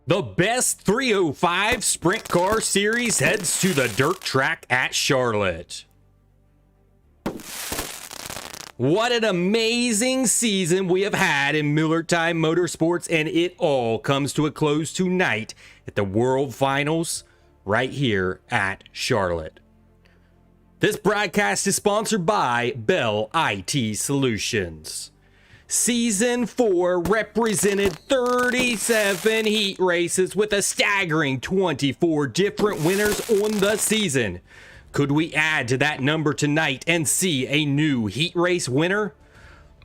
The best 305 Sprint Car Series heads to the dirt track at Charlotte. What an amazing season we have had in Millertime Motorsports, and it all comes to a close tonight at the World Finals right here at Charlotte. This broadcast is sponsored by Bell IT Solutions. Season 4 represented 37 heat races with a staggering 24 different winners on the season. Could we add to that number tonight and see a new heat race winner?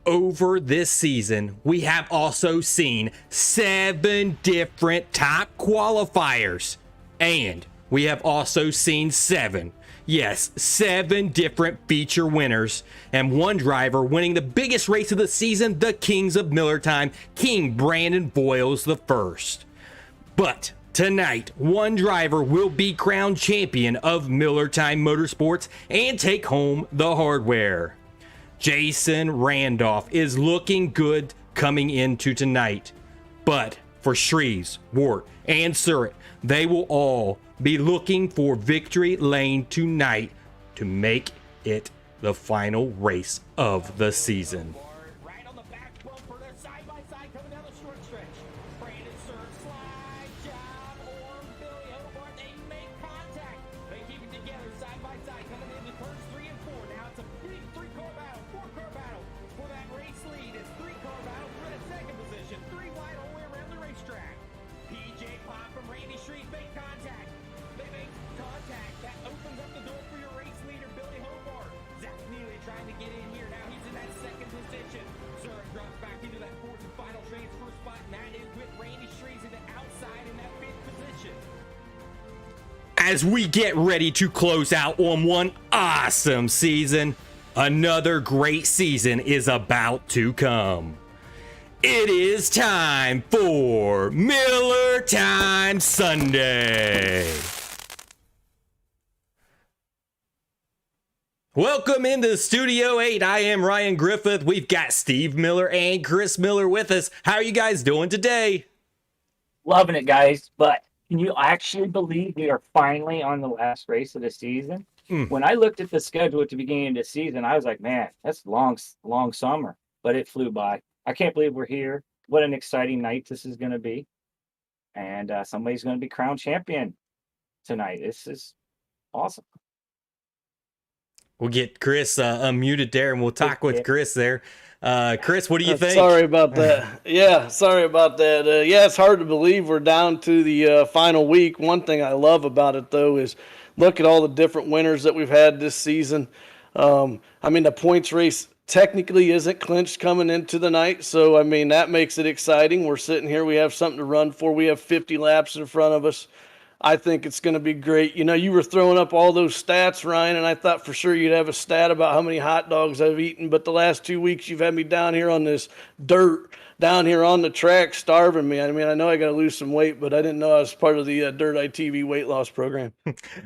Over this season, we have also seen 7 different top qualifiers. And we have also seen 7 different feature winners, and one driver winning the biggest race of the season, the Kings of Millertime, King Brandon Boyles the first. But tonight, one driver will be crowned champion of Millertime Motorsports and take home the hardware. Jason Randolph is looking good coming into tonight, but for Shreves, Wart, and Surratt, they will all be looking for victory lane tonight to make it the final race of the season. Right on the back bumper, they're side by side coming down the short stretch. Brandon Surratt, slide job, or Billy Hobart, they make contact. They keep it together side by side coming into turns 3 and 4. Now it's a big 3-car battle, 4-car battle for that race lead. It's 3-car battle for the second position. 3 wide all the way around the racetrack. PJ Pop from Randy Street make contact. They make contact. That opens up the door for your race leader, Billy Hobart. Zach Neely trying to get in here. Now he's in that second position. Surratt drops back into that 4th and final transfer spot, and that is with Randy Street in the outside in that 5th position. As we get ready to close out on one awesome season, another great season is about to come. It is time for Miller Time Sunday. Welcome into Studio 8. I am Ryan Griffith. We've got Steve Miller and Chris Miller with us. How are you guys doing today? Loving it, guys. But can you actually believe we are finally on the last race of the season? When I looked at the schedule at the beginning of the season, I was like, man, that's long summer. But it flew by. I can't believe we're here. What an exciting night this is going to be. And somebody's going to be crowned champion tonight. This is awesome. We'll get Chris unmuted there, and we'll talk with Chris there. Chris, what do you think? Sorry about that. Sorry about that. It's hard to believe we're down to the final week. One thing I love about it, though, is look at all the different winners that we've had this season. The points race technically isn't clinched coming into the night, so, that makes it exciting. We're sitting here. We have something to run for. We have 50 laps in front of us. I think it's going to be great. You were throwing up all those stats, Ryan, and I thought for sure you'd have a stat about how many hot dogs I've eaten, but the last 2 weeks you've had me down here on this dirt, down here on the track, starving me. I know I got to lose some weight, but I didn't know I was part of the Dirt ITV weight loss program.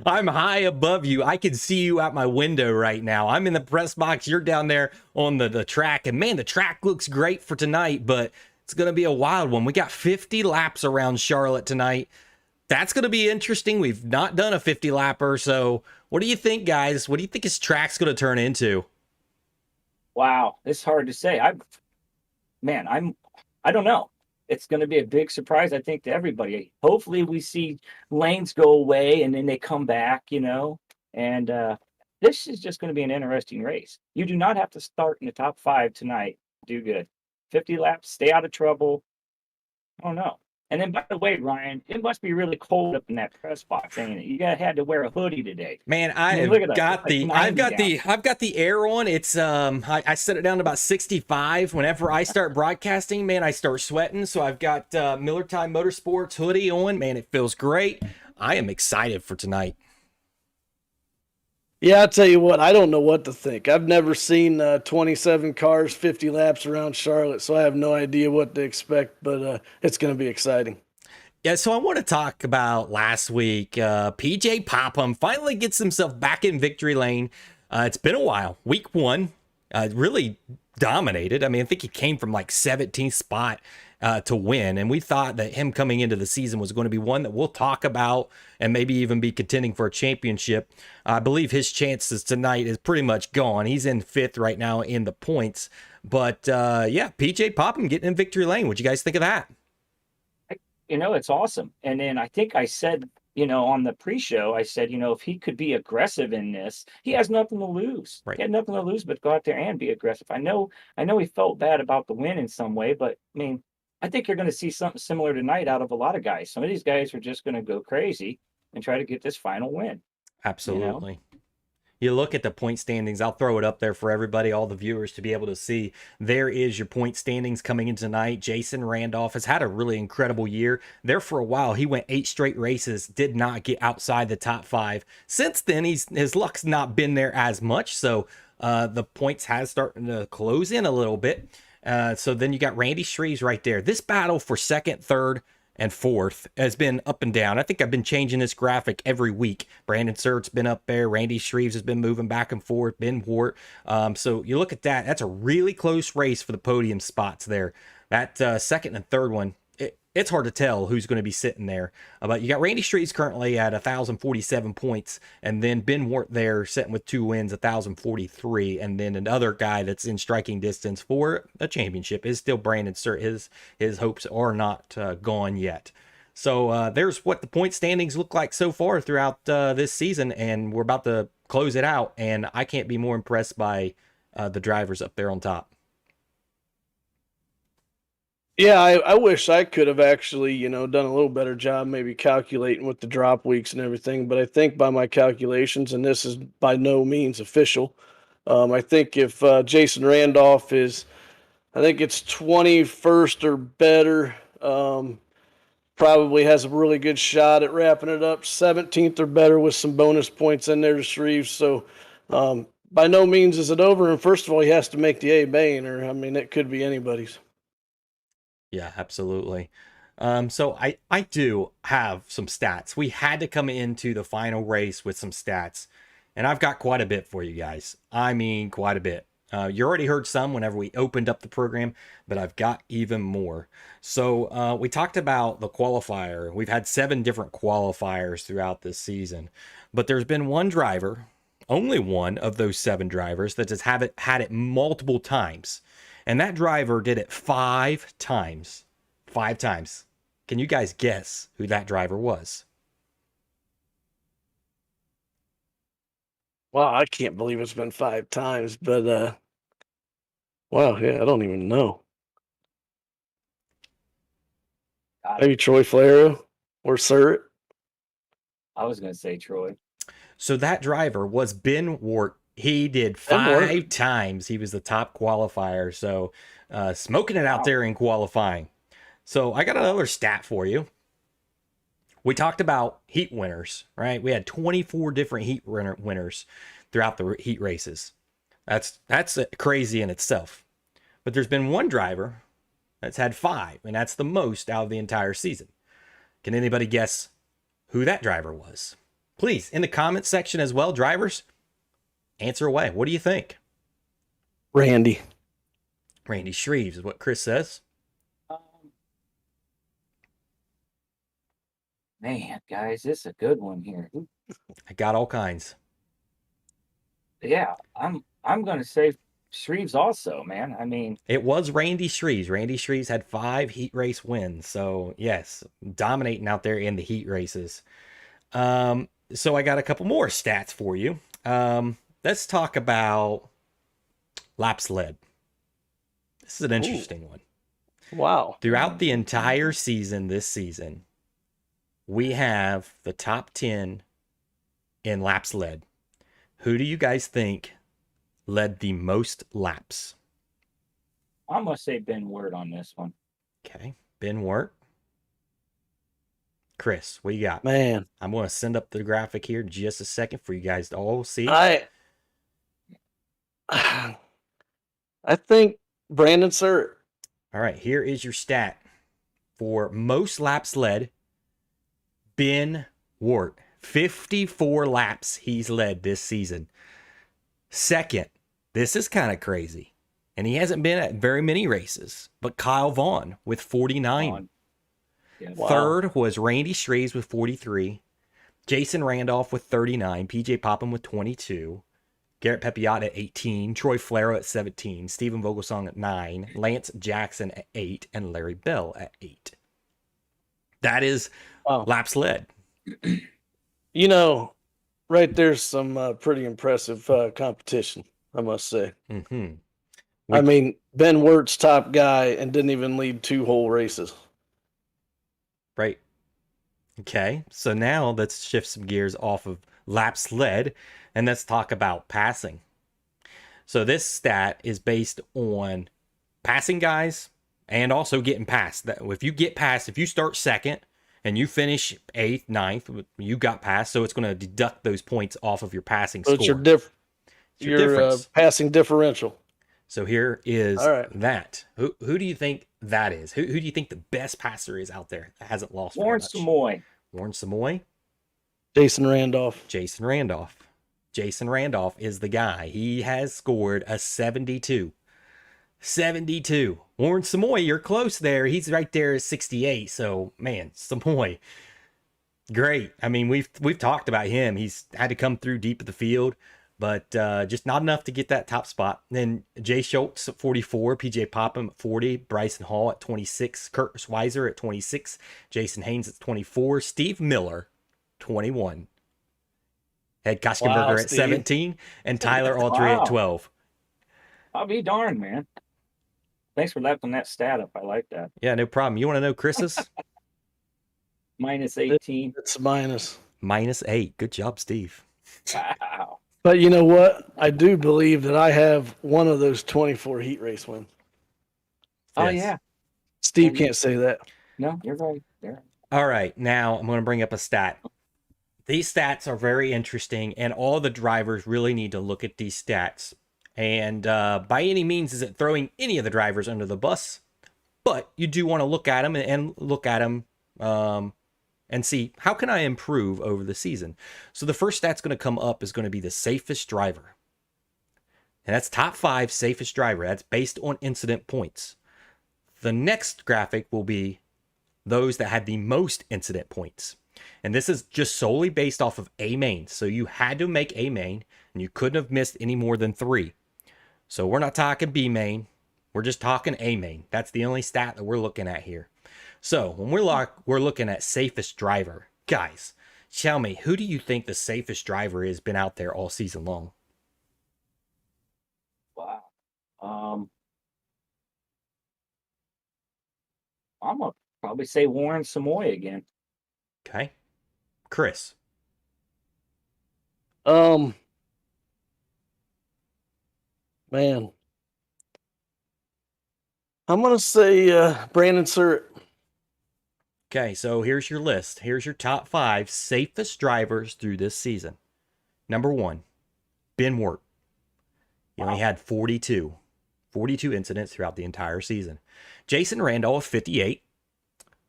I'm high above you. I can see you out my window right now. I'm in the press box. You're down there on the track, and man, the track looks great for tonight, but it's going to be a wild one. We got 50 laps around Charlotte tonight. That's going to be interesting. We've not done a 50 lapper. So what do you think, guys? What do you think this track's going to turn into? Wow. It's hard to say. I don't know. It's going to be a big surprise, I think, to everybody. Hopefully we see lanes go away and then they come back, and this is just going to be an interesting race. You do not have to start in the top 5 tonight. Do good. 50 laps, stay out of trouble. I don't know. And then, by the way, Ryan, it must be really cold up in that press box, ain't it? You had to wear a hoodie today. Man, I've got the air on. It's I set it down to about 65. Whenever I start broadcasting, man, I start sweating. So I've got Millertime Motorsports hoodie on. Man, it feels great. I am excited for tonight. Yeah, I'll tell you what, I don't know what to think. I've never seen 27 cars, 50 laps around Charlotte, so I have no idea what to expect, but it's going to be exciting. Yeah, so I want to talk about last week. PJ Popham finally gets himself back in victory lane. It's been a while. Week 1 really dominated. I think he came from like 17th spot to win. And we thought that him coming into the season was going to be one that we'll talk about and maybe even be contending for a championship. I believe his chances tonight is pretty much gone. He's in 5th right now in the points. But yeah, PJ Popham getting in victory lane. What'd you guys think of that? It's awesome. And then I think I said, on the pre-show, I said, if he could be aggressive in this, he has nothing to lose. Right. He had nothing to lose but go out there and be aggressive. I know he felt bad about the win in some way, but I mean, I think you're going to see something similar tonight out of a lot of guys. Some of these guys are just going to go crazy and try to get this final win. Absolutely. You look at the point standings. I'll throw it up there for everybody, all the viewers to be able to see. There is your point standings coming in tonight. Jason Randolph has had a really incredible year. There for a while, he went 8 straight races, did not get outside the top 5. Since then, his luck's not been there as much. So the points has started to close in a little bit. So then you got Randy Shreves right there. This battle for 2nd, 3rd, and 4th has been up and down. I think I've been changing this graphic every week. Brandon Surt's been up there. Randy Shreves has been moving back and forth. Ben Wart. So you look at that. That's a really close race for the podium spots there. That 2nd and 3rd one, it's hard to tell who's going to be sitting there. But you got Randy Shreves currently at 1,047 points. And then Ben Wart there sitting with 2 wins, 1,043. And then another guy that's in striking distance for a championship is still Brandon Surt. His hopes are not gone yet. So there's what the point standings look like so far throughout this season. And we're about to close it out. And I can't be more impressed by the drivers up there on top. Yeah, I wish I could have actually, done a little better job maybe calculating with the drop weeks and everything. But I think by my calculations, and this is by no means official, I think if Jason Randolph is, I think it's 21st or better, probably has a really good shot at wrapping it up. 17th or better with some bonus points in there to Shreves. So by no means is it over. And first of all, he has to make the A-Main, or I mean, it could be anybody's. Yeah, absolutely. So I do have some stats. We had to come into the final race with some stats, and I've got quite a bit for you guys. I mean, quite a bit. You already heard some whenever we opened up the program, but I've got even more. So we talked about the qualifier. We've had 7 different qualifiers throughout this season, but there's been one driver, only one of those 7 drivers that has had it multiple times. And that driver did it 5 times. 5 times. Can you guys guess who that driver was? Wow, I can't believe it's been 5 times, but wow, yeah, I don't even know. Maybe Troy Flair or Surt. I was going to say Troy. So that driver was Ben Wart. He did 5 times. He was the top qualifier. So smoking it out there in qualifying. So I got another stat for you. We talked about heat winners, right? We had 24 different heat winners throughout the heat races. That's crazy in itself. But there's been one driver that's had 5, and that's the most out of the entire season. Can anybody guess who that driver was? Please, in the comments section as well, drivers, answer away. What do you think? Randy Shreves is what Chris says. Man, guys, this is a good one here. I got all kinds. Yeah, I'm going to say Shreves also, man. I mean, it was Randy Shreves. Randy Shreves had 5 heat race wins. So yes, dominating out there in the heat races. So I got a couple more stats for you. Let's talk about laps led. This is an interesting one. Wow. Throughout the entire season, this season, we have the top 10 in laps led. Who do you guys think led the most laps? I'm going to say Ben Wart on this one. Okay. Ben Wart. Chris, what you got? Man. I'm going to send up the graphic here in just a second for you guys to all see. I think Brandon Surt. All right, here is your stat for most laps led. Ben Wart, 54 laps he's led this season. Second, this is kind of crazy, and he hasn't been at very many races, but Kyle Vaughn with 49. On. Yeah. Wow. Third was Randy Strays with 43. Jason Randolph with 39. PJ Popham with 22. Garrett Pepiot at 18. Troy Flero at 17. Stephen Vogelsong at 9. Lance Jackson at 8. And Larry Bell at 8. That is Wow. laps led. You know, right there's some pretty impressive competition, I must say. Mm-hmm. I mean, Ben Wirt's top guy and didn't even lead 2 whole races. Right. Okay. So now let's shift some gears off of laps led and let's talk about passing. So this stat is based on passing guys and also getting past. That if you get past, if you start second and you finish 8th, 9th, you got past. So it's going to deduct those points off of your passing So score. it's your your difference. passing differential. So here is All right. that. Who do you think that is? Who do you think the best passer is out there that hasn't lost very Warren much? Samoy. Warren Samoy. Jason Randolph. Jason Randolph. Jason Randolph is the guy. He has scored a 72. 72. Warren Samoy, you're close there. He's right there at 68. So, man, Samoy, great. I mean, we've talked about him. He's had to come through deep of the field, but just not enough to get that top spot. Then Jay Schultz at 44, PJ Popham at 40, Bryson Hall at 26, Kurt Schweizer at 26, Jason Haynes at 24, Steve Miller, 21. Ed Koschenberger Wow, at Steve. 17, and Tyler Autry Wow. at 12. I'll be darned, man. Thanks for lifting that stat up. I like that. Yeah, no problem. You want to know Chris's? Minus 18. It's minus. -8. Good job, Steve. Wow. But you know what? I do believe that I have one of those 24 heat race wins. Oh, Yes. yeah. Steve can't say that. No, you're right. There. All right, now I'm going to bring up a stat. These stats are very interesting, and all the drivers really need to look at these stats. And by any means, is it throwing any of the drivers under the bus? But you do want to look at them and look at them and see, how can I improve over the season? So the first stat's going to come up is going to be the safest driver. And that's top 5 safest driver. That's based on incident points. The next graphic will be those that had the most incident points. And this is just solely based off of A main. So you had to make A main, and you couldn't have missed any more than 3. So we're not talking B main. We're just talking A main. That's the only stat that we're looking at here. So when we're looking at safest driver, guys, tell me, who do you think the safest driver has been out there all season long? Wow. I'm going to probably say Warren Samoy again. Okay. Chris. Man. I'm going to say Brandon Surratt. Okay, so here's your list. Here's your top 5 safest drivers through this season. Number 1, Ben Wirt. He only had 42 incidents throughout the entire season. Jason Randolph, 58.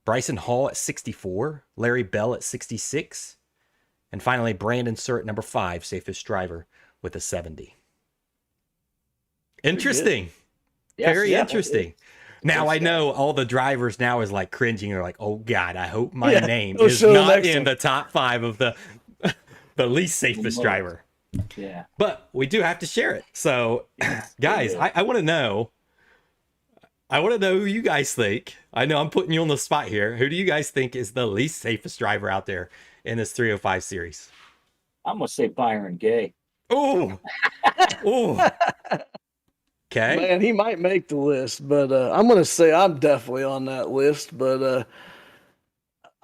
Bryson Hall at 64. Larry Bell at 66. And finally, Brandon Surratt, number 5, safest driver, with a 70. Interesting. Yes, Very yeah, interesting. Now, I Good know all the drivers now is like cringing. They're like, oh, God, I hope my Yeah, name we'll is show the not next in one. the top 5 of the least safest Most. driver. Yeah. But we do have to share it. So, guys, I want to know. I want to know who you guys think. I know I'm putting you on the spot here. Who do you guys think is the least safest driver out there in this 305 series? I'm going to say Byron Gay. Oh, oh. Okay. Man, he might make the list, but I'm going to say I'm definitely on that list. But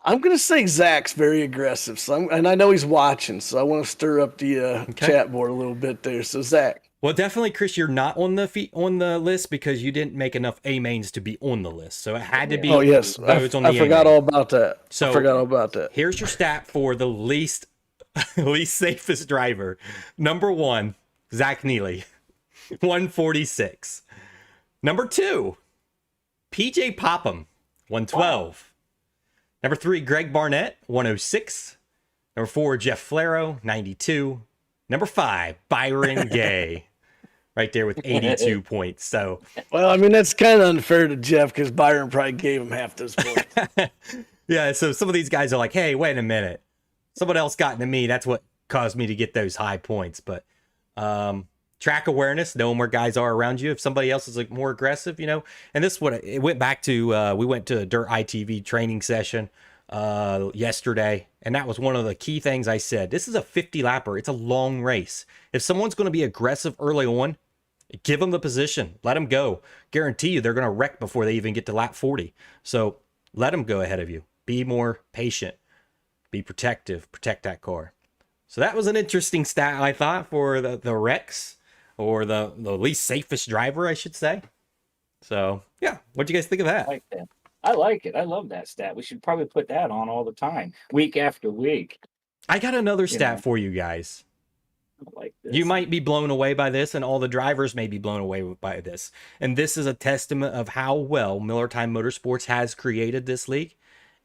I'm going to say Zach's very aggressive. So and I know he's watching, so I want to stir up the chat board a little bit there. So, Zach. Well, definitely, Chris, you're not on the list because you didn't make enough A mains to be on the list. So it had to be. Oh, yes. Those on the I forgot A-main. all about that. So I forgot all about that. Here's your stat for the least safest driver. Number 1, Zach Neely, 146. Number 2, PJ Popham, 112. Number 3, Greg Barnett, 106. Number 4, Jeff Flero, 92. Number 5, Byron Gay, right there with 82 points. So, Well, I mean, that's kind of unfair to Jeff because Byron probably gave him half those points. yeah, so some of these guys are like, hey, wait a minute. Someone else got into me. That's what caused me to get those high points. But track awareness, knowing where guys are around you. If somebody else is like more aggressive, and this is what it went back to. We went to a Dirt ITV training session yesterday, and that was one of the key things I said. This is a 50 lapper. It's a long race. If someone's going to be aggressive early on, give them the position. Let them go. Guarantee you they're going to wreck before they even get to lap 40. So let them go ahead of you. Be more patient. Be protective. Protect that car. So that was an interesting stat, I thought, for the wrecks, or the least safest driver, I should say. So, yeah. What do you guys think of that? I like that. I like it. I love that stat. We should probably put that on all the time, week after week. I got another stat for you guys. I like this. You might be blown away by this, and all the drivers may be blown away by this. And this is a testament of how well Millertime Motorsports has created this league,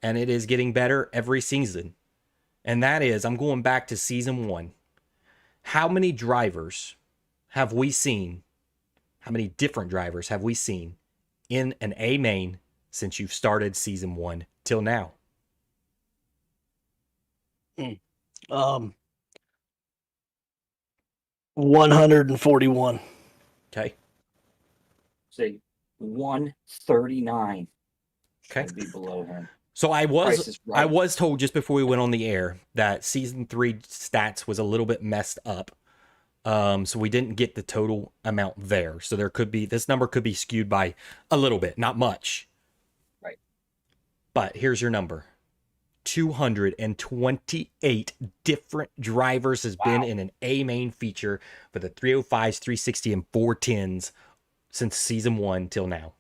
and it is getting better every season. And that is, I'm going back to season 1. How many drivers have we seen? How many different drivers have we seen in an A main since you've started season 1 till now? 141. Okay. Say 139. Okay. Should be below him. So I Price is right. was told just before we went on the air that season 3 stats was a little bit messed up. So we didn't get the total amount there. So this number could be skewed by a little bit, not much. Right. But here's your number. 228 different drivers has been in an A main feature for the 305s, 360, and 410s since season 1 till now.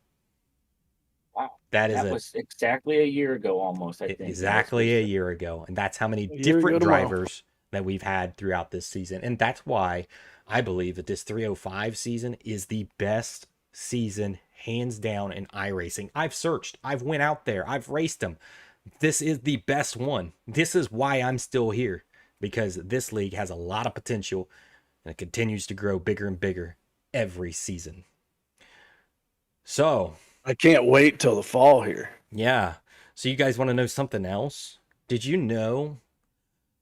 Wow. That was exactly a year ago almost, I think. Exactly a year ago. And that's how many different drivers that we've had throughout this season. And that's why I believe that this 305 season is the best season, hands down, in iRacing. I've searched. I've went out there. I've raced them. This is the best one. This is why I'm still here, because this league has a lot of potential and it continues to grow bigger and bigger every season. So I can't wait till the fall here. Yeah. So you guys want to know something else? Did you know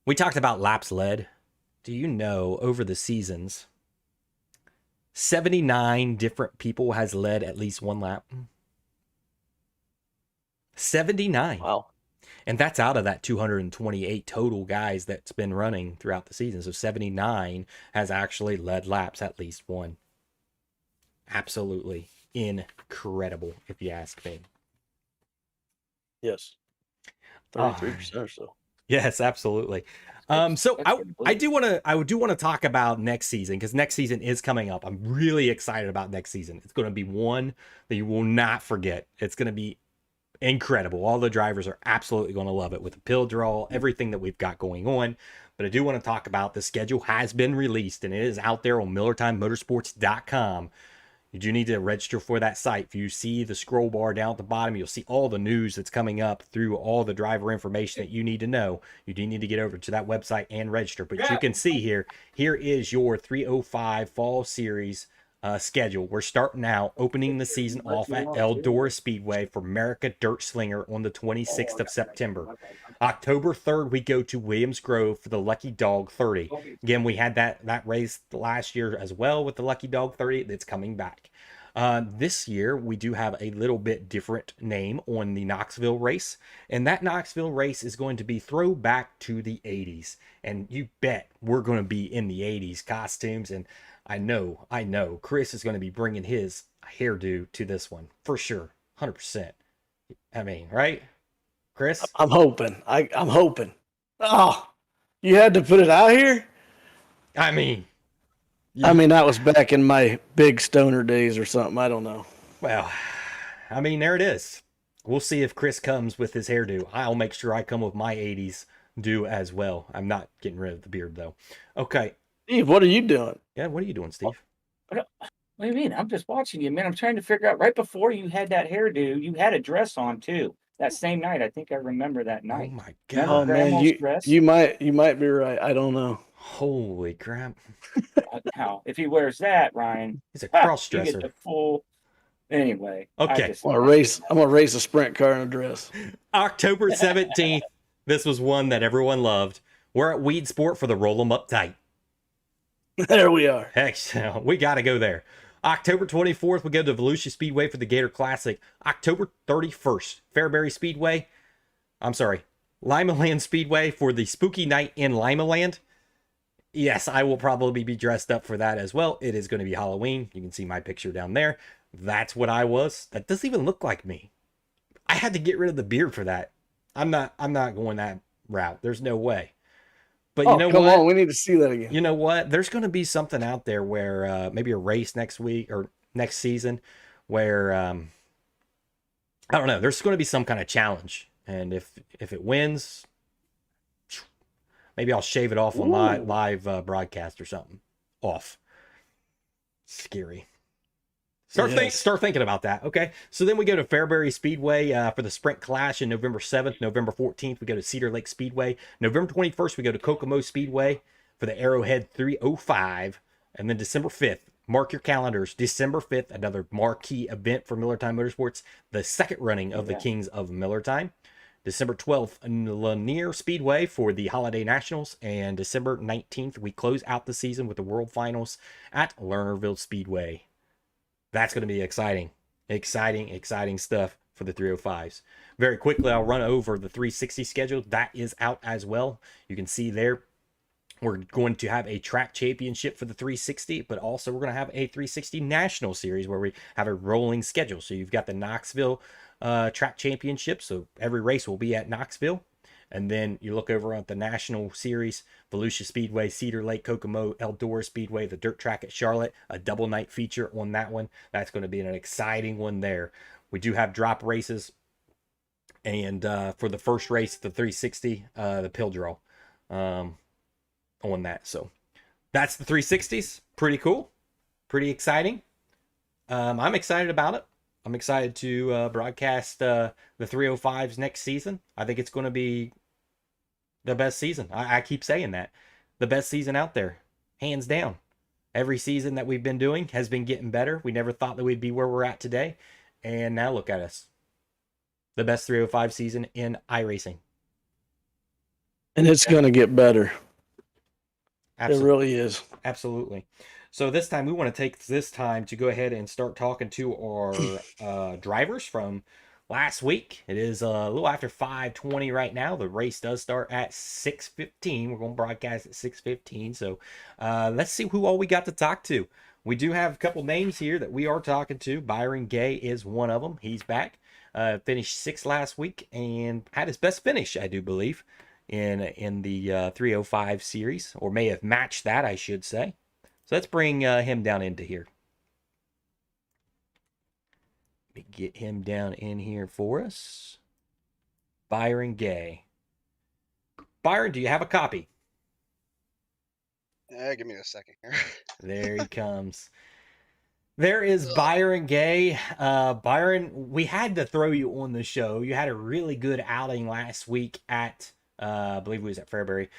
we talked about laps led? Do you know over the seasons 79 different people has led at least one lap? 79. Wow. And that's out of that 228 total guys that's been running throughout the season. So 79 has actually led laps at least one. Absolutely incredible, if you ask me. Yes. 33% or so. Yes, absolutely. So I do want to talk about next season, because next season is coming up. I'm really excited about next season. It's going to be one that you will not forget. It's going to be incredible. All the drivers are absolutely going to love it with the pill draw, everything that we've got going on. But I do want to talk about the schedule has been released and it is out there on MillertimeMotorsports.com. You do need to register for that site. If you see the scroll bar down at the bottom, you'll see all the news that's coming up through all the driver information that you need to know. You do need to get over to that website and register. But you can see here is your 305 Fall Series schedule. We're starting out, opening the season off at Eldora Speedway for America Dirt Slinger on the 26th of September. October 3rd, we go to Williams Grove for the Lucky Dog 30. Again, we had that race last year as well with the Lucky Dog 30 that's coming back. This year, we do have a little bit different name on the Knoxville race, and that Knoxville race is going to be throwback to the 80s. And you bet we're going to be in the 80s costumes, and I know Chris is going to be bringing his hairdo to this one for sure. 100%. I mean, right? Chris? I'm hoping. I'm hoping. Oh, you had to put it out here? I mean, that was back in my big stoner days or something. I don't know. Well, I mean, there it is. We'll see if Chris comes with his hairdo. I'll make sure I come with my 80s do as well. I'm not getting rid of the beard, though. Okay. Steve, what are you doing? Yeah, what are you doing, Steve? What do you mean? I'm just watching you, man. I'm trying to figure out. Right before you had that hairdo, you had a dress on too. That same night, I think I remember that night. Oh my God! Oh man, you might be right. I don't know. Holy crap. Now, if he wears that, Ryan, He's a you get cross-dresser. the full. Anyway, Okay. I'm gonna race a sprint car in a dress. October 17th. This was one that everyone loved. We're at Weed Sport for the Roll 'em Up Tight. There we are. Heck, we got to go there. October 24th, we go to Volusia Speedway for the Gator Classic. October 31st, Fairbury Speedway. I'm sorry, Limaland Speedway for the Spooky Night in Limaland. Yes, I will probably be dressed up for that as well. It is going to be Halloween. You can see my picture down there. That's what I was. That doesn't even look like me. I had to get rid of the beard for that. I'm not going that route. There's no way. But you know come what? on, we need to see that again. You know what? There's going to be something out there where maybe a race next week or next season where I don't know. There's going to be some kind of challenge, and if it wins, maybe I'll shave it off on live broadcast or something. Off. Scary. Start thinking about that. Okay. So then we go to Fairbury Speedway for the Sprint Clash in November 7th. November 14th, we go to Cedar Lake Speedway. November 21st, we go to Kokomo Speedway for the Arrowhead 305. And then December 5th, mark your calendars. December 5th, another marquee event for Millertime Motorsports, the second running of the Kings of Millertime. December 12th, Lanier Speedway for the Holiday Nationals. And December 19th, we close out the season with the World Finals at Lernerville Speedway. That's going to be exciting stuff for the 305s. Very quickly, I'll run over the 360 schedule. That is out as well. You can see there, we're going to have a track championship for the 360, but also we're going to have a 360 national series where we have a rolling schedule. So you've got the Knoxville track championship. So every race will be at Knoxville. And then you look over at the National Series, Volusia Speedway, Cedar Lake, Kokomo, Eldora Speedway, the dirt track at Charlotte, a double night feature on that one. That's going to be an exciting one there. We do have drop races. And for the first race, the 360, the pill draw on that. So that's the 360s. Pretty cool. Pretty exciting. I'm excited about it. I'm excited to broadcast the 305s next season. I think it's going to be the best season. I keep saying that. The best season out there. Hands down. Every season that we've been doing has been getting better. We never thought that we'd be where we're at today. And now look at us. The best 305 season in iRacing. And it's going to get better. Absolutely. It really is. Absolutely. So this time we want to take this time to go ahead and start talking to our drivers from last week. It is a little after 5:20 right now. The race does start at 6:15. We're going to broadcast at 6:15. So let's see who all we got to talk to. We do have a couple names here that we are talking to. Byron Gay is one of them. He's back. Finished 6th last week and had his best finish, I do believe, in the 305 series, or may have matched that, I should say. So let's bring him down into here. Let me get him down in here for us. Byron Gay. Byron, do you have a copy? Give me a second here. There he comes. There is Byron Gay. Byron, we had to throw you on the show. You had a really good outing last week at, I believe it was at Fairbury.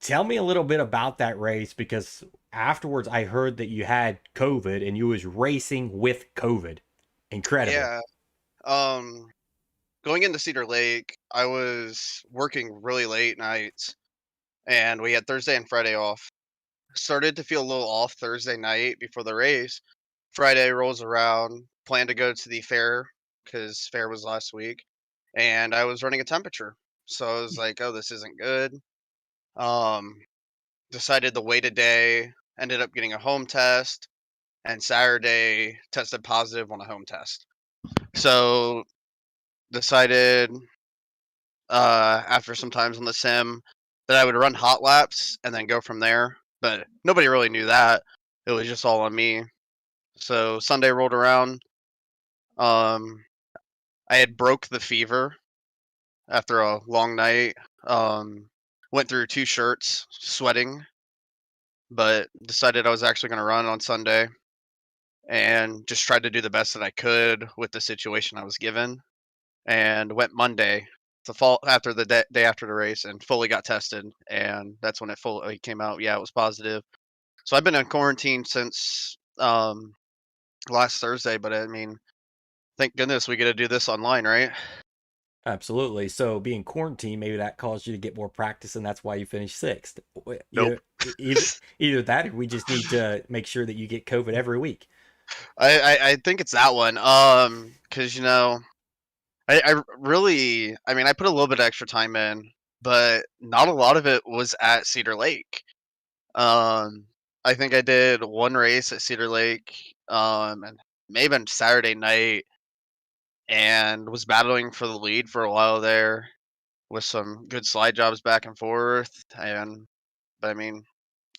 Tell me a little bit about that race, because afterwards I heard that you had COVID and you was racing with COVID. Incredible. Yeah. Going into Cedar Lake, I was working really late nights, and we had Thursday and Friday off. Started to feel a little off Thursday night before the race. Friday rolls around, planned to go to the fair because fair was last week, and I was running a temperature. So I was like, oh, this isn't good. Decided to wait a day, ended up getting a home test, and Saturday tested positive on a home test. So decided after some times on the sim that I would run hot laps and then go from there. But nobody really knew that. It was just all on me. So Sunday rolled around. I had broke the fever after a long night. Went through 2 shirts, sweating, but decided I was actually going to run on Sunday and just tried to do the best that I could with the situation I was given, and went Monday the fall after the day after the race and fully got tested, and that's when it fully came out. Yeah, it was positive. So I've been in quarantine since last Thursday, but I mean, thank goodness we get to do this online, right? Absolutely. So being quarantined, maybe that caused you to get more practice, and that's why you finished sixth. Nope. Either that, or we just need to make sure that you get COVID every week. I think it's that one. Because I really, I mean, I put a little bit of extra time in, but not a lot of it was at Cedar Lake. Um, I think I did one race at Cedar Lake, and maybe on Saturday night, and was battling for the lead for a while there with some good slide jobs back and forth. But I mean,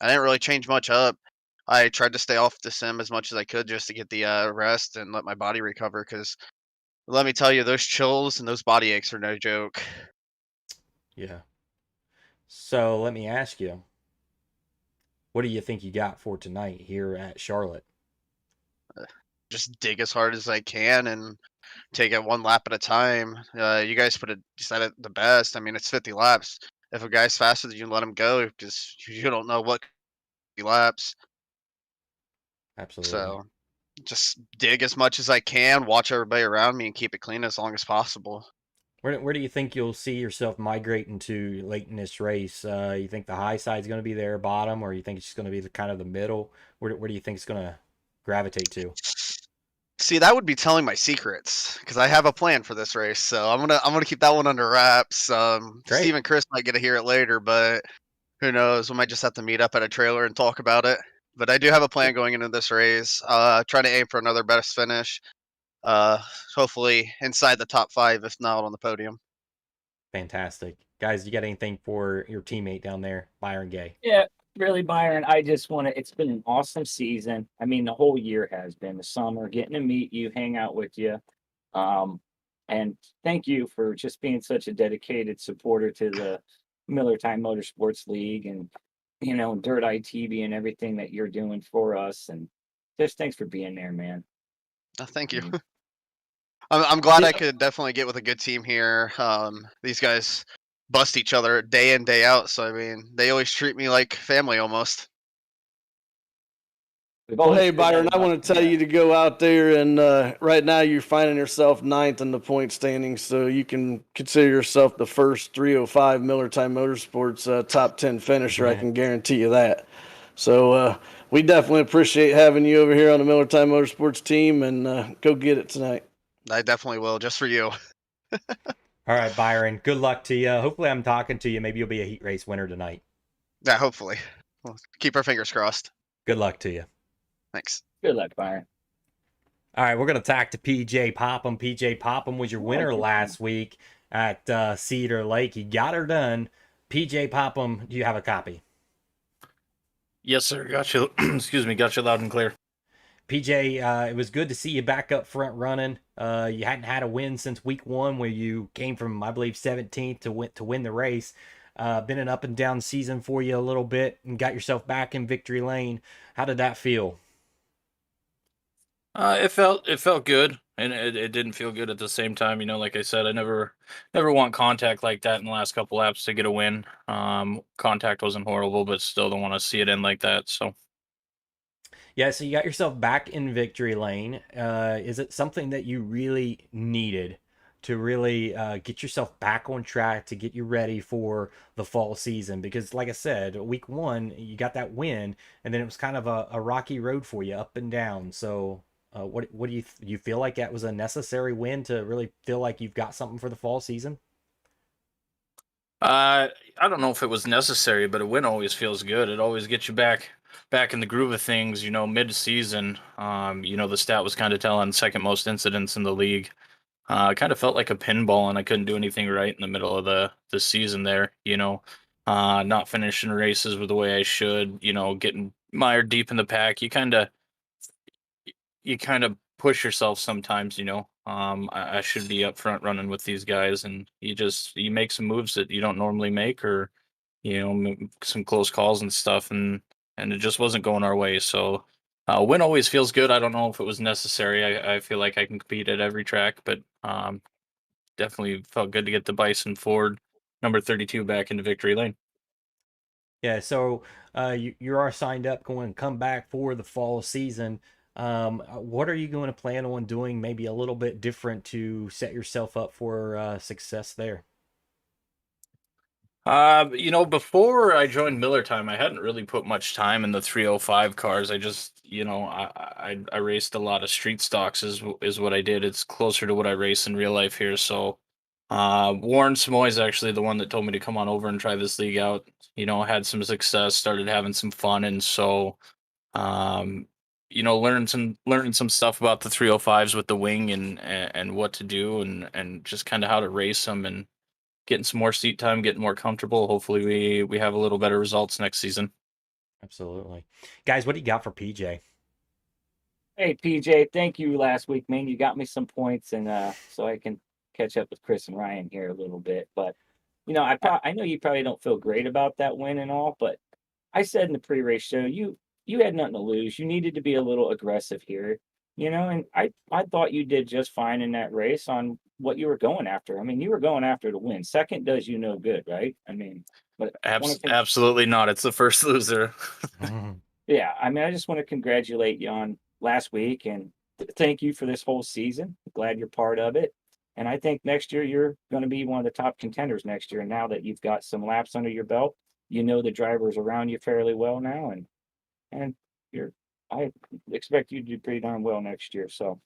I didn't really change much up. I tried to stay off the sim as much as I could just to get the rest and let my body recover. Because let me tell you, those chills and those body aches are no joke. Yeah. So let me ask you, what do you think you got for tonight here at Charlotte? Just dig as hard as I can and take it one lap at a time. You guys said it the best. I mean, it's 50 laps. If a guy's faster than you, let him go because you don't know what 50 laps. Absolutely. So just dig as much as I can, watch everybody around me, and keep it clean as long as possible. Where do you think you'll see yourself migrating to late in this race? You think the high side's going to be there, bottom, or you think it's just going to be the kind of the middle? Where do you think it's going to gravitate to? See, that would be telling my secrets because I have a plan for this race. So I'm gonna keep that one under wraps. Great. Steve and Chris might get to hear it later, but who knows? We might just have to meet up at a trailer and talk about it. But I do have a plan going into this race. Trying to aim for another best finish. Uh, Hopefully inside the top 5, if not on the podium. Fantastic. Guys, you got anything for your teammate down there, Byron Gay? Yeah, really, Byron. I just want to. It's been an awesome season. I mean, the whole year has been the summer, getting to meet you, hang out with you. And thank you for just being such a dedicated supporter to the Millertime Motorsports League and, Dirt ITV and everything that you're doing for us. And just thanks for being there, man. Thank you. Mm. I'm glad Yeah. I could definitely get with a good team here. These guys bust each other day in, day out. So I mean, they always treat me like family almost. We've Well, always hey, said that Byron, I about- want to tell yeah. you to go out there and right now you're finding yourself ninth in the point standings, so you can consider yourself the first 305 Millertime Motorsports top 10 finisher. I can guarantee you that. So we definitely appreciate having you over here on the Millertime Motorsports team, and go get it tonight. I definitely will, just for you. All right, Byron, good luck to you. Hopefully, I'm talking to you. Maybe you'll be a heat race winner tonight. Yeah, hopefully. We'll keep our fingers crossed. Good luck to you. Thanks. Good luck, Byron. All right, we're going to talk to PJ Popham. PJ Popham was your winner last week at Cedar Lake. He got her done. PJ Popham, do you have a copy? Yes, sir. Got you. Excuse me. Got you loud and clear. PJ, it was good to see you back up front running. You hadn't had a win since week 1 where you came from, I believe, 17th to win the race. Been an up and down season for you a little bit and got yourself back in victory lane. How did that feel? It felt good, and it didn't feel good at the same time. Like I said, I never want contact like that in the last couple laps to get a win. Contact wasn't horrible, but still don't want to see it end like that. So. Yeah, so you got yourself back in victory lane. Is it something that you really needed to really get yourself back on track to get you ready for the fall season? Because, like I said, week 1, you got that win, and then it was kind of a rocky road for you, up and down. So, what do you feel like that was a necessary win to really feel like you've got something for the fall season? I don't know if it was necessary, but a win always feels good. It always gets you back in the groove of things. Mid-season, the stat was kind of telling second most incidents in the league. I kind of felt like a pinball, and I couldn't do anything right in the middle of the season there. Not finishing races with the way I should. Getting mired deep in the pack. You kind of push yourself sometimes. I should be up front running with these guys, and you make some moves that you don't normally make, or some close calls and stuff, and it just wasn't going our way. So win always feels good. I don't know if it was necessary. I feel like I can compete at every track, but definitely felt good to get the Bison Ford number 32 back into victory lane. Yeah, so you are signed up, going to come back for the fall season. What are you going to plan on doing maybe a little bit different to set yourself up for success there? Before I joined Millertime, I hadn't really put much time in the 305 cars. I just, I raced a lot of street stocks is what I did. It's closer to what I race in real life here. So, Warren Samoy is actually the one that told me to come on over and try this league out. Had some success, started having some fun, and so, um, learning some stuff about the 305s with the wing and what to do and just kind of how to race them and getting some more seat time, getting more comfortable. Hopefully we have a little better results next season. Absolutely. Guys, what do you got for PJ? Hey PJ, thank you last week, man. You got me some points, and so I can catch up with Chris and Ryan here a little bit. But I know you probably don't feel great about that win and all, but I said in the pre-race show you had nothing to lose. You needed to be a little aggressive here, and I thought you did just fine in that race on what you were going after. I mean, you were going after to win. Second does you no good, right? I mean, but Absolutely not. It's the first loser. yeah, I mean, I just want to congratulate you on last week and thank you for this whole season. Glad you're part of it. And I think next year you're going to be one of the top contenders next year. Now that you've got some laps under your belt, you know the drivers around you fairly well now, and you're I expect you to do pretty darn well next year. So,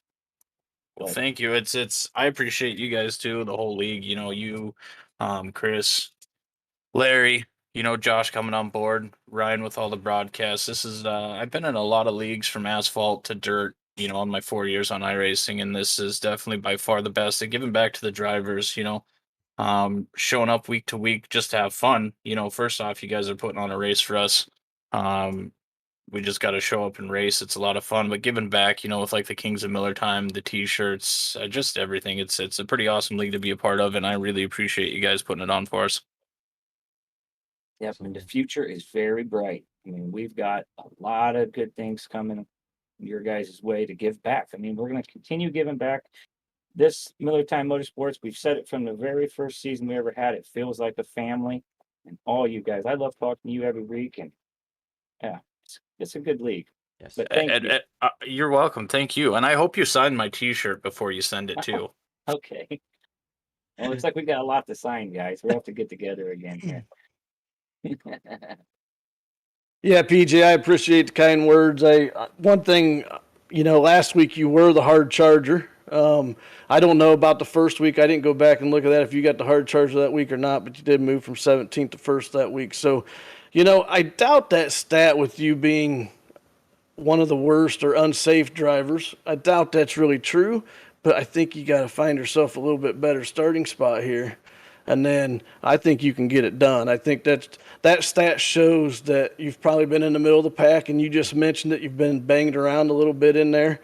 Well, but thank you. I appreciate you guys too, the whole league. Chris, Larry, Josh coming on board, Ryan with all the broadcasts. This is I've been in a lot of leagues from asphalt to dirt, on my 4 years on iRacing, and this is definitely by far the best. And giving back to the drivers, showing up week to week just to have fun. First off, you guys are putting on a race for us. Um, we just got to show up and race. It's a lot of fun, but giving back, with like the Kings of Miller Time, the T-shirts, just everything. It's a pretty awesome league to be a part of, and I really appreciate you guys putting it on for us. yep, and the future is very bright. I mean, we've got a lot of good things coming your guys' way to give back. I mean, we're going to continue giving back. This Millertime Motorsports, we've said it from the very first season we ever had. It feels like a family, and all you guys. I love talking to you every week, and yeah, it's a good league. Yes. But thank you. You're welcome. Thank you. And I hope you sign my T-shirt before you send it too. Okay. Well, looks like we got a lot to sign, guys. We have to get together again here. Yeah, PJ, I appreciate the kind words. One thing, last week you were the hard charger. I don't know about the first week. I didn't go back and look at that if you got the hard charger that week or not, but you did move from 17th to first that week. So, I doubt that stat with you being one of the worst or unsafe drivers. I doubt that's really true, but I think you got to find yourself a little bit better starting spot here. And then I think you can get it done. I think that stat shows that you've probably been in the middle of the pack, and you just mentioned that you've been banged around a little bit in there,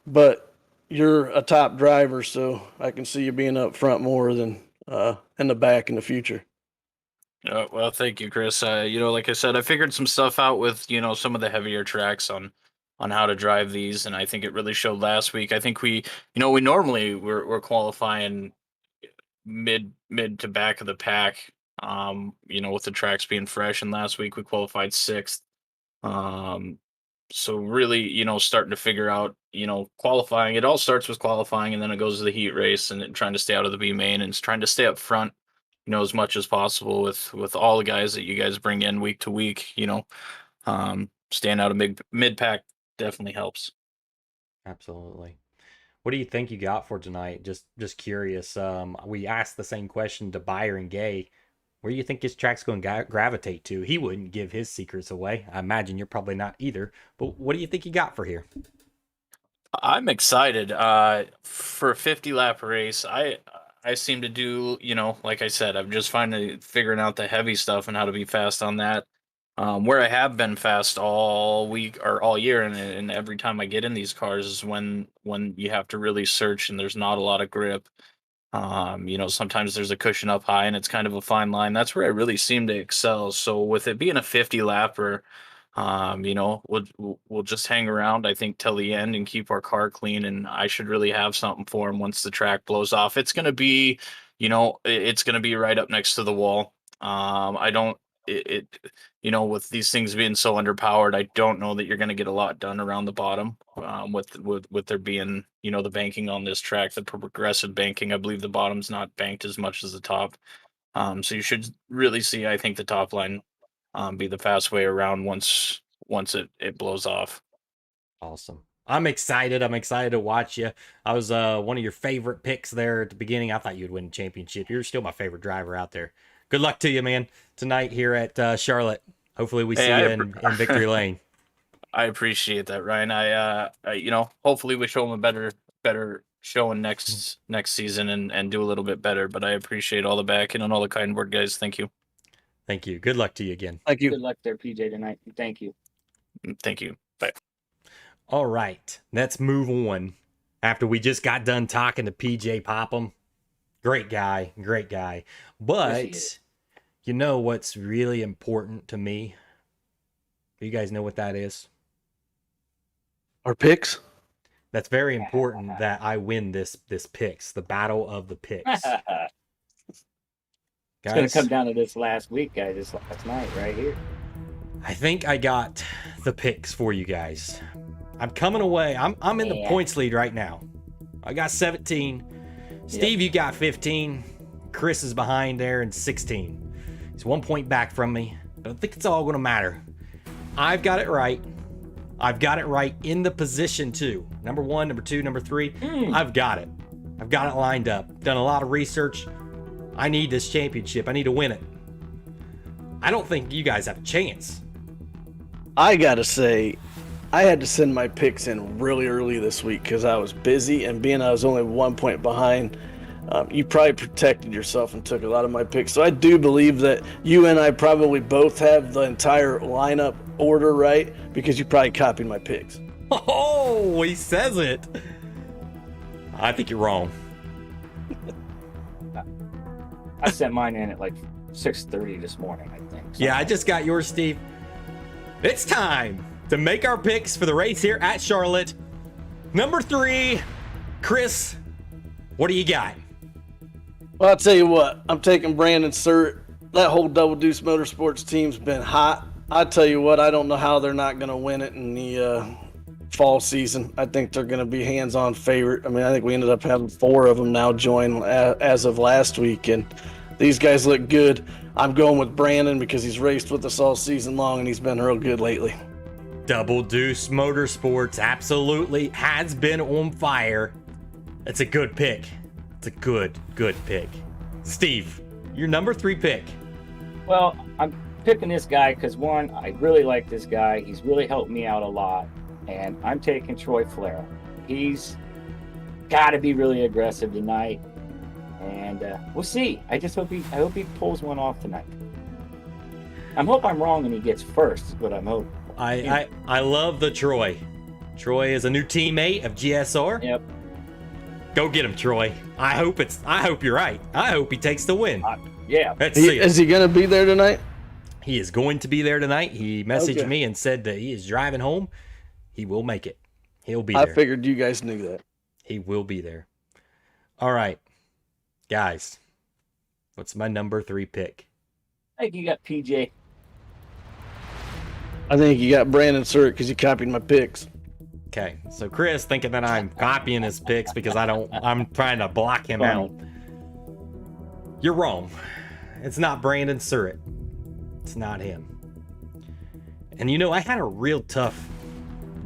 but you're a top driver, so I can see you being up front more than in the back in the future. Well, thank you, Chris. Like I said, I figured some stuff out with some of the heavier tracks on how to drive these, and I think it really showed last week. I think we normally we're qualifying mid to back of the pack, with the tracks being fresh, and last week we qualified sixth. So really, starting to figure out, qualifying. It all starts with qualifying, and then it goes to the heat race, and then trying to stay out of the B main, and it's trying to stay up front, as much as possible with all the guys that you guys bring in week to week. Staying out of mid pack definitely helps. Absolutely. What do you think you got for tonight? Just curious. We asked the same question to Byron Gay. Where do you think his track's going to gravitate to? He wouldn't give his secrets away. I imagine you're probably not either. But what do you think you got for here? I'm excited. For a 50 lap race, I seem to do, like I said, I'm just figuring out the heavy stuff and how to be fast on that. Where I have been fast all week or all year, and every time I get in these cars is when you have to really search and there's not a lot of grip. Sometimes there's a cushion up high and it's kind of a fine line. That's where I really seem to excel. So with it being a 50 lapper, We'll just hang around, I think, till the end and keep our car clean. And I should really have something for him once the track blows off. It's going to be, it's going to be right up next to the wall. I don't, with these things being so underpowered, I don't know that you're going to get a lot done around the bottom. With there being, the banking on this track, the progressive banking, I believe the bottom's not banked as much as the top. So you should really see, I think, the top line be the fast way around once it blows off. Awesome. I'm excited. I'm excited to watch you. I was one of your favorite picks there at the beginning. I thought you'd win the championship. You're still my favorite driver out there. Good luck to you, man, tonight here at Charlotte. Hopefully we see you in victory lane. I appreciate that, Ryan. I hopefully we show him a better showing next season and do a little bit better. But I appreciate all the backing and all the kind word, guys. Thank you. Thank you. Good luck to you again. Thank you. Good luck there, PJ, tonight. Thank you. Thank you. Bye. All right, let's move on. After we just got done talking to PJ Popham, great guy. But you know what's really important to me? Do you guys know what that is? Our picks? That's very important that I win this picks, the battle of the picks. It's going to come down to this last week, guys, this last night right here. I think I got the picks for you guys. I'm coming away. I'm in the points lead right now. I got 17. Steve, you got 15. Chris is behind there in 16. He's 1 point back from me. I don't think it's all going to matter. I've got it right. I've got it right in the position too. Number 1, number 2, number 3. I've got it. I've got it lined up. Done a lot of research. I need this championship. I need to win it. I don't think you guys have a chance. I gotta say, I had to send my picks in really early this week because I was busy, and being I was only 1 point behind, you probably protected yourself and took a lot of my picks. So I do believe that you and I probably both have the entire lineup order right because you probably copied my picks. Oh, he says it. I think you're wrong. I sent mine in at like 6:30 this morning, I think. Yeah, I just got yours, Steve. It's time to make our picks for the race here at Charlotte. Number 3, Chris, what do you got? Well, I'll tell you what, I'm taking Brandon Surt. That whole Double Deuce Motorsports team's been hot. I tell you what, I don't know how they're not going to win it in the fall season. I think they're going to be hands-on favorite. I mean, I think we ended up having 4 of them now join as of last week, and these guys look good. I'm going with Brandon because he's raced with us all season long, and he's been real good lately. Double Deuce Motorsports absolutely has been on fire. It's a good pick. It's a good pick. Steve, your number 3 pick. Well, I'm picking this guy because, one, I really like this guy. He's really helped me out a lot. And I'm taking Troy Flair. He's got to be really aggressive tonight. And we'll see. I hope he pulls one off tonight. I hope I'm wrong and he gets first, but I'm hoping. I love the Troy. Troy is a new teammate of GSR. Yep. Go get him, Troy. I hope you're right. I hope he takes the win. Yeah. Let's see. Is he going to be there tonight? He is going to be there tonight. He messaged me and said that he is driving home. He will make it. He'll be there. I figured you guys knew that. He will be there. All right. Guys, what's my number 3 pick? I think you got PJ. I think you got Brandon Surt because you copied my picks. Okay, so Chris thinking that I'm copying his picks because I'm trying to block him out. You're wrong. It's not Brandon Surratt. It's not him. And I had a real tough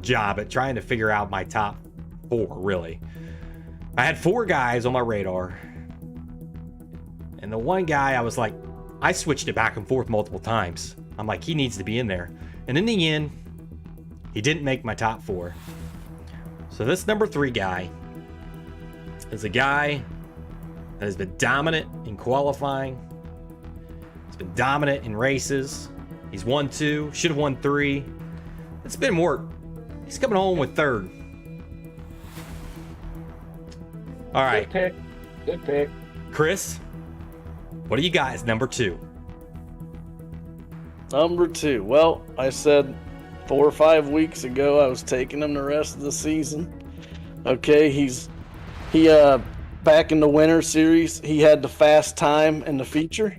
job at trying to figure out my top 4, really. I had 4 guys on my radar. And the one guy I switched it back and forth multiple times. I'm like, he needs to be in there. And in the end, he didn't make my top 4. So this number 3 guy is a guy that has been dominant in qualifying. He's been dominant in races. He's won 2, should have won 3. It's been work. He's coming home with 3rd. All right. Good pick. Chris, what do you got as number 2? Number 2. Well, I said 4 or 5 weeks ago, I was taking him the rest of the season. Okay, he back in the winter series, he had the fast time in the feature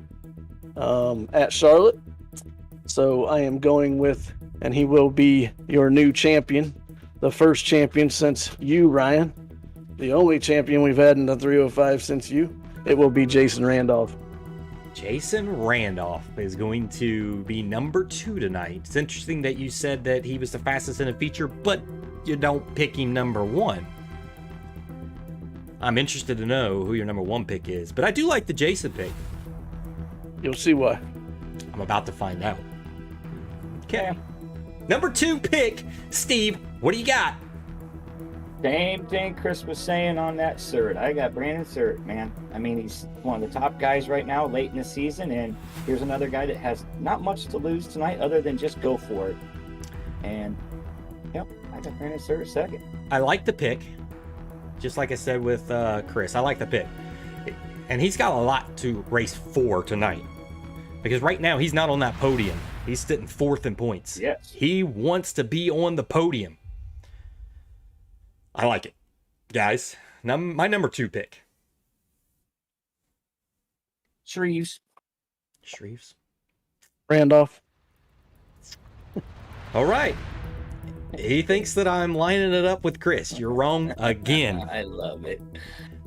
at Charlotte. So I am going with, and he will be your new champion, the first champion since you, Ryan, the only champion we've had in the 305 since you. It will be Jason Randolph. Jason Randolph is going to be number 2 tonight. It's interesting that you said that he was the fastest in a feature, but you don't pick him number 1. I'm interested to know who your number 1 pick is, but I do like the Jason pick. You'll see why. I'm about to find out. Okay. Number 2 pick, Steve, what do you got? Same thing Chris was saying on that Surt. I got Brandon Surt, man. I mean, he's one of the top guys right now late in the season, and here's another guy that has not much to lose tonight other than just go for it. And, yep, I got Brandon Surt second. I like the pick. Just like I said with Chris, I like the pick. And he's got a lot to race for tonight. Because right now, he's not on that podium. He's sitting 4th in points. Yes. He wants to be on the podium. I like it. Guys, now my number 2 pick. Shreves. Randolph. All right. He thinks that I'm lining it up with Chris. You're wrong again. I love it.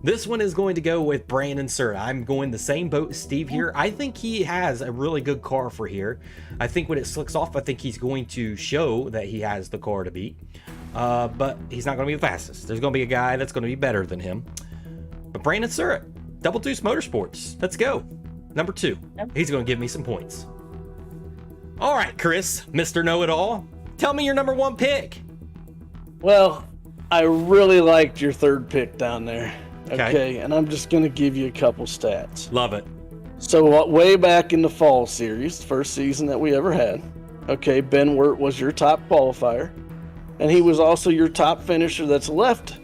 This one is going to go with Brandon Surt. I'm going the same boat as Steve here. I think he has a really good car for here. I think when it slicks off, I think he's going to show that he has the car to beat. But he's not going to be the fastest. There's going to be a guy that's going to be better than him. But Brandon Surt, Double Deuce Motorsports. Let's go. Number 2. He's going to give me some points. All right, Chris, Mr. Know-It-All. Tell me your number 1 pick. Well, I really liked your 3rd pick down there. Okay, and I'm just going to give you a couple stats. Love it. So way back in the fall series, first season that we ever had, okay, Ben Wirt was your top qualifier, and he was also your top finisher that's left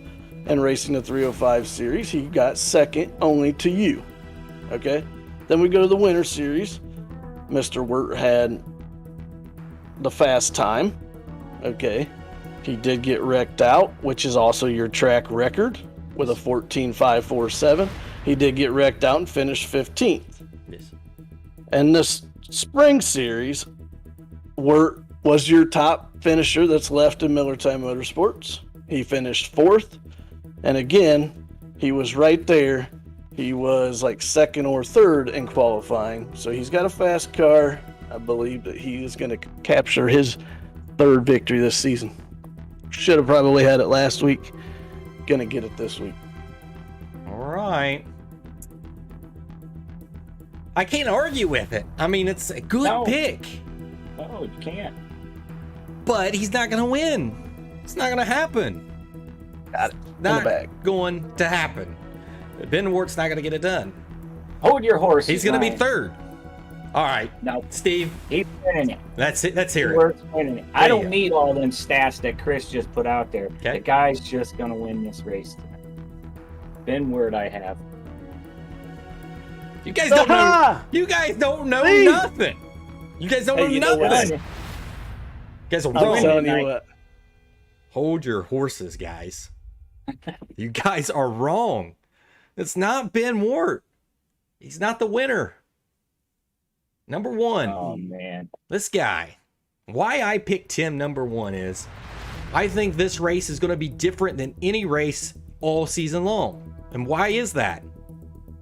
in racing the 305 series. He got second only to you, okay? Then we go to the winter series. Mr. Wirt had the fast time, okay? He did get wrecked out, which is also your track record, with a 14.547. He did get wrecked out and finished 15th. Yes. And this spring series, Wirt was your top finisher that's left in Millertime Motorsports. He finished 4th. And again, he was right there. He was like 2nd or 3rd in qualifying. So he's got a fast car. I believe that he is going to capture his 3rd victory this season. Should have probably had it last week. Gonna get it this week. All right. I can't argue with it. I mean, it's a good pick. Oh, you can't. But he's not going to win. It's not going to happen. Got it. Not going to happen. Ben Wart's not going to get it done. Hold your horses. He's going to be 3rd. All right. No. Steve. He's winning it. That's it. Let's hear Wirt's winning it. I don't you need all them stats that Chris just put out there. Okay. The guy's just going to win this race tonight. Ben Wirt I have. You guys don't know. You guys don't know nothing. You guys don't know nothing. You guys are I'm wrong. telling you what. Hold your horses, guys. You guys are wrong. It's not Ben Wart. He's not the winner. Number 1. Oh, man. This guy. Why I picked him number 1 is I think this race is going to be different than any race all season long. And why is that?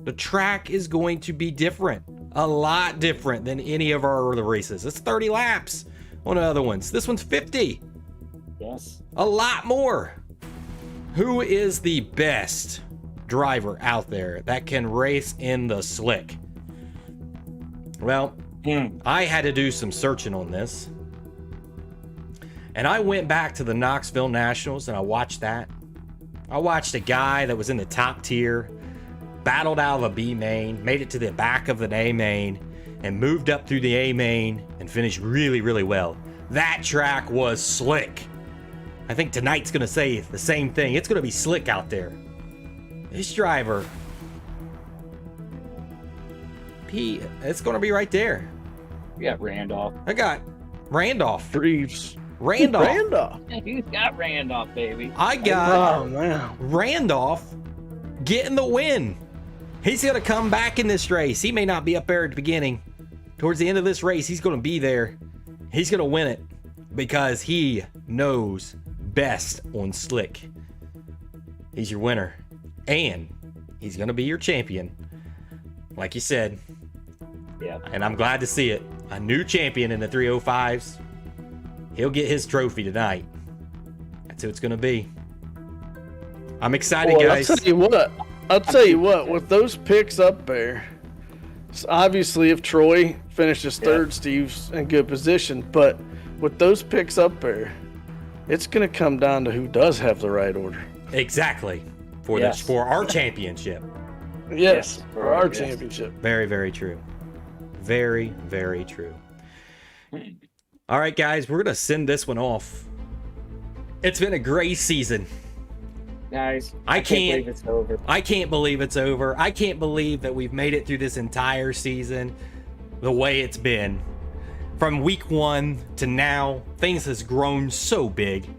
The track is going to be different. A lot different than any of our other races. It's 30 laps on the other ones. This one's 50. Yes. A lot more. Who is the best driver out there that can race in the slick? Well, I had to do some searching on this. And I went back to the Knoxville Nationals and I watched that. I watched a guy that was in the top tier, battled out of a B main, made it to the back of an A main, and moved up through the A main and finished really, really well. That track was slick. I think tonight's going to say the same thing. It's going to be slick out there. This driver, it's going to be right there. You got Randolph. I got Randolph. Shreves. Randolph. Randolph. You got Randolph, baby. I got Oh man. Randolph getting the win. He's going to come back in this race. He may not be up there at the beginning. Towards the end of this race, he's going to be there. He's going to win it because he knows best on slick. He's your winner. And he's going to be your champion. Like you said. Yeah. And I'm glad to see it. A new champion in the 305s. He'll get his trophy tonight. That's who it's going to be. I'm excited, Boy, guys. I'll tell you what, with those picks up there, obviously if Troy finishes third, Steve's in good position, but with those picks up there, it's going to come down to who does have the right order. Exactly. For our championship. Yes, for our yes. championship. Very, very true. Very, very true. All right, guys, we're going to send this one off. It's been a great season. Guys, I can't believe it's over. I can't believe it's over. I can't believe that we've made it through this entire season the way it's been. From week 1 to now, things has grown so big.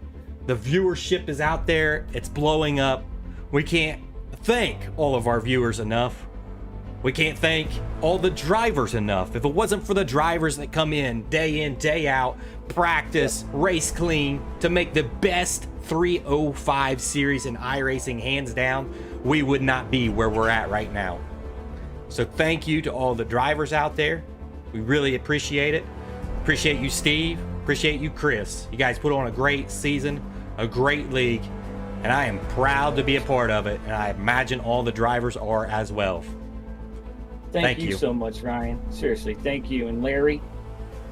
The viewership is out there. It's blowing up. We can't thank all of our viewers enough. We can't thank all the drivers enough. If it wasn't for the drivers that come in, day out, practice, race clean to make the best 305 series in iRacing hands down, we would not be where we're at right now. So thank you to all the drivers out there. We really appreciate it. Appreciate you, Steve. Appreciate you, Chris. You guys put on a great season, a great league, and I am proud to be a part of it, and I imagine all the drivers are as well. Thank you so much, Ryan. Seriously, thank you. And Larry,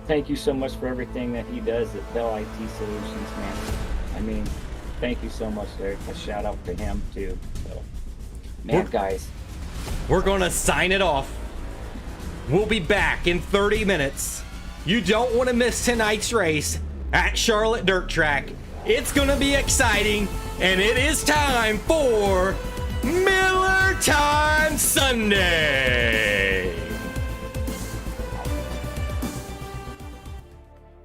thank you so much for everything that he does at Bell IT Solutions, man. I mean, thank you so much, Larry. A shout out to him, too. So, man, guys. We're going to sign it off. We'll be back in 30 minutes. You don't want to miss tonight's race at Charlotte Dirt Track. It's going to be exciting, and it is time for Millertime Sunday.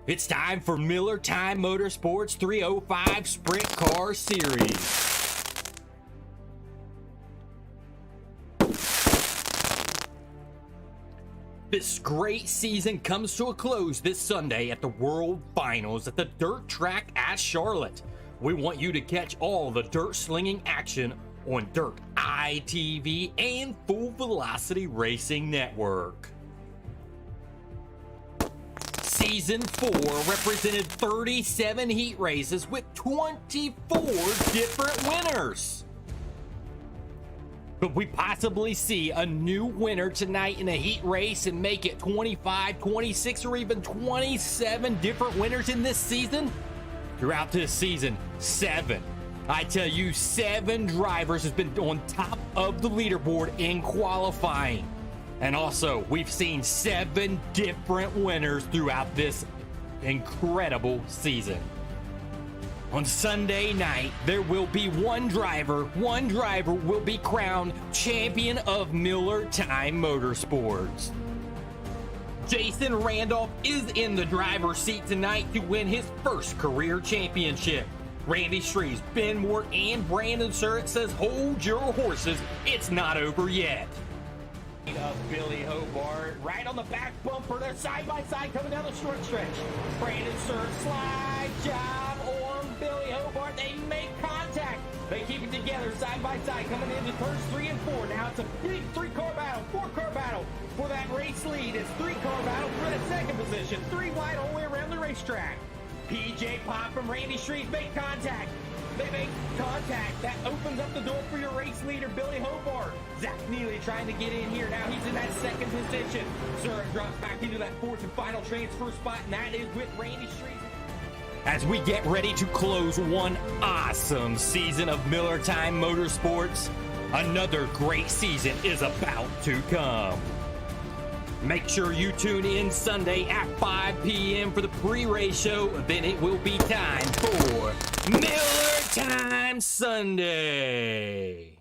It's time for Millertime Motorsports 305 Sprint Car Series. This great season comes to a close this Sunday at the World Finals at the Dirt Track at Charlotte. We want you to catch all the dirt slinging action on Dirt ITV and Full Velocity Racing Network. Season 4 represented 37 heat races with 24 different winners. Could we possibly see a new winner tonight in a heat race and make it 25, 26, or even 27 different winners in this season? Throughout this season, 7. I tell you, 7 drivers has been on top of the leaderboard in qualifying. And also, we've seen 7 different winners throughout this incredible season. On Sunday night, there will be one driver will be crowned champion of Millertime Motorsports. Jason Randolph is in the driver's seat tonight to win his first career championship. Randy Shreves, Ben Moore, and Brandon Surratt says, hold your horses, it's not over yet. Of Billy Hobart, right on the back bumper, they're side by side coming down the short stretch. Brandon Surratt, slide job, Orm, Billy Hobart, they make contact. They keep it together side by side coming into turns 3 and 4. Now it's a big 3-car battle, 4-car battle for that race lead. It's 3-car battle for the second position, 3 wide all the way around the racetrack. PJ Pop from Randy Shreves make contact. They make contact. That opens up the door for your race leader, Billy Hobart. Zach Neely trying to get in here. Now he's in that second position. Surratt drops back into that 4th and final transfer spot, and that is with Randy Shreves. As we get ready to close one awesome season of Millertime Motorsports, another great season is about to come. Make sure you tune in Sunday at 5 p.m. for the pre-race show. Then it will be time for Millertime Sunday.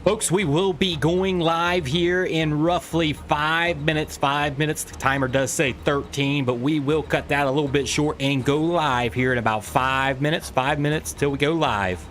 Folks, we will be going live here in roughly 5 minutes. 5 minutes. The timer does say 13, but we will cut that a little bit short and go live here in about 5 minutes. 5 minutes till we go live.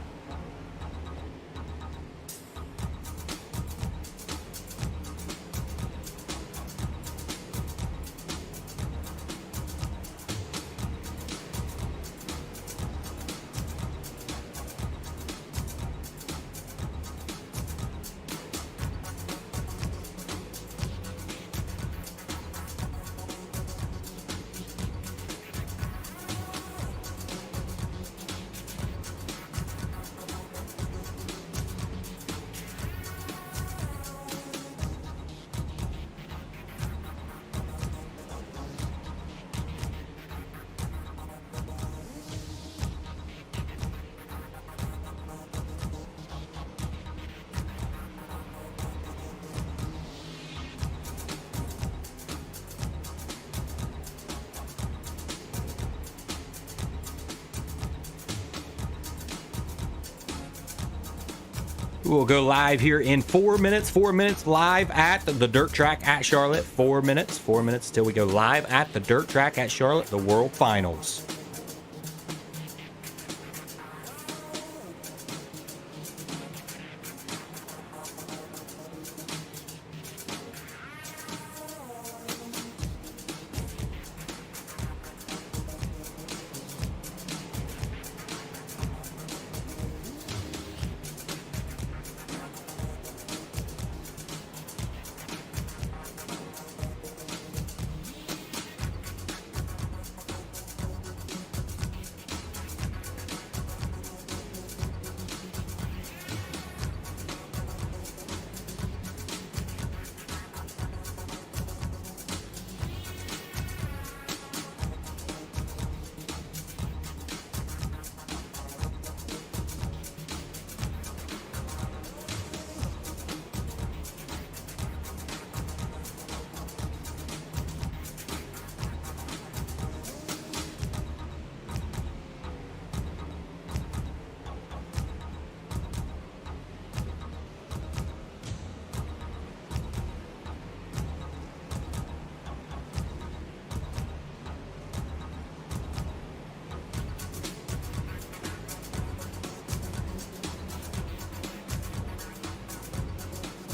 We'll go live here in 4 minutes. 4 minutes live at the dirt track at Charlotte. 4 minutes. 4 minutes till we go live at the dirt track at Charlotte, the World Finals.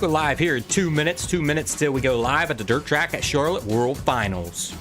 Go live here in 2 minutes. 2 minutes till we go live at the dirt track at Charlotte World Finals.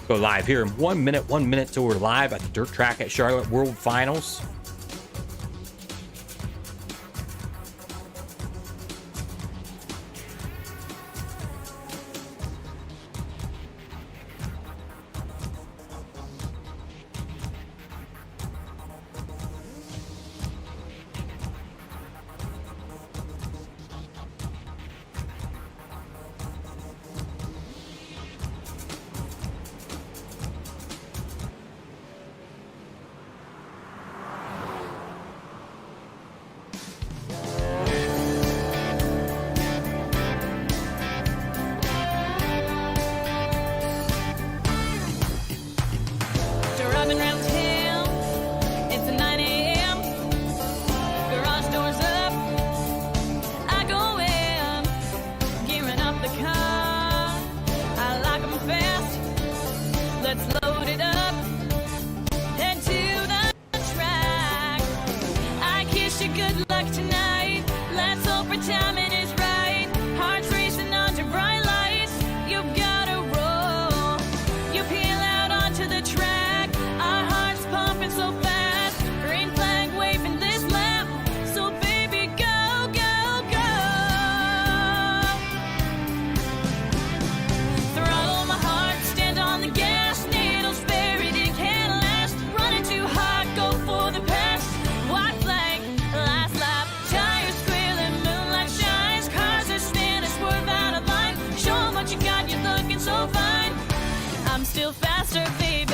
Go live here in 1 minute. 1 minute till we're live at the dirt track at Charlotte World Finals. Driving round town, it's 9 a.m. Garage doors up, I go in, gearing up the car. I like 'em fast, let's load it up, head to the track. I kiss you good luck tonight, let's hope our timing is right. Hearts racing under bright lights, you've gotta roll. faster, baby.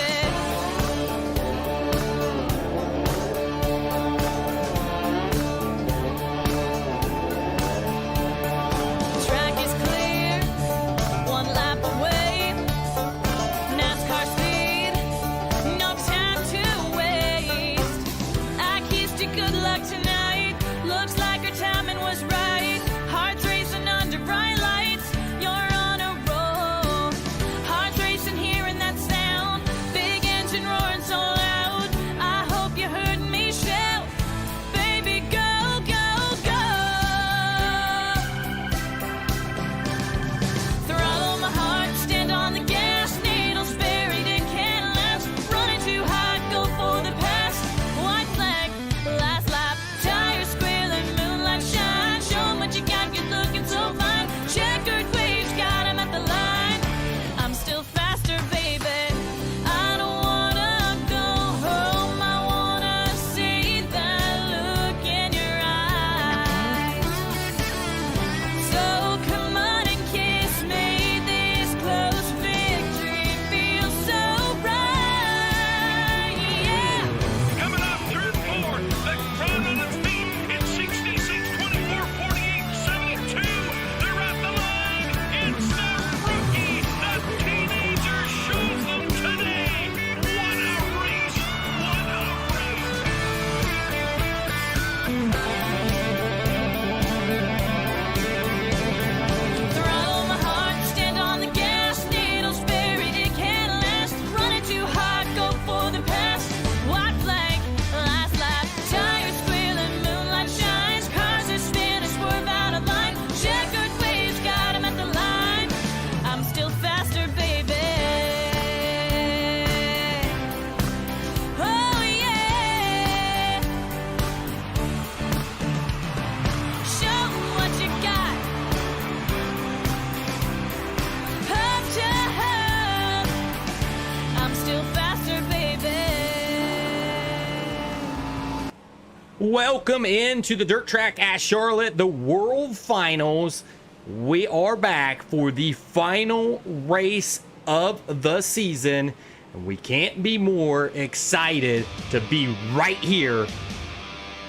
Track is clear, one lap away. NASCAR speed, no time to waste. I kissed you good luck tonight. Looks like our timing was right. Hearts racing under bright lights. You're on a roll. Hearts racing, hearing that sound. Big engine roaring so loud. I hope you heard me shout. Baby, go, go, go. Throttle my heart, stand on the gas. Needles buried in candlelights. Running too hot, go for the pass. White flag, last lap. Tires squealing, moonlight shine. Show 'em what you got, you're looking so fine. Checkered waves, got 'em at the line. I'm still faster, baby. I don't wanna go home. I wanna see that look in your eyes. So come on and kiss me. This close victory feels so right. Yeah. Coming off turn 4, the crowd on its feet. It's 66, 24, 48, 72. They're at the line. It's the rookie. The teenager shows them today. What a race. What a race. Throttle my heart, stand on the gas. Needles buried in candlelights. Running too hot, go for the pass. White flag, last lap. Tires squealing, moonlight shines. Cars are spinning, swerve out of line. Checkered waves, got 'em at the line. I'm still faster, baby. Oh yeah. Show 'em what you got. Hub to hub, I'm still faster, baby. Welcome into the dirt track at Charlotte, the World Finals. We are back for the final race of the season, and we can't be more excited to be right here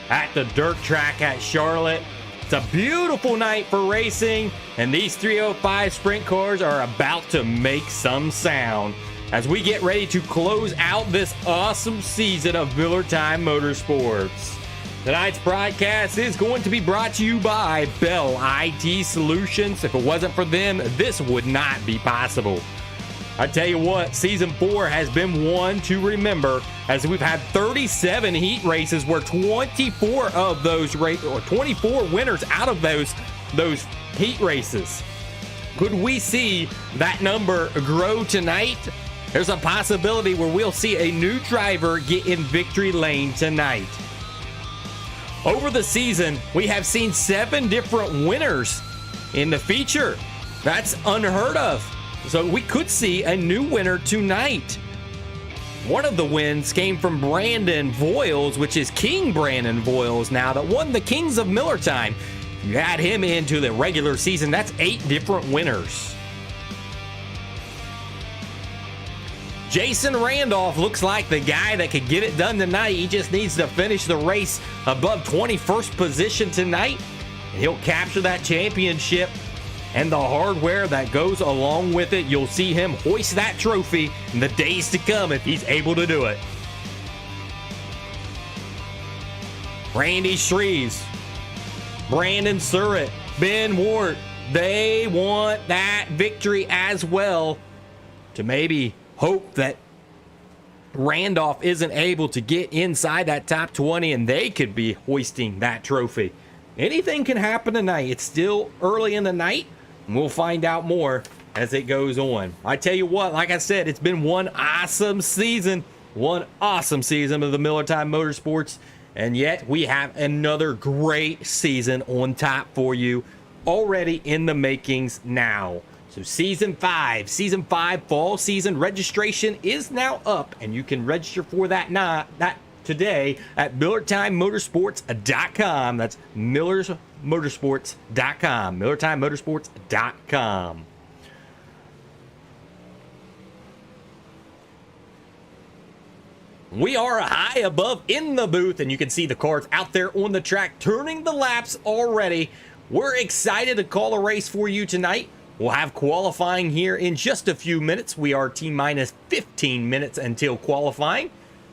at the dirt track at Charlotte. It's a beautiful night for racing, and these 305 sprint cars are about to make some sound as we get ready to close out this awesome season of Millertime Motorsports. Tonight's broadcast is going to be brought to you by Bell IT Solutions. If it wasn't for them, this would not be possible. I tell you what, season 4 has been one to remember, as we've had 37 heat races where 24 of those 24 winners out of those heat races. Could we see that number grow tonight? There's a possibility where we'll see a new driver get in victory lane tonight. Over the season, we have seen 7 different winners in the feature. That's unheard of. So we could see a new winner tonight. One of the wins came from Brandon Voiles, which is King Brandon Voiles now, that won the Kings of Millertime. You add him into the regular season, that's 8 different winners. Jason Randolph looks like the guy that could get it done tonight. He just needs to finish the race above 21st position tonight. He'll capture that championship and the hardware that goes along with it. You'll see him hoist that trophy in the days to come if he's able to do it. Randy Shreves, Brandon Surratt, Ben Ward, they want that victory as well to maybe hope that Randolph isn't able to get inside that top 20 and they could be hoisting that trophy. Anything can happen tonight. It's still early in the night, and we'll find out more as it goes on. I tell you what, like I said, it's been one awesome season of the Millertime Motorsports, and yet we have another great season on tap for you already in the makings now. So season 5 fall season registration is now up, and you can register for that today at MillertimeMotorsports.com. That's MillersMotorsports.com. MillertimeMotorsports.com. .com. We are high above in the booth, and you can see the cars out there on the track turning the laps already. We're excited to call a race for you tonight. We'll have qualifying here in just a few minutes. We are T-minus 15 minutes until qualifying.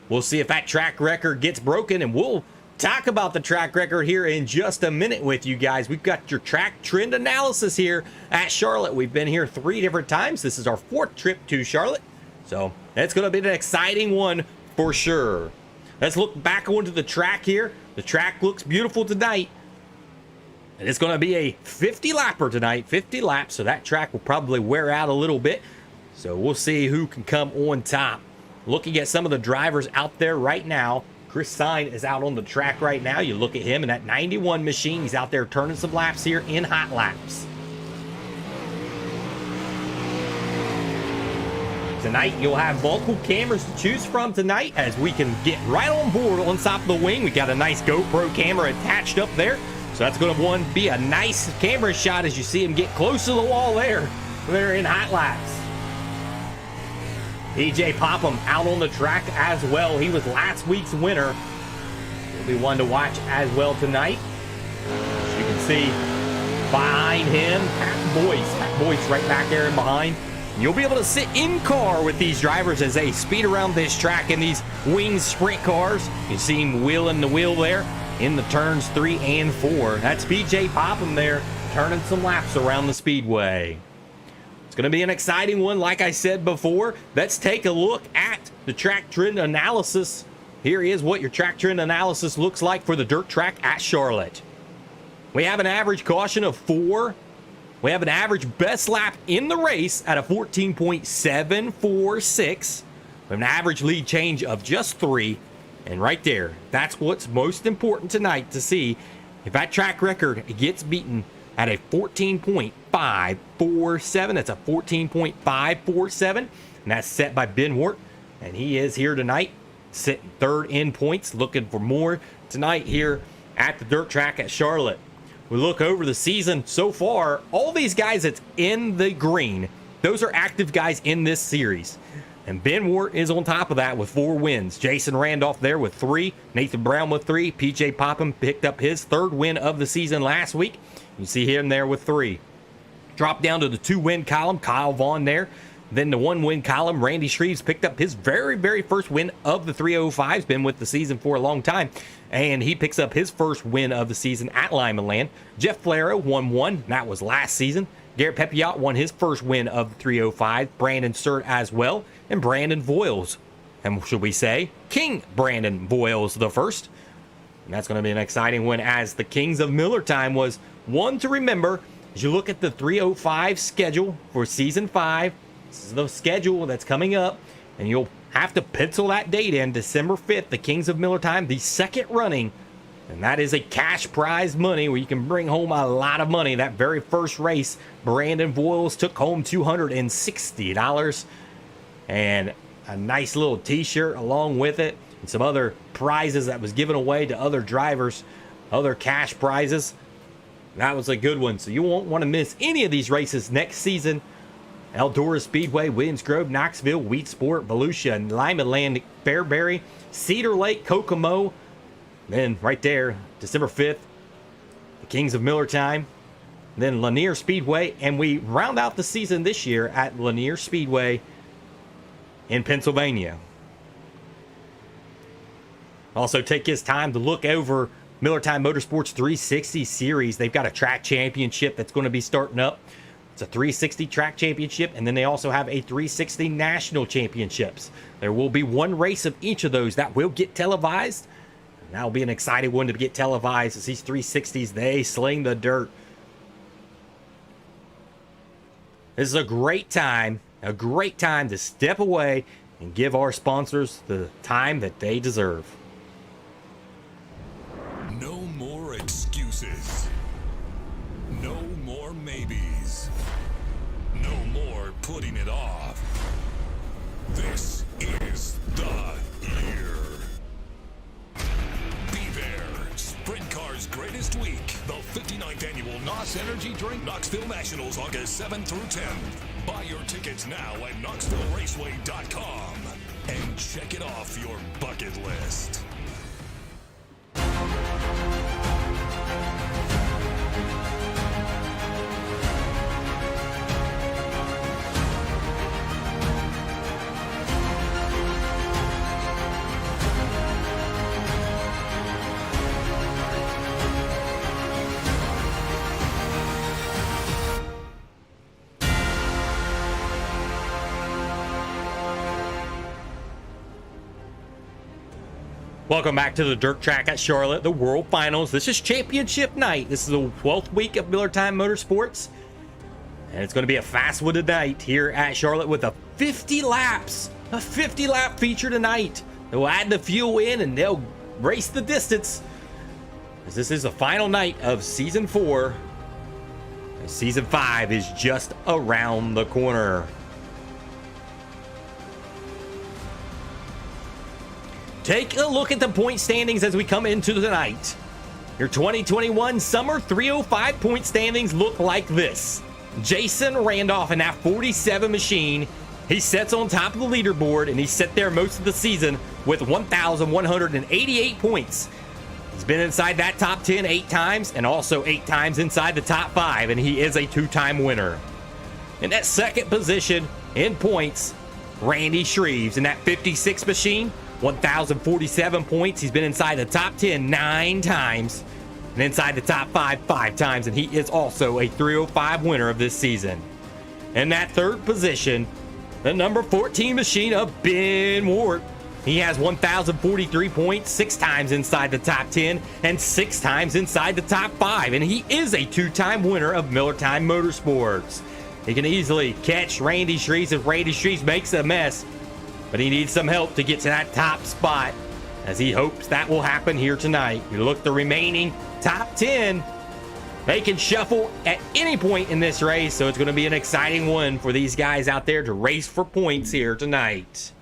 We'll see if that track record gets broken, and we'll talk about the track record here in just a minute with you guys. We've got your track trend analysis here at Charlotte. We've been here 3 different times. This is our 4th trip to Charlotte, so it's going to be an exciting one for sure. Let's look back onto the track here. The track looks beautiful tonight. And it's going to be a 50 lapper tonight, 50 laps. So that track will probably wear out a little bit. So we'll see who can come on top. Looking at some of the drivers out there right now. Chris Stein is out on the track right now. You look at him in that 91 machine. He's out there turning some laps here in hot laps. Tonight, you'll have multiple cameras to choose from tonight as we can get right on board on top of the wing. We got a nice GoPro camera attached up there. So that's going to be a nice camera shot as you see him get close to the wall there. They're in hot laps. PJ Popham out on the track as well. He was last week's winner. He'll be one to watch as well tonight. As you can see behind him, Pat Boyce right back there and behind. You'll be able to sit in car with these drivers as they speed around this track in these winged sprint cars. You see him wheeling the wheel there in the turns 3 and 4. That's PJ Popham there turning some laps around the speedway. It's going to be an exciting one, like I said before. Let's take a look at the track trend analysis. Here is what your track trend analysis looks like for the dirt track at Charlotte. We have an average caution of 4. We have an average best lap in the race at a 14.746. We have an average lead change of just 3. And right there, that's what's most important tonight to see if that track record gets beaten at a 14.547. That's a 14.547. And that's set by Ben Wart. And he is here tonight, sitting 3rd in points, looking for more tonight here at the dirt track at Charlotte. We look over the season so far, all these guys that's in the green, those are active guys in this series. And Ben Wart is on top of that with 4 wins. Jason Randolph there with 3. Nathan Brown with 3. PJ Popham picked up his 3rd win of the season last week. You see him there with 3. Drop down to the 2-win column, Kyle Vaughn there. Then the 1-win column, Randy Shreves picked up his very first win of the 305's. Been with the season for a long time. And he picks up his first win of the season at Lyman Land. Jeff Flaro won 1. That was last season. Garrett Pepiot won his first win of the 305. Brandon Sturt as well. And Brandon Voiles. And should we say, King Brandon Voiles the first. And that's going to be an exciting one as the Kings of Millertime was one to remember. As you look at the 305 schedule for season 5. This is the schedule that's coming up. And you'll have to pencil that date in, December 5th, the Kings of Millertime, the 2nd running. And that is a cash prize money where you can bring home a lot of money. That very first race, Brandon Voiles took home $260. And a nice little t-shirt along with it. And some other prizes that was given away to other drivers. Other cash prizes. That was a good one. So you won't want to miss any of these races next season. Eldora Speedway, Williams Grove, Knoxville, Wheatsport, Volusia, Lyman Land, Fairbury, Cedar Lake, Kokomo. Then right there, December 5th, the Kings of Millertime. Then Lanier Speedway. And we round out the season this year at Lanier Speedway in Pennsylvania. Also take his time to look over Millertime Motorsports 360 Series. They've got a track championship that's going to be starting up. It's a 360 track championship, and then they also have a 360 national championships. There will be 1 race of each of those that will get televised. And that'll be an exciting one to get televised as these 360s, they sling the dirt. This is a great time to step away and give our sponsors the time that they deserve. No more excuses. No more maybes. No more putting it off. This is the year. Be there. Sprint Car's greatest week. The 59th annual NOS Energy Drink Knoxville Nationals, August 7th through 10th. Buy your tickets now at KnoxvilleRaceway.com. and check it off your bucket list. Welcome back to the dirt track at Charlotte, the World Finals. This is championship night. This is the 12th week of Millertime Motorsports. And it's going to be a fast one tonight here at Charlotte with a 50 laps. A 50-lap feature tonight. They'll add the fuel in and they'll race the distance. As this is the final night of Season 4. And Season 5 is just around the corner. Take a look at the point standings as we come into the night. Your 2021 Summer 305 point standings look like this. Jason Randolph in that 47 machine. He sits on top of the leaderboard, and he sat there most of the season with 1,188 points. He's been inside that top 10 8 times, and also 8 times inside the top 5, and he is a 2-time winner. In that second position in points, Randy Shreves in that 56 machine. 1,047 points. He's been inside the top 10 9 times and inside the top 5 times, and he is also a 305 winner of this season. In that third position, the number 14 machine of Ben Ward. He has 1,043 points, 6 times inside the top 10 and 6 times inside the top 5, and he is a 2-time winner of Millertime Motorsports. He can easily catch Randy Shreves if Randy Shreves makes a mess, but he needs some help to get to that top spot, as he hopes that will happen here tonight. You look the remaining top 10, they can shuffle at any point in this race, so it's going to be an exciting one for these guys out there to race for points here tonight.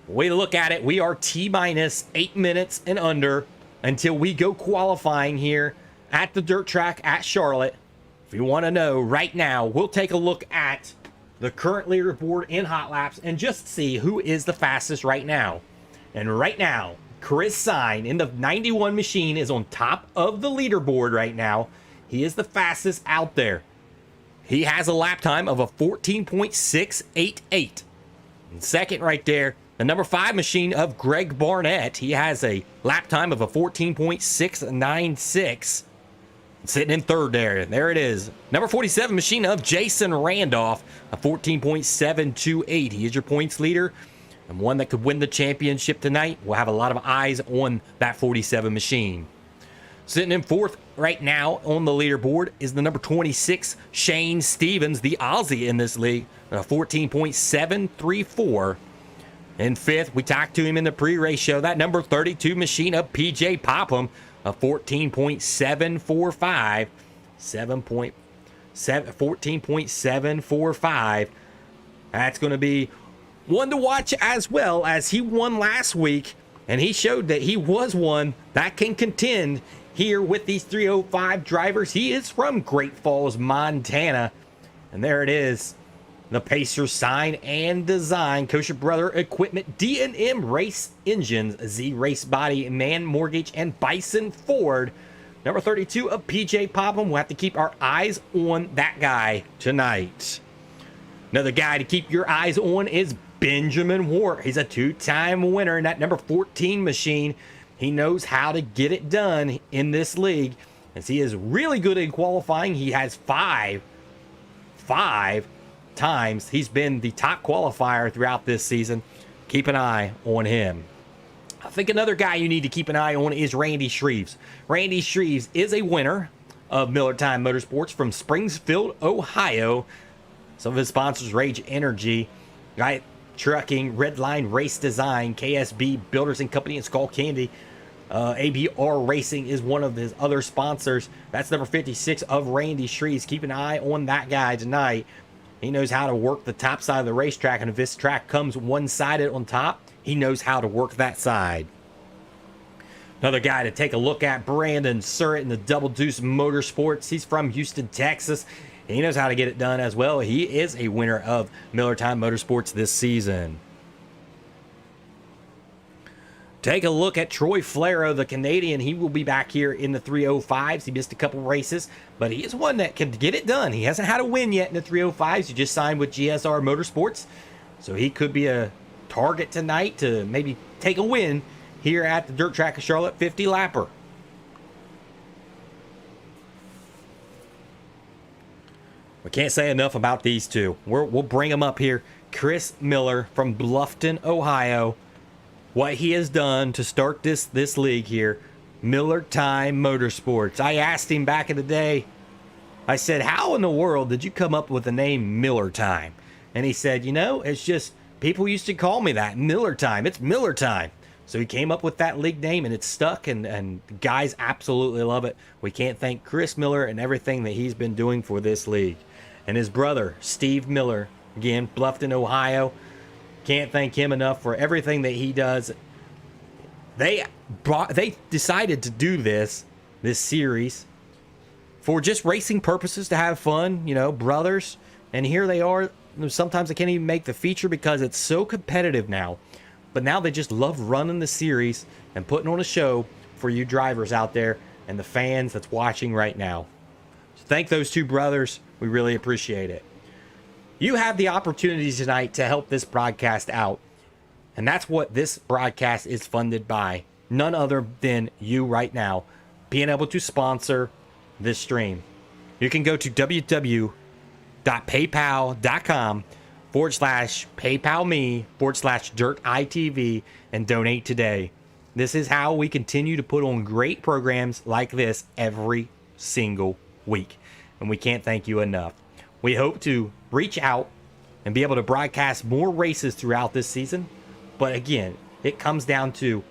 Way to look at it, we are T-minus 8 minutes and under until we go qualifying here at the dirt track at Charlotte. If you want to know right now, we'll take a look at the current leaderboard in hot laps and just see who is the fastest right now. And right now, Chris Sign in the 91 machine is on top of the leaderboard right now. He is the fastest out there. He has a lap time of a 14.688. And second right there, the number 5 machine of Greg Barnett. He has a lap time of a 14.696. Sitting in third there. There it is. Number 47 machine of Jason Randolph, a 14.728. He is your points leader and one that could win the championship tonight. We'll have a lot of eyes on that 47 machine. Sitting in fourth right now on the leaderboard is the number 26 Shane Stevens, the Aussie in this league, a 14.734. In fifth, we talked to him in the pre-race show, that number 32 machine of PJ Popham, a 14.745, 14.745. That's going to be one to watch, as well as he won last week, and he showed that he was one that can contend here with these 305 drivers. He is from Great Falls, Montana, and there it is. The Pacer sign and design, Kosher Brother Equipment, D&M Race Engines, Z Race Body, Man Mortgage, and Bison Ford. Number 32 of PJ Popham. We'll have to keep our eyes on that guy tonight. Another guy to keep your eyes on is Benjamin Ward. He's a 2-time winner in that number 14 machine. He knows how to get it done in this league, as he is really good in qualifying. He has five times he's been the top qualifier throughout this season. Keep an eye on him. I think another guy you need to keep an eye on is Randy Shreves. Randy Shreves is a winner of Millertime Motorsports from Springfield, Ohio. Some of his sponsors: Rage Energy, Guy Trucking, Redline Race Design, KSB Builders and Company, and Skull Candy. ABR Racing is one of his other sponsors. That's number 56 of Randy Shreves. Keep an eye on that guy tonight. He knows how to work the top side of the racetrack, and if this track comes one-sided on top, he knows how to work that side. Another guy to take a look at, Brandon Surratt in the Double Deuce Motorsports. He's from Houston, Texas, He knows how to get it done as well. He is a winner of Millertime Motorsports this season. Take a look at Troy Flero, the Canadian. He will be back here in the 305s. He missed a couple races, but he is one that can get it done. He hasn't had a win yet in the 305s. He just signed with GSR Motorsports, so he could be a target tonight to maybe take a win here at the Dirt Track of Charlotte 50 lapper. We can't say enough about these two. We'll bring them up here. Chris Miller from Bluffton, Ohio. What he has done to start this league here, Millertime Motorsports. I asked him back in the day, I said, how in the world did you come up with the name Millertime? And he said, you know, it's just, people used to call me that, Millertime. It's Millertime. So he came up with that league name, and it's stuck, and guys absolutely love it. We can't thank Chris Miller and everything that he's been doing for this league. And his brother, Steve Miller, again, Bluffton, Ohio. Can't thank him enough for everything that he does. They decided to do this series for just racing purposes, to have fun, you know, brothers. And here they are. Sometimes they can't even make the feature because it's so competitive now. But now they just love running the series and putting on a show for you drivers out there and the fans that's watching right now. So thank those two brothers. We really appreciate it. You have the opportunity tonight to help this broadcast out. And that's what this broadcast is funded by. None other than you right now being able to sponsor this stream. You can go to www.paypal.com/PayPalMe/DirtITV and donate today. This is how we continue to put on great programs like this every single week. And we can't thank you enough. We hope to reach out and be able to broadcast more races throughout this season. But again, it comes down to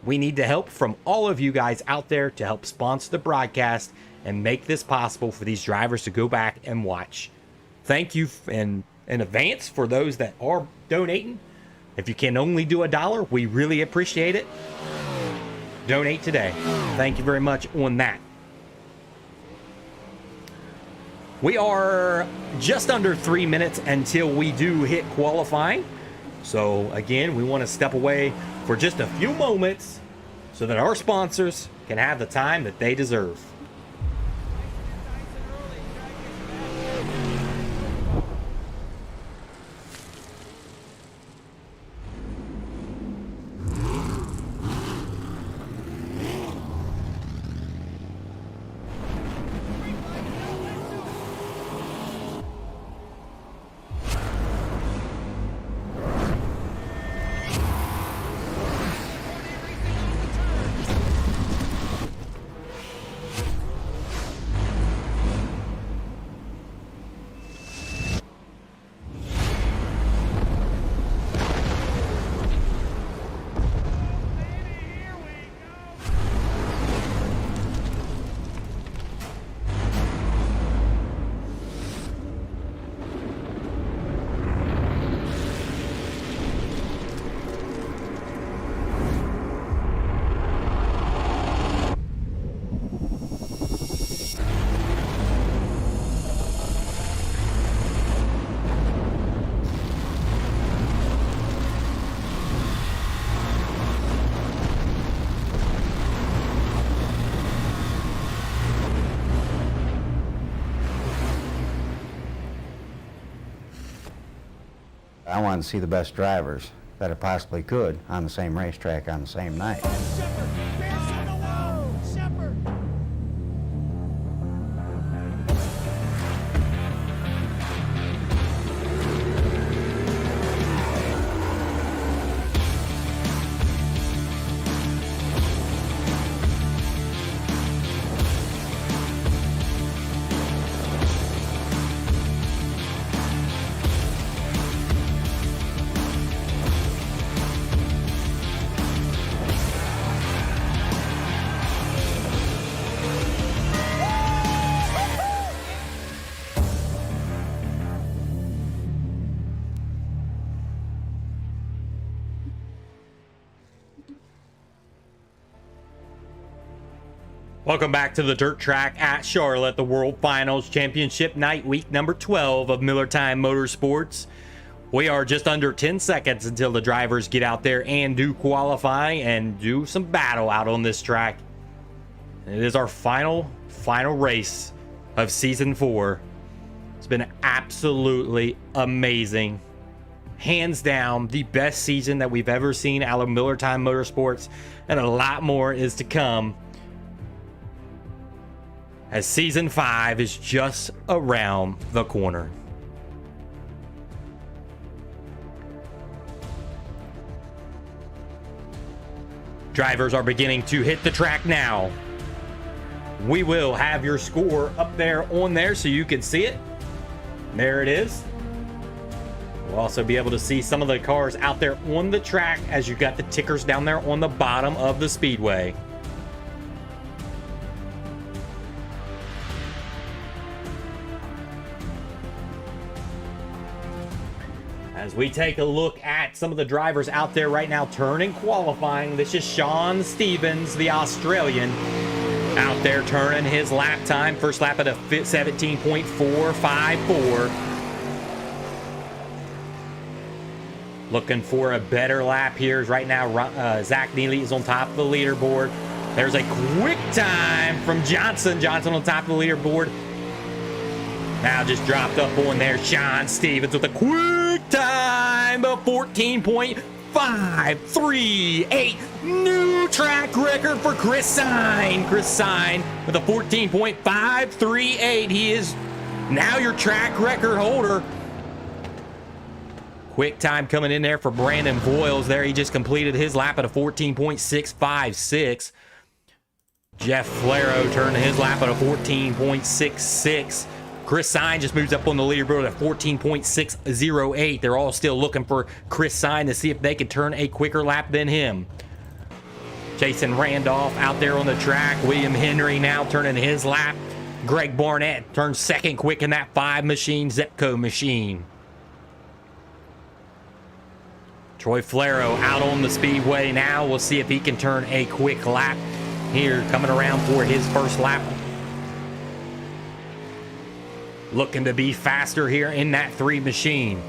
we need the help from all of you guys out there to help sponsor the broadcast and make this possible for these drivers to go back and watch. Thank you in advance for those that are donating. If you can only do $1, we really appreciate it. Donate today. Thank you very much on that. We are just under 3 minutes until we do hit qualifying. So again, we want to step away for just a few moments so that our sponsors can have the time that they deserve. I wanted to see the best drivers that I possibly could on the same racetrack on the same night. Welcome back to the dirt track at Charlotte, the World Finals Championship night, week number 12 of Millertime Motorsports. We are just under 10 seconds until the drivers get out there and do qualify and do some battle out on this track. It is our final race of season 4. It's been absolutely amazing. Hands down, the best season that we've ever seen out of Millertime Motorsports, and a lot more is to come, as season 5 is just around the corner. Drivers are beginning to hit the track now. We will have your score up there on there so you can see it. There it is. We'll also be able to see some of the cars out there on the track as you got the tickers down there on the bottom of the speedway. As we take a look at some of the drivers out there right now turning qualifying, this is Sean Stevens, the Australian, out there turning his lap time. First lap at a 17.454. Looking for a better lap here. Right now, Zach Neely is on top of the leaderboard. There's a quick time from Johnson. Johnson on top of the leaderboard. Now just dropped up on there. Sean Stevens with a quick time of 14.538. New track record for Chris Sine. Chris Sine with a 14.538. He is now your track record holder. Quick time coming in there for Brandon Boyles there. He just completed his lap at a 14.656. Jeff Flaro turned his lap at a 14.66. Chris Sine just moves up on the leaderboard at 14.608. They're all still looking for Chris Sine to see if they can turn a quicker lap than him. Jason Randolph out there on the track. William Henry now turning his lap. Greg Barnett turns second quick in that 5 machine, Zepco machine. Troy Flaro out on the speedway now. We'll see if he can turn a quick lap here, coming around for his first lap. Looking to be faster here in that 3 machine.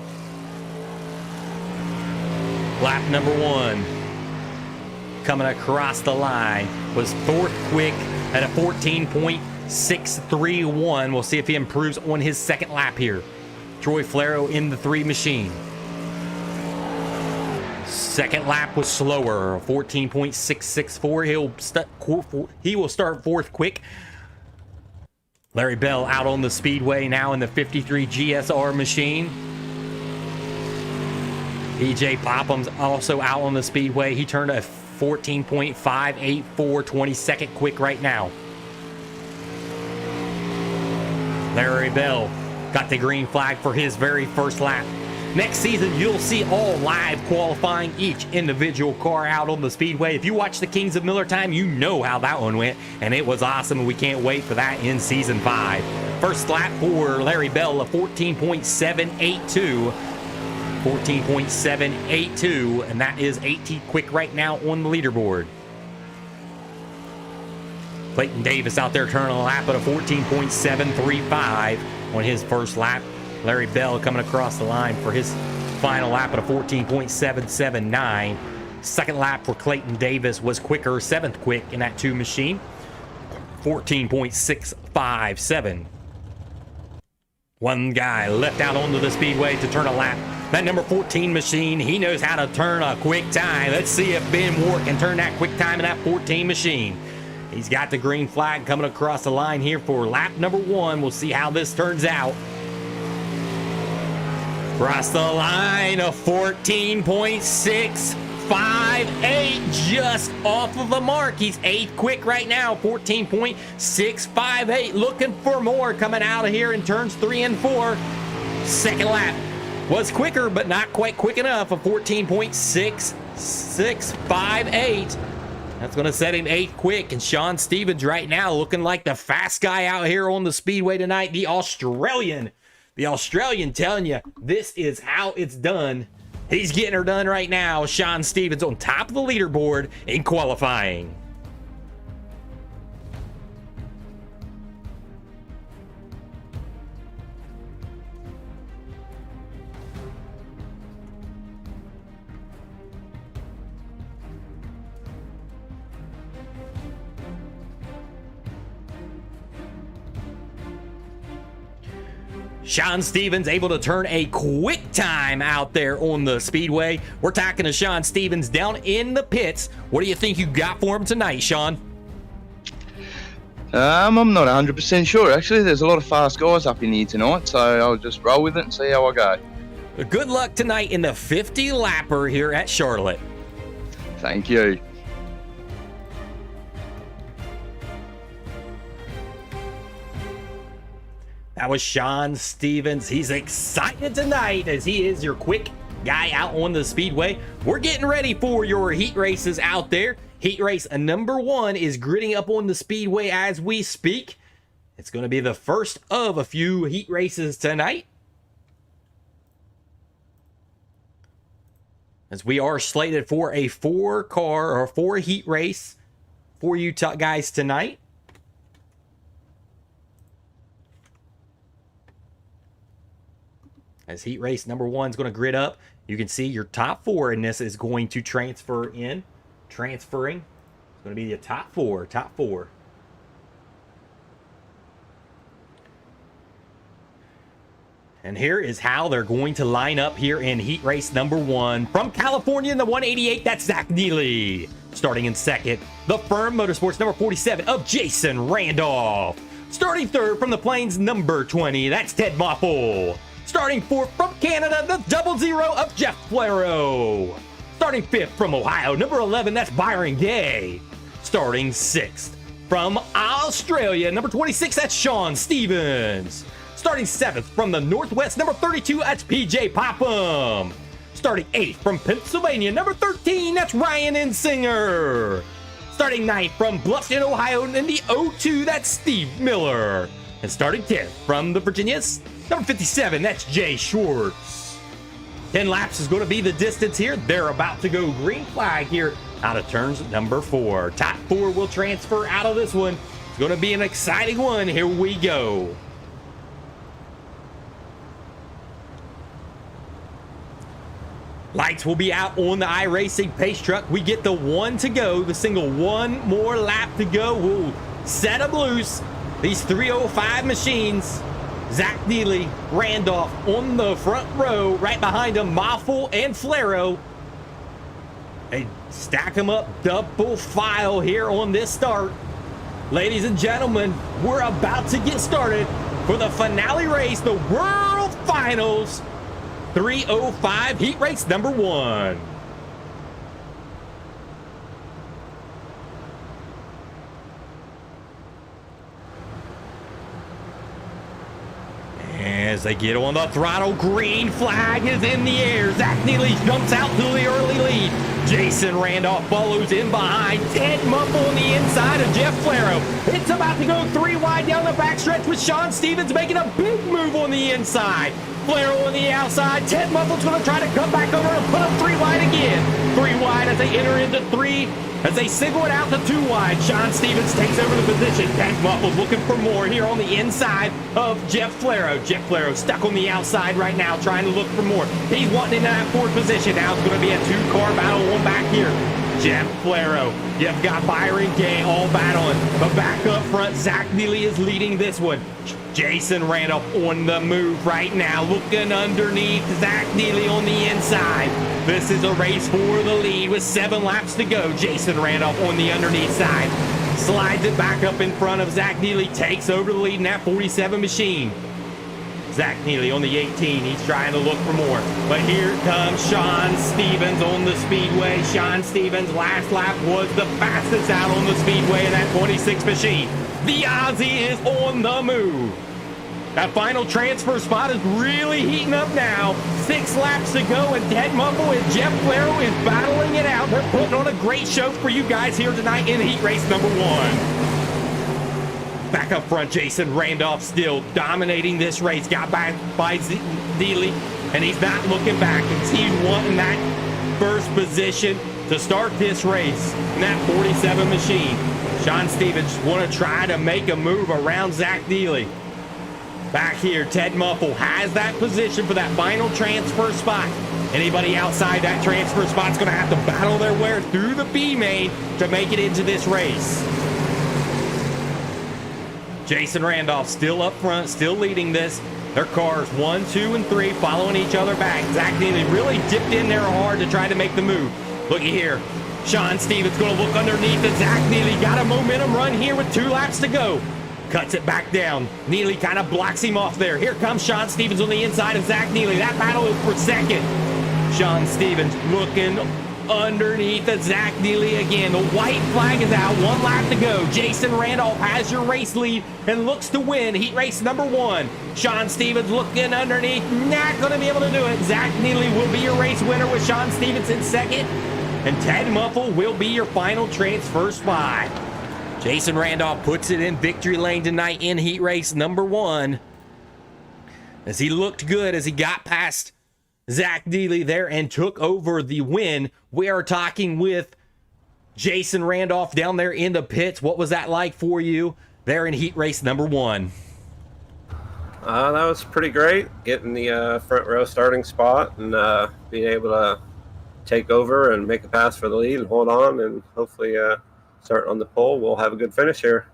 Lap number 1. Coming across the line was 4th quick at a 14.631. We'll see if he improves on his second lap here. Troy Flaro in the 3 machine. Second lap was slower, 14.664. He will start 4th quick. Larry Bell out on the speedway now in the 53 GSR machine. EJ Popham's also out on the speedway. He turned a 14.584, 22nd quick right now. Larry Bell got the green flag for his very first lap. Next season, you'll see all live qualifying, each individual car out on the speedway. If you watch the Kings of Millertime, you know how that one went, and it was awesome, and we can't wait for that in season 5. First lap for Larry Bell, a 14.782. 14.782, and that is 18th quick right now on the leaderboard. Clayton Davis out there turning a lap at a 14.735 on his first lap. Larry Bell coming across the line for his final lap at a 14.779. Second lap for Clayton Davis was quicker, 7th quick in that 2 machine, 14.657. One guy left out onto the speedway to turn a lap. That number 14 machine, he knows how to turn a quick time. Let's see if Ben Ward can turn that quick time in that 14 machine. He's got the green flag coming across the line here for lap number 1. We'll see how this turns out. Across the line, a 14.658, just off of the mark. He's 8th quick right now, 14.658. Looking for more coming out of here in turns 3 and 4. Second lap was quicker, but not quite quick enough, a 14.6658. That's going to set him 8th quick. And Sean Stevens right now looking like the fast guy out here on the speedway tonight, the Australian. The Australian telling you this is how it's done. He's getting her done right now. Sean Stevens on top of the leaderboard in qualifying. Sean Stevens able to turn a quick time out there on the speedway. We're talking to Sean Stevens down in the pits. What do you think you got for him tonight, Sean? I'm not 100% sure, actually. There's a lot of fast guys up in here tonight, so I'll just roll with it and see how I go. Good luck tonight in the 50 lapper here at Charlotte. Thank you. That was Sean Stevens. He's excited tonight as he is your quick guy out on the speedway. We're getting ready for your heat races out there. Heat race number 1 is gritting up on the speedway as we speak. It's going to be the first of a few heat races tonight, as we are slated for a 4 heat race for you guys tonight. As heat race number 1 is going to grid up, you can see your top 4 in this is going to transfer in. Transferring. It's going to be your top 4. And here is how they're going to line up here in heat race number 1. From California in the 188, that's Zach Neely. Starting in second, the Firm Motorsports number 47 of Jason Randolph. Starting third from the Plains number 20, that's Ted Moffel. Starting fourth from Canada, the 00 of Jeff Flero. Starting fifth from Ohio, number 11, that's Byron Gay. Starting sixth from Australia, number 26, that's Sean Stevens. Starting seventh from the Northwest, number 32, that's PJ Popham. Starting eighth from Pennsylvania, number 13, that's Ryan Insinger. Starting ninth from Bluffton, Ohio, in the 02, that's Steve Miller. And starting 10th from the Virginias, number 57, that's Jay Schwartz. 10 laps is going to be the distance here. They're about to go green flag here out of turns number 4. Top 4 will transfer out of this one. It's going to be an exciting one. Here we go. Lights will be out on the iRacing pace truck. We get the 1 to go, the single 1 more lap to go. We'll set them loose. These 305 machines. Zach Neely, Randolph on the front row, right behind them, Moffel and Flero. They stack them up double file here on this start. Ladies and gentlemen, we're about to get started for the finale race, the World Finals 305 heat race number 1. As they get on the throttle, green flag is in the air. Zach Neely jumps out to the early lead. Jason Randolph follows in behind. Ted Muffle on the inside of Jeff Flero. It's about to go 3 wide down the backstretch with Sean Stevens making a big move on the inside. Flero on the outside. Ted Muffle's going to try to come back over and put up 3 wide again. 3 wide as they enter into 3. As they single it out to 2 wide, Sean Stevens takes over the position. Ted Muffle's looking for more here on the inside of Jeff Flero. Jeff Flero stuck on the outside right now, trying to look for more. He's wanting into that 4th position. Now it's going to be a 2-car battle on back here. Jeff Flero. You've got Byron Gay all battling. But back up front, Zach Neely is leading this one. Jason Randolph on the move right now, looking underneath. Zach Neely on the inside. This is a race for the lead with 7 laps to go. Jason Randolph on the underneath side. Slides it back up in front of Zach Neely. Takes over the lead in that 47 machine. Zach Neely on the 18. He's trying to look for more. But here comes Sean Stevens on the speedway. Sean Stevens' last lap was the fastest out on the speedway in that 26 machine. The Aussie is on the move. That final transfer spot is really heating up now. 6 laps to go, and Ted Muffle and Jeff Flero is battling it out. They're putting on a great show for you guys here tonight in heat race number 1. Back up front, Jason Randolph still dominating this race. Got back by Neely, and he's not looking back. He's wanting that first position to start this race in that 47 machine. Sean Stevens want to try to make a move around Zach Neely. Back here, Ted Muffle has that position for that final transfer spot. Anybody outside that transfer spot's going to have to battle their way through the B main to make it into this race. Jason Randolph still up front, still leading this. Their cars 1, 2, and 3 following each other back. Zach Neely really dipped in there hard to try to make the move. Looky here. Sean Stevens going to look underneath it. Zach Neely got a momentum run here with 2 laps to go. Cuts it back down. Neely kind of blocks him off there. Here comes Sean Stevens on the inside of Zach Neely. That battle is for second. Sean Stevens looking underneath of Zach Neely again. The white flag is out. 1 lap to go. Jason Randolph has your race lead and looks to win heat race number 1. Sean Stevens looking underneath. Not going to be able to do it. Zach Neely will be your race winner with Sean Stevens in second. And Ted Muffle will be your final transfer spot. Jason Randolph puts it in victory lane tonight in heat race number 1. As he looked good as he got past Zach Neely there and took over the win. We are talking with Jason Randolph down there in the pits. What was that like for you there in heat race number 1? That was pretty great, getting the front row starting spot and being able to take over and make a pass for the lead and hold on, and hopefully start on the pole. We'll have a good finish here.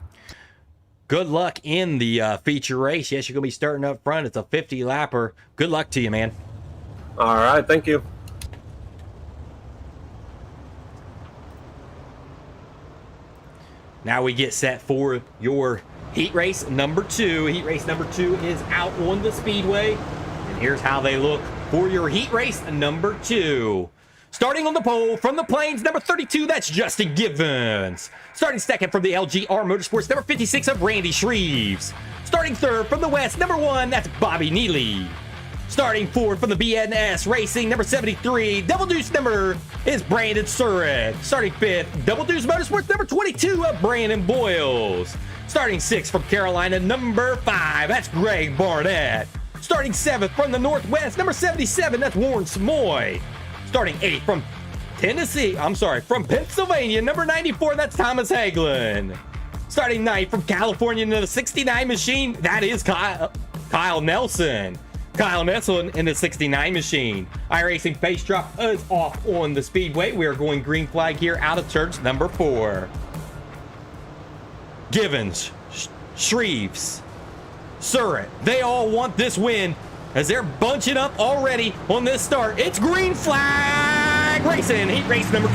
Good luck in the feature race. Yes, you're going to be starting up front. It's a 50-lapper. Good luck to you, man. All right, thank you. Now we get set for your heat race number 2. Heat race number 2 is out on the speedway. And here's how they look for your heat race number 2. Starting on the pole from the Plains, number 32, that's Justin Givens. Starting second from the LGR Motorsports, number 56 of Randy Shreves. Starting third from the West, number 1, that's Bobby Neely. Starting fourth from the BNS Racing, number 73, Double Deuce number is Brandon Surratt. Starting fifth, Double Deuce Motorsports, number 22 of Brandon Boyles. Starting sixth from Carolina, number 5, that's Greg Barnett. Starting seventh from the Northwest, number 77, that's Warren Smoy. Starting eighth from from Pennsylvania, number 94, that's Thomas Hagelin. Starting ninth from California, the 69 machine, that is Kyle Nelson. Kyle Nelson in the 69 machine. iRacing Pace Drop is off on the speedway. We are going green flag here out of turns number 4. Givens, Shreves, Surratt, they all want this win as they're bunching up already on this start. It's green flag racing, heat race number 2.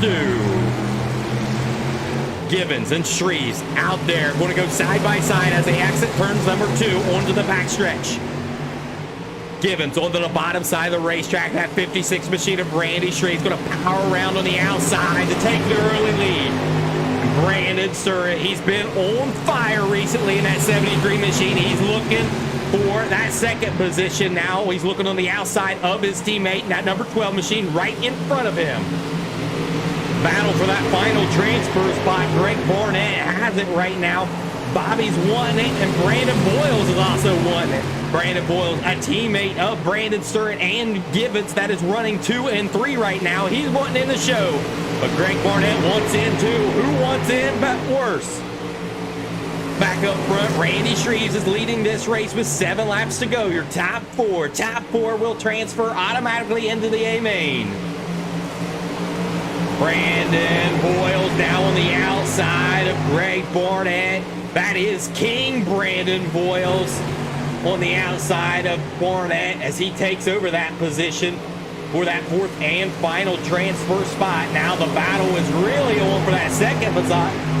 Givens and Shreves out there going to go side by side as they exit turns number 2 onto the backstretch. Givens onto the bottom side of the racetrack. That 56 machine of Randy Shreves going to power around on the outside to take the early lead. Brandon Surratt, he's been on fire recently in that 73 machine. He's looking for that second position now. He's looking on the outside of his teammate in that number 12 machine right in front of him. Battle for that final transfer spot. Greg Barnett has it right now. Bobby's won it, and Brandon Boyles is also won it. Brandon Boyles, a teammate of Brandon Surratt and Givens, that is running 2 and 3 right now. He's wanting in the show, but Greg Barnett wants in too. Who wants in but worse? Back up front, Randy Shreves is leading this race with 7 laps to go. Your top 4 will transfer automatically into the A main. Brandon Boyles now on the outside of Greg Barnett. That is King Brandon Boyles on the outside of Barnett as he takes over that position for that 4th and final transfer spot. Now the battle is really on for that second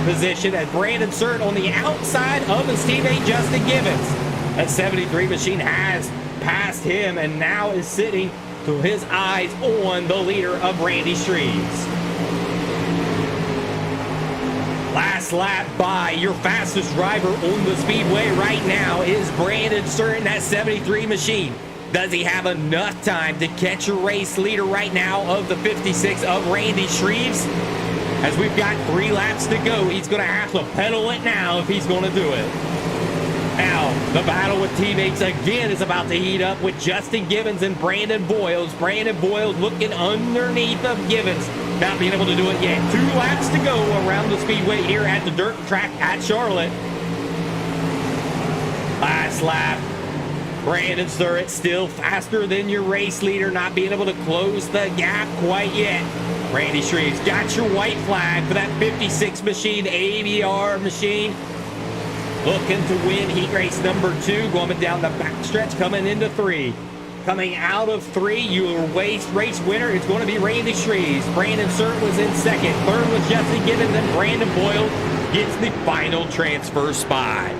position as Brandon Surratt on the outside of his teammate Justin Givens. That 73 machine has passed him and now is sitting to his eyes on the leader of Randy Shreves. Last lap by your fastest driver on the speedway right now is Brandon Surratt in that 73 machine. Does he have enough time to catch your race leader right now of the 56 of Randy Shreves? As we've got 3 laps to go, he's going to have to pedal it now if he's going to do it. Now, the battle with teammates again is about to heat up with Justin Givens and Brandon Boyles. Brandon Boyles looking underneath of Givens, not being able to do it yet. 2 laps to go around the speedway here at the dirt track at Charlotte. Last lap. Brandon Surratt still faster than your race leader, not being able to close the gap quite yet. Randy Shreves got your white flag for that 56 machine, ABR machine. looking to win heat race number 2, going down the backstretch, coming into 3. Coming out of 3, your race winner is going to be Randy Shreves. Brandon Surt was in 2nd. 3rd was Jesse Gibbons, and Brandon Boyle gets the final transfer spot.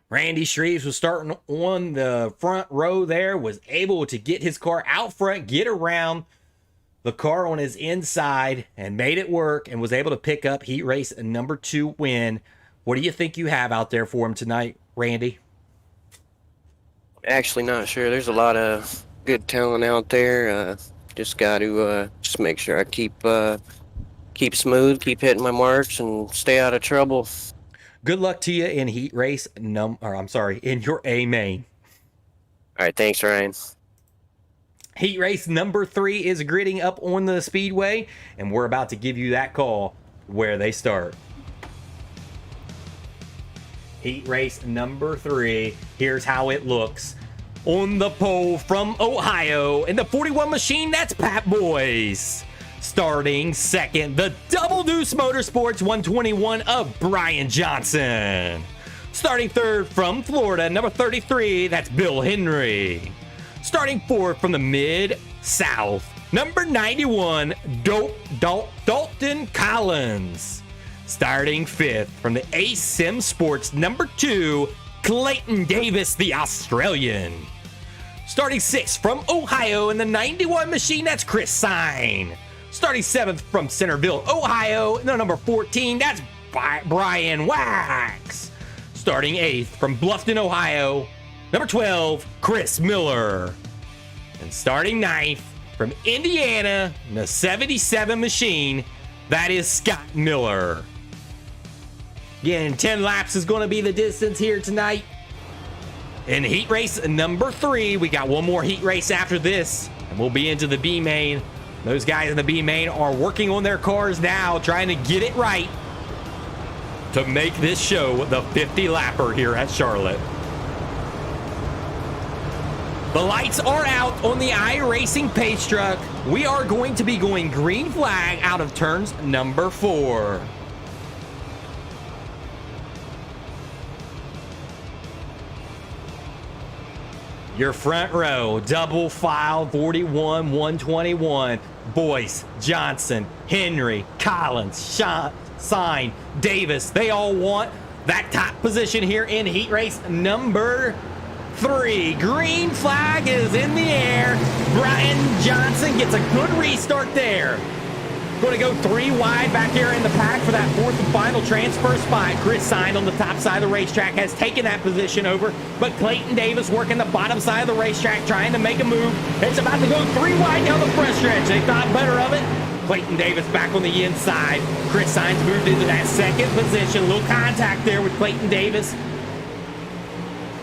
Randy Shreves was starting on the front row there, was able to get his car out front, get around the car on his inside, and made it work, and was able to pick up heat race number 2 win. What do you think you have out there for him tonight, Randy? Actually, not sure. There's a lot of good talent out there. Just got to just make sure I keep smooth, keep hitting my marks, and stay out of trouble. Good luck to you in heat race in your A main. All right, thanks, Ryan. Heat race number 3 is gridding up on the speedway, and we're about to give you that call where they start. Heat race number 3. Here's how it looks. On the pole from Ohio, in the 41 machine, that's Pat Boyce. Starting 2nd, the Double Deuce Motorsports 121 of Brian Johnson. Starting 3rd from Florida, number 33, that's Bill Henry. Starting 4th from the Mid-South, number 91, Dalton Collins. Starting 5th from the Ace Sim Sports, number 2, Clayton Davis, the Australian. Starting 6th from Ohio in the 91 machine, that's Chris Sine. Starting 7th from Centerville, Ohio, the number 14, that's Brian Wax. Starting 8th from Bluffton, Ohio, number 12, Chris Miller. And starting 9th from Indiana, in the 77 machine, that is Scott Miller. Again, 10 laps is going to be the distance here tonight. In heat race number 3, we got one more heat race after this, and we'll be into the B main. Those guys in the B main are working on their cars now, trying to get it right to make this show the 50-lapper here at Charlotte. The lights are out on the iRacing pace truck. We are going to be going green flag out of turns number 4. Your front row, double file, 41, 121. Boyce, Johnson, Henry, Collins, Sine, Davis. They all want that top position here in heat race number 3. Green flag is in the air. Brian Johnson gets a good restart there. Going to go 3 wide back here in the pack for that 4th and final transfer spot. Chris Sine on the top side of the racetrack has taken that position over, but Clayton Davis working the bottom side of the racetrack, trying to make a move. It's about to go 3 wide down the front stretch. They thought better of it. Clayton Davis back on the inside. Chris Sine's moved into that 2nd position. A little contact there with Clayton Davis.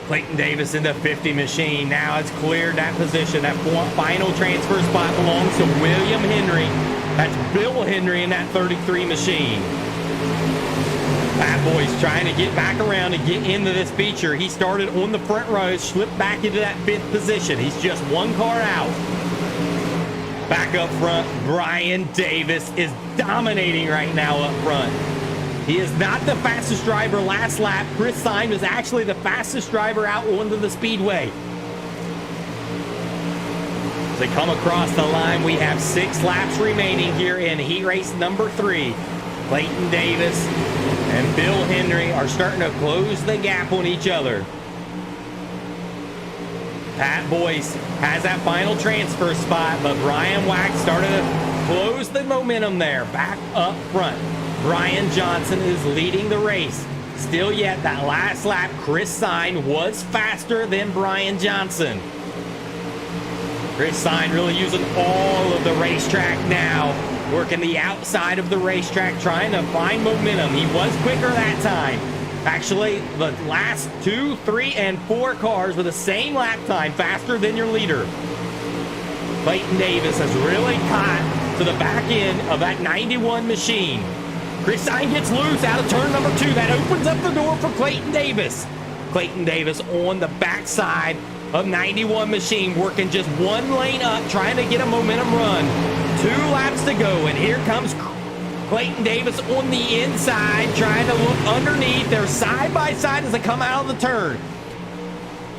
Clayton Davis in the 50 machine. Now it's cleared that position. That final transfer spot belongs to William Henry. That's Bill Henry in that 33 machine. Bad Boy's trying to get back around and get into this feature. He started on the front row, slipped back into that 5th position. He's just 1 car out. Back up front, Brian Davis is dominating right now up front. He is not the fastest driver last lap. Chris Sine was actually the fastest driver out onto the speedway. As they come across the line, we have 6 laps remaining here in heat race number 3. Clayton Davis and Bill Henry are starting to close the gap on each other. Pat Boyce has that final transfer spot, but Brian Wax started to close the momentum there. Back up front, Brian Johnson is leading the race. Still yet, that last lap, Chris Sine was faster than Brian Johnson. Chris Sine really using all of the racetrack now, working the outside of the racetrack, trying to find momentum. He was quicker that time. Actually, the last 2, 3, and 4 cars with the same lap time, faster than your leader. Clayton Davis has really caught to the back end of that 91 machine. Chris Sine gets loose out of turn number 2. That opens up the door for Clayton Davis. Clayton Davis on the backside of 91 machine, working just 1 lane up, trying to get a momentum run. 2 laps to go, and here comes Clayton Davis on the inside, trying to look underneath. They're side by side as they come out of the turn.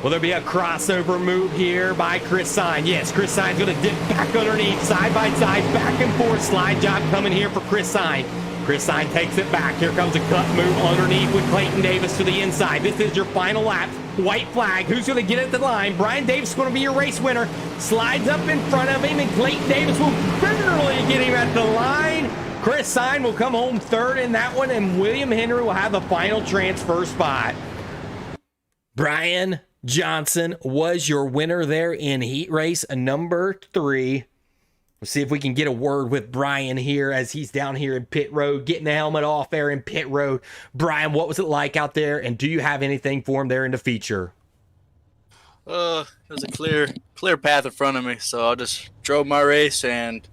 Will there be a crossover move here by Chris Sainz? Yes, Chris Sainz going to dip back underneath, side by side, back and forth. Slide job coming here for Chris Sainz. Chris Sainz takes it back. Here comes a cut move underneath with Clayton Davis to the inside. This is your final lap. White flag. Who's going to get at the line? Brian Davis is going to be your race winner. Slides up in front of him, and Clayton Davis will barely get him at the line. Chris Sainz will come home third in that one, and William Henry will have the final transfer spot. Brian Johnson was your winner there in heat race number 3. We'll see if we can get a word with Brian here as he's down here in pit road, getting the helmet off there in pit road. Brian, what was it like out there, and do you have anything for him there in the feature? It was a clear path in front of me, so I just drove my race, and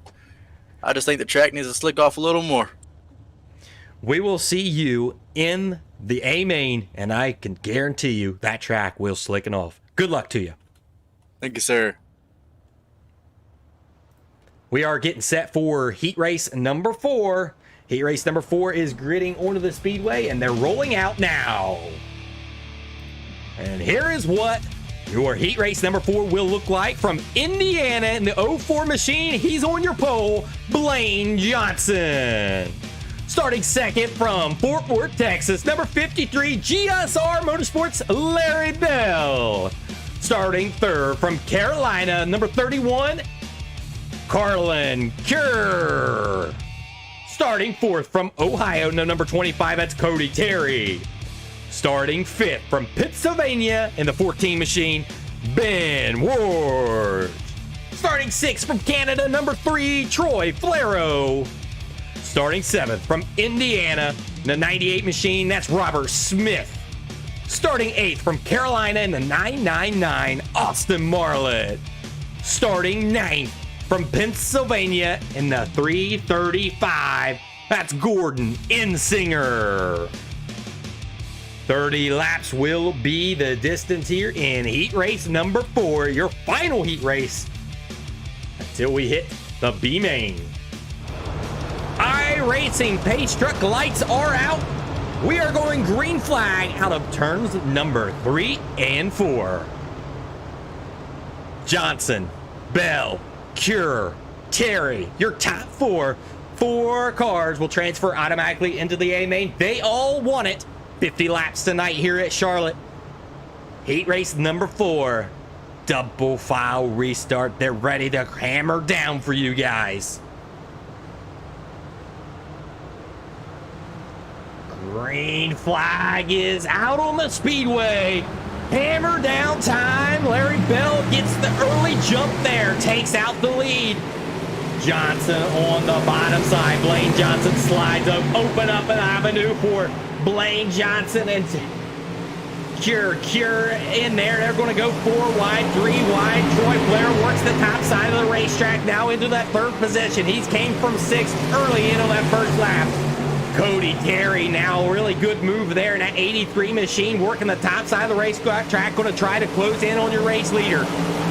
I just think the track needs to slick off a little more. We will see you in the A main, and I can guarantee you that track will slicken off. Good luck to you. Thank you, sir. We are getting set for heat race number 4. Heat race number 4 is gridding onto the speedway, and they're rolling out now. And here is what your heat race number 4 will look like from Indiana in the 04 machine. He's on your pole, Blaine Johnson. Starting second from Fort Worth, Texas, number 53, GSR Motorsports, Larry Bell. Starting third from Carolina, number 31, Carlin Kerr. Starting fourth from Ohio, number 25, that's Cody Terry. Starting fifth from Pennsylvania in the 14 machine, Ben Ward. Starting sixth from Canada, number 3, Troy Flero. Starting seventh from Indiana, the 98 machine, that's Robert Smith. Starting eighth from Carolina in the 999, Austin Marlett. Starting ninth from Pennsylvania in the 335, that's Gordon Insinger. 30 laps will be the distance here in heat race number 4, your final heat race, until we hit the B main. iRacing pace truck lights are out. We are going green flag out of turns number 3 and 4. Johnson, Bell, Cure, Terry, your top 4 cars will transfer automatically into the A main. They all want it. 50 laps tonight here at Charlotte. Heat race number 4. Double file restart. They're ready to hammer down for you guys. Green flag is out on the speedway. Hammer down time. Larry Bell gets the early jump there. Takes out the lead. Johnson on the bottom side. Blaine Johnson slides up. Open up an avenue for Blaine Johnson and Cure in there. They're going to go 4 wide, 3 wide. Troy Blair works the top side of the racetrack now into that third position. He's came from 6th early into that first lap. Cody Terry now really good move there in that 83 machine working the top side of the racetrack, going to try to close in on your race leader.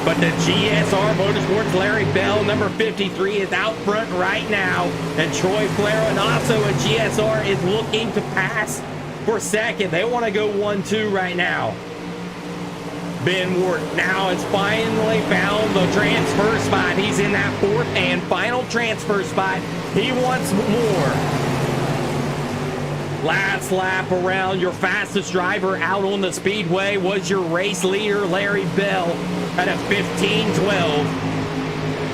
But the GSR Motorsports Larry Bell, number 53, is out front right now. And Troy Flair and also a GSR is looking to pass for second. They want to go 1-2 right now. Ben Ward now has finally found the transfer spot. He's in that 4th and final transfer spot. He wants more. Last lap around, your fastest driver out on the speedway was your race leader, Larry Bell, at a 15:12.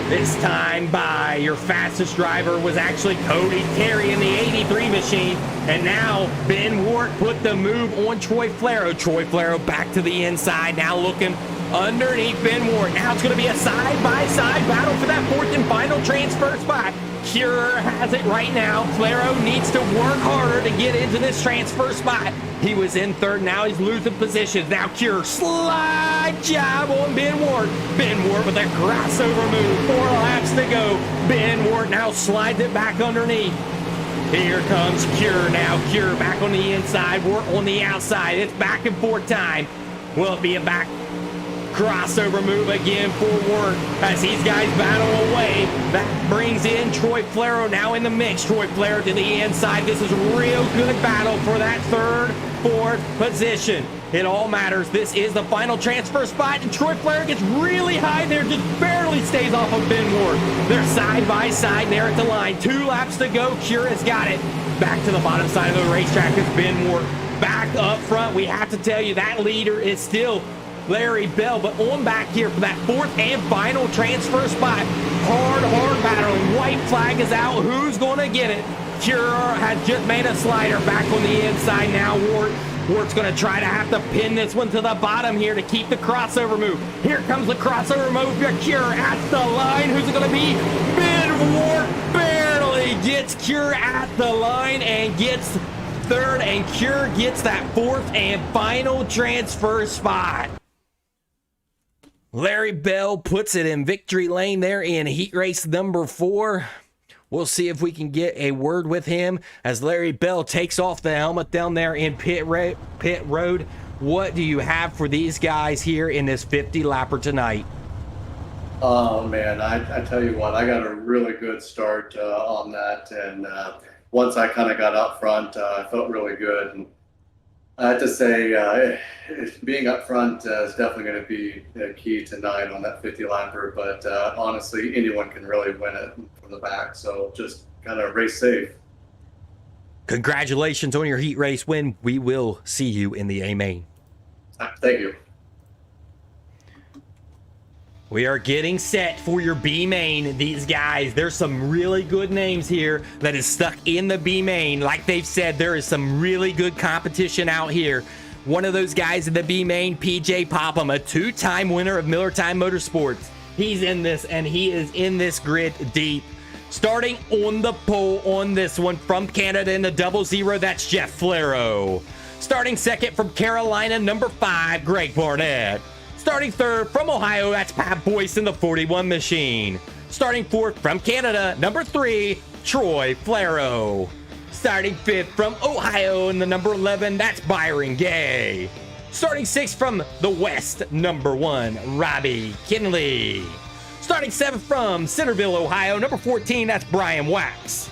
This time by your fastest driver was actually Cody Terry in the 83 machine. And now Ben Ward put the move on Troy Flero. Troy Flero back to the inside, now looking underneath Ben Ward. Now it's going to be a side-by-side battle for that 4th and final transfer spot. Cure has it right now. Flero needs to work harder to get into this transfer spot. He was in 3rd, now he's losing positions. Now Cure, slide job on Ben Ward. Ben Ward with a crossover move. 4 laps to go. Ben Ward now slides it back underneath. Here comes Cure now. Cure back on the inside, Ward on the outside. It's back and forth time. Will it be a back Crossover move again for Wirt as these guys battle away. That brings in Troy Flero now in the mix. Troy Flero to the inside. This is a real good battle for that third, fourth position. It all matters. This is the final transfer spot, and Troy Flero gets really high there, just barely stays off of Ben Ward. They're side by side there at the line. 2 laps to go. Cura's got it. Back to the bottom side of the racetrack is Ben Ward. Back up front, we have to tell you that leader is still Larry Bell, but on back here for that 4th and final transfer spot. Hard battling. White flag is out. Who's going to get it? Cura has just made a slider back on the inside now. Wart's going to try to have to pin this one to the bottom here to keep the crossover move. Here comes the crossover move. Cura at the line. Who's it going to be? Ben Wart barely gets Cura at the line and gets third, and Cura gets that 4th and final transfer spot. Larry Bell puts it in victory lane there in heat race number 4. We'll see if we can get a word with him as Larry Bell takes off the helmet down there in pit road. What do you have for these guys here in this 50-lapper tonight? Oh, man, I tell you what, I got a really good start on that. And once I kind of got up front, I felt really good. And I have to say, being up front is definitely going to be the key tonight on that 50-lapper. But honestly, anyone can really win it from the back. So just kind of race safe. Congratulations on your heat race win. We will see you in the A main. Thank you. We are getting set for your B main. These guys, there's some really good names here that is stuck in the B main. Like they've said, there is some really good competition out here. One of those guys in the B main, PJ Popham, a 2-time winner of Millertime Motorsports. He's in this, and he is in this grid deep. Starting on the pole on this one from Canada in the 00, that's Jeff Flero. Starting second from Carolina, number 5, Greg Barnett. Starting third from Ohio, that's Pat Boyce in the 41 machine. Starting fourth from Canada, number 3, Troy Flero. Starting fifth from Ohio in the number 11, that's Byron Gay. Starting sixth from the West, number 1, Robbie Kinley. Starting seventh from Centerville, Ohio, number 14, that's Brian Wax.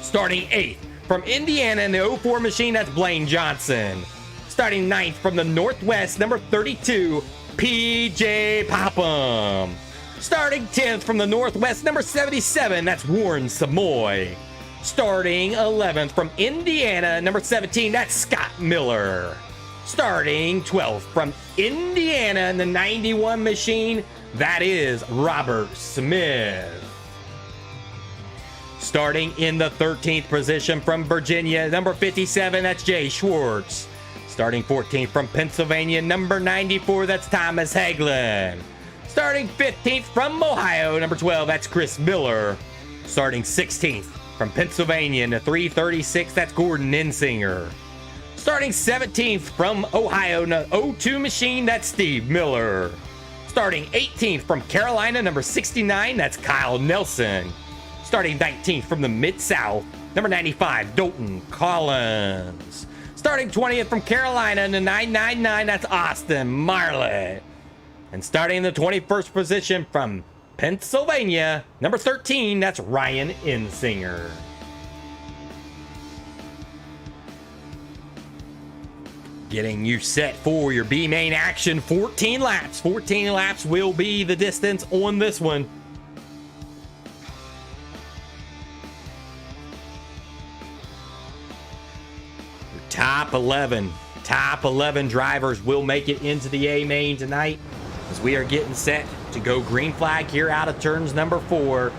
Starting eighth from Indiana in the 04 machine, that's Blaine Johnson. Starting ninth from the Northwest, number 32, PJ Popham. Starting 10th from the Northwest, number 77, that's Warren Samoy. Starting 11th from Indiana, number 17, that's Scott Miller. Starting 12th from Indiana in the 91 machine, that is Robert Smith. Starting in the 13th position from Virginia, number 57, that's Jay Schwartz. Starting 14th from Pennsylvania, number 94, that's Thomas Hagelin. Starting 15th from Ohio, number 12, that's Chris Miller. Starting 16th from Pennsylvania in the 336, that's Gordon Insinger. Starting 17th from Ohio, 02 machine, that's Steve Miller. Starting 18th from Carolina, number 69, that's Kyle Nelson. Starting 19th from the Mid-South, number 95, Dalton Collins. Starting 20th from Carolina in the 999, that's Austin Marlett. And starting in the 21st position from Pennsylvania, number 13, that's Ryan Insinger. Getting you set for your B main action, 14 laps. 14 laps will be the distance on this one. Top 11 drivers will make it into the A main tonight as we are getting set to go green flag here out of turns number 4.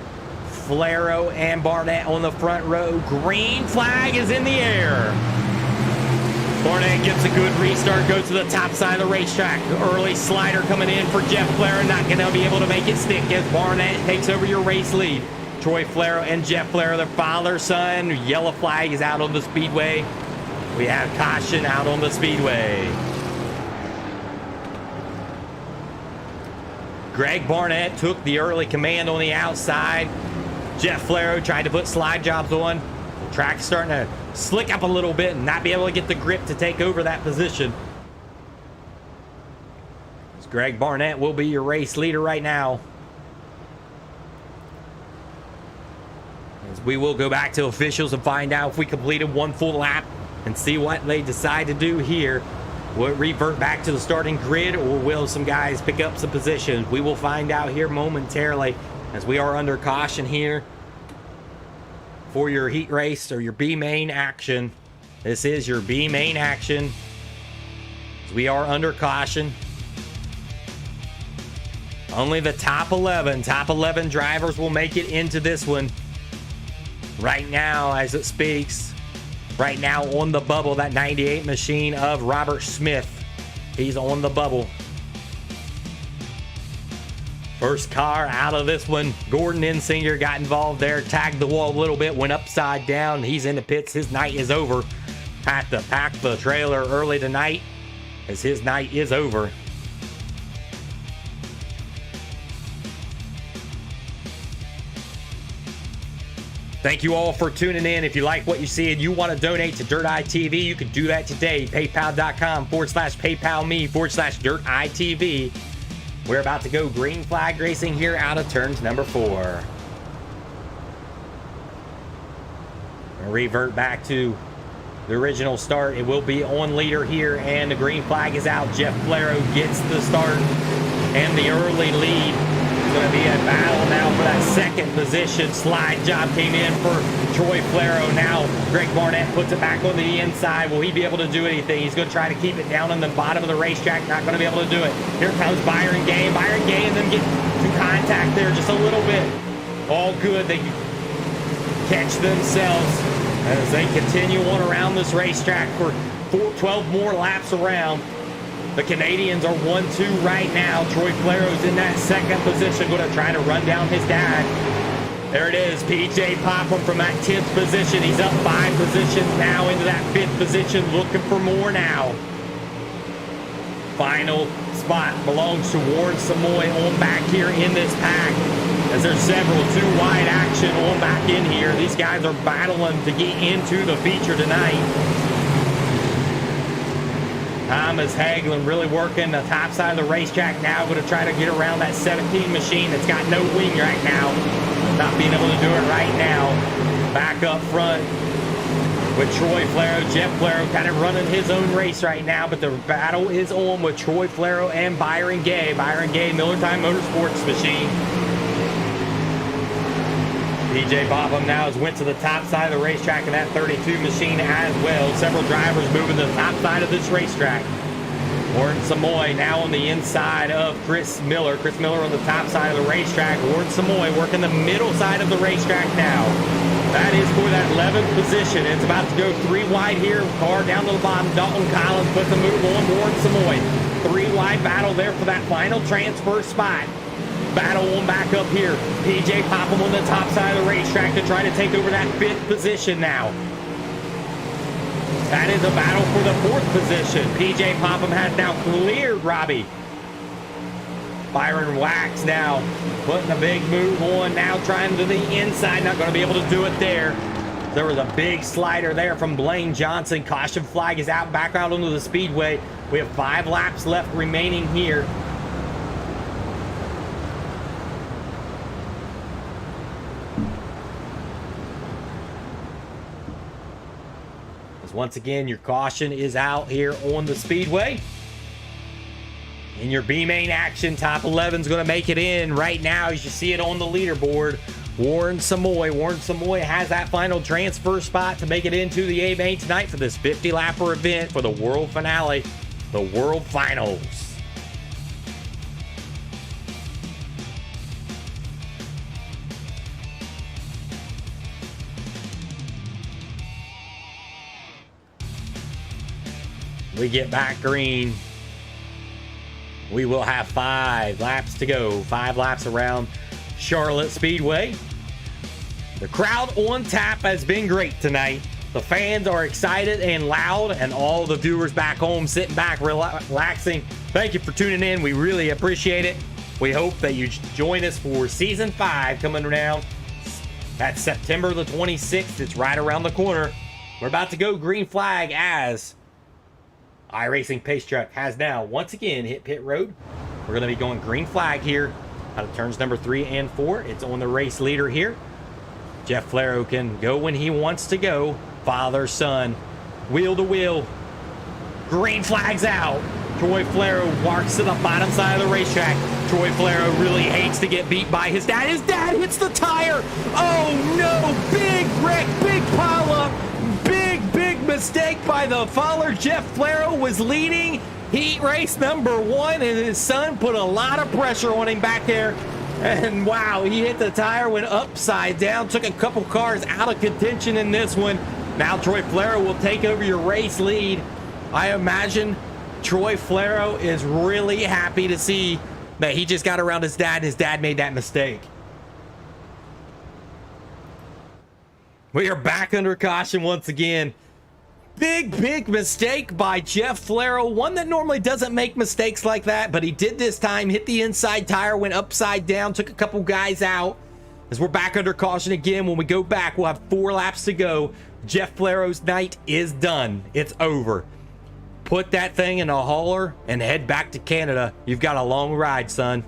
Flero and Barnett on the front row. Green flag is in the air. Barnett gets a good restart, goes to the top side of the racetrack. Early slider coming in for Jeff Flero, not going to be able to make it stick as Barnett takes over your race lead. Troy Flero and Jeff Flero, their father, son. Yellow flag is out on the speedway. We have caution out on the speedway. Greg Barnett took the early command on the outside. Jeff Flero tried to put slide jobs on. The track's starting to slick up a little bit and not be able to get the grip to take over that position. Greg Barnett will be your race leader right now. As we will go back to officials and find out if we completed one full lap and see what they decide to do here. Will it revert back to the starting grid, or will some guys pick up some positions? We will find out here momentarily, as we are under caution here for your heat race or your B main action. This is your B main action. We are under caution. Only the top 11 drivers will make it into this one. Right now, as it speaks, right now on the bubble, that 98 machine of Robert Smith. He's on the bubble. First car out of this one, Gordon Insinger got involved there, tagged the wall a little bit, went upside down. He's in the pits. His night is over. Had to pack the trailer early tonight, as his night is over. Thank you all for tuning in. If you like what you see and you want to donate to Dirt Eye TV, you can do that today. PayPal.com/PayPalMe/DirtEyeTV. We're about to go green flag racing here out of turns number 4. We'll revert back to the original start. It will be on leader here, and the green flag is out. Jeff Flero gets the start and the early lead. It's going to be a battle now for that second position. Slide job came in for Troy Flero. Now Greg Barnett puts it back on the inside. Will he be able to do anything? He's going to try to keep it down on the bottom of the racetrack. Not going to be able to do it. Here comes Byron Gay. Byron Gay and them get to contact there just a little bit. All good. They catch themselves as they continue on around this racetrack for 12 more laps around. The Canadians are 1-2 right now. Troy Flero's in that second position, going to try to run down his dad. There it is, PJ Popham from that 10th position. He's up 5 positions now into that 5th position, looking for more now. Final spot belongs to Warren Samoy on back here in this pack, as there's several 2-wide action on back in here. These guys are battling to get into the feature tonight. Thomas Hagelin really working the top side of the racetrack now. Going to try to get around that 17 machine that's got no wing right now. Not being able to do it right now. Back up front with Troy Flero. Jeff Flero kind of running his own race right now, but the battle is on with Troy Flero and Byron Gay. Byron Gay, Millertime Motorsports machine. PJ Popham now has went to the top side of the racetrack in that 32 machine as well. Several drivers moving to the top side of this racetrack. Warren Samoy now on the inside of Chris Miller. Chris Miller on the top side of the racetrack. Warren Samoy working the middle side of the racetrack now. That is for that 11th position. It's about to go 3 wide here. Car down to the bottom. Dalton Collins puts a move on Warren Samoy. 3 wide battle there for that final transfer spot. Battle on back up here. PJ Popham on the top side of the racetrack to try to take over that 5th position now. That is a battle for the 4th position. PJ Popham has now cleared Robbie. Byron Wax now putting a big move on, now trying to the inside. Not going to be able to do it there. There was a big slider there from Blaine Johnson. Caution flag is out, back out onto the speedway. We have 5 laps left remaining here. Once again, your caution is out here on the speedway. In your B main action, top 11 is going to make it in right now as you see it on the leaderboard. Warren Samoy. Warren Samoy has that final transfer spot to make it into the A main tonight for this 50-lapper event for the world finale, the world finals. We get back green. We will have 5 laps to go. 5 laps around Charlotte Speedway. The crowd on tap has been great tonight. The fans are excited and loud, and all the viewers back home sitting back, relaxing. Thank you for tuning in. We really appreciate it. We hope that you join us for Season 5 coming around. That's September the 26th. It's right around the corner. We're about to go green flag as iRacing Pace Truck has now once again hit pit road. We're going to be going green flag here out of turns number 3 and 4. It's on the race leader here. Jeff Flero can go when he wants to go. Father, son, wheel to wheel. Green flag's out. Troy Flero walks to the bottom side of the racetrack. Troy Flero really hates to get beat by his dad. His dad hits the tire. Oh no, big wreck, big pile up. Big mistake by the father. Jeff Flero was leading heat race number 1, and his son put a lot of pressure on him back there. And wow, he hit the tire, went upside down, took a couple cars out of contention in this one. Now Troy Flero will take over your race lead. I imagine Troy Flero is really happy to see that he just got around his dad and his dad made that mistake. We are back under caution once again. Big mistake by Jeff Flero. One that normally doesn't make mistakes like that, but he did this time. Hit the inside tire, went upside down, took a couple guys out. As we're back under caution again, when we go back, we'll have 4 laps to go. Jeff Flero's night is done. It's over. Put that thing in a hauler and head back to Canada. You've got a long ride, son.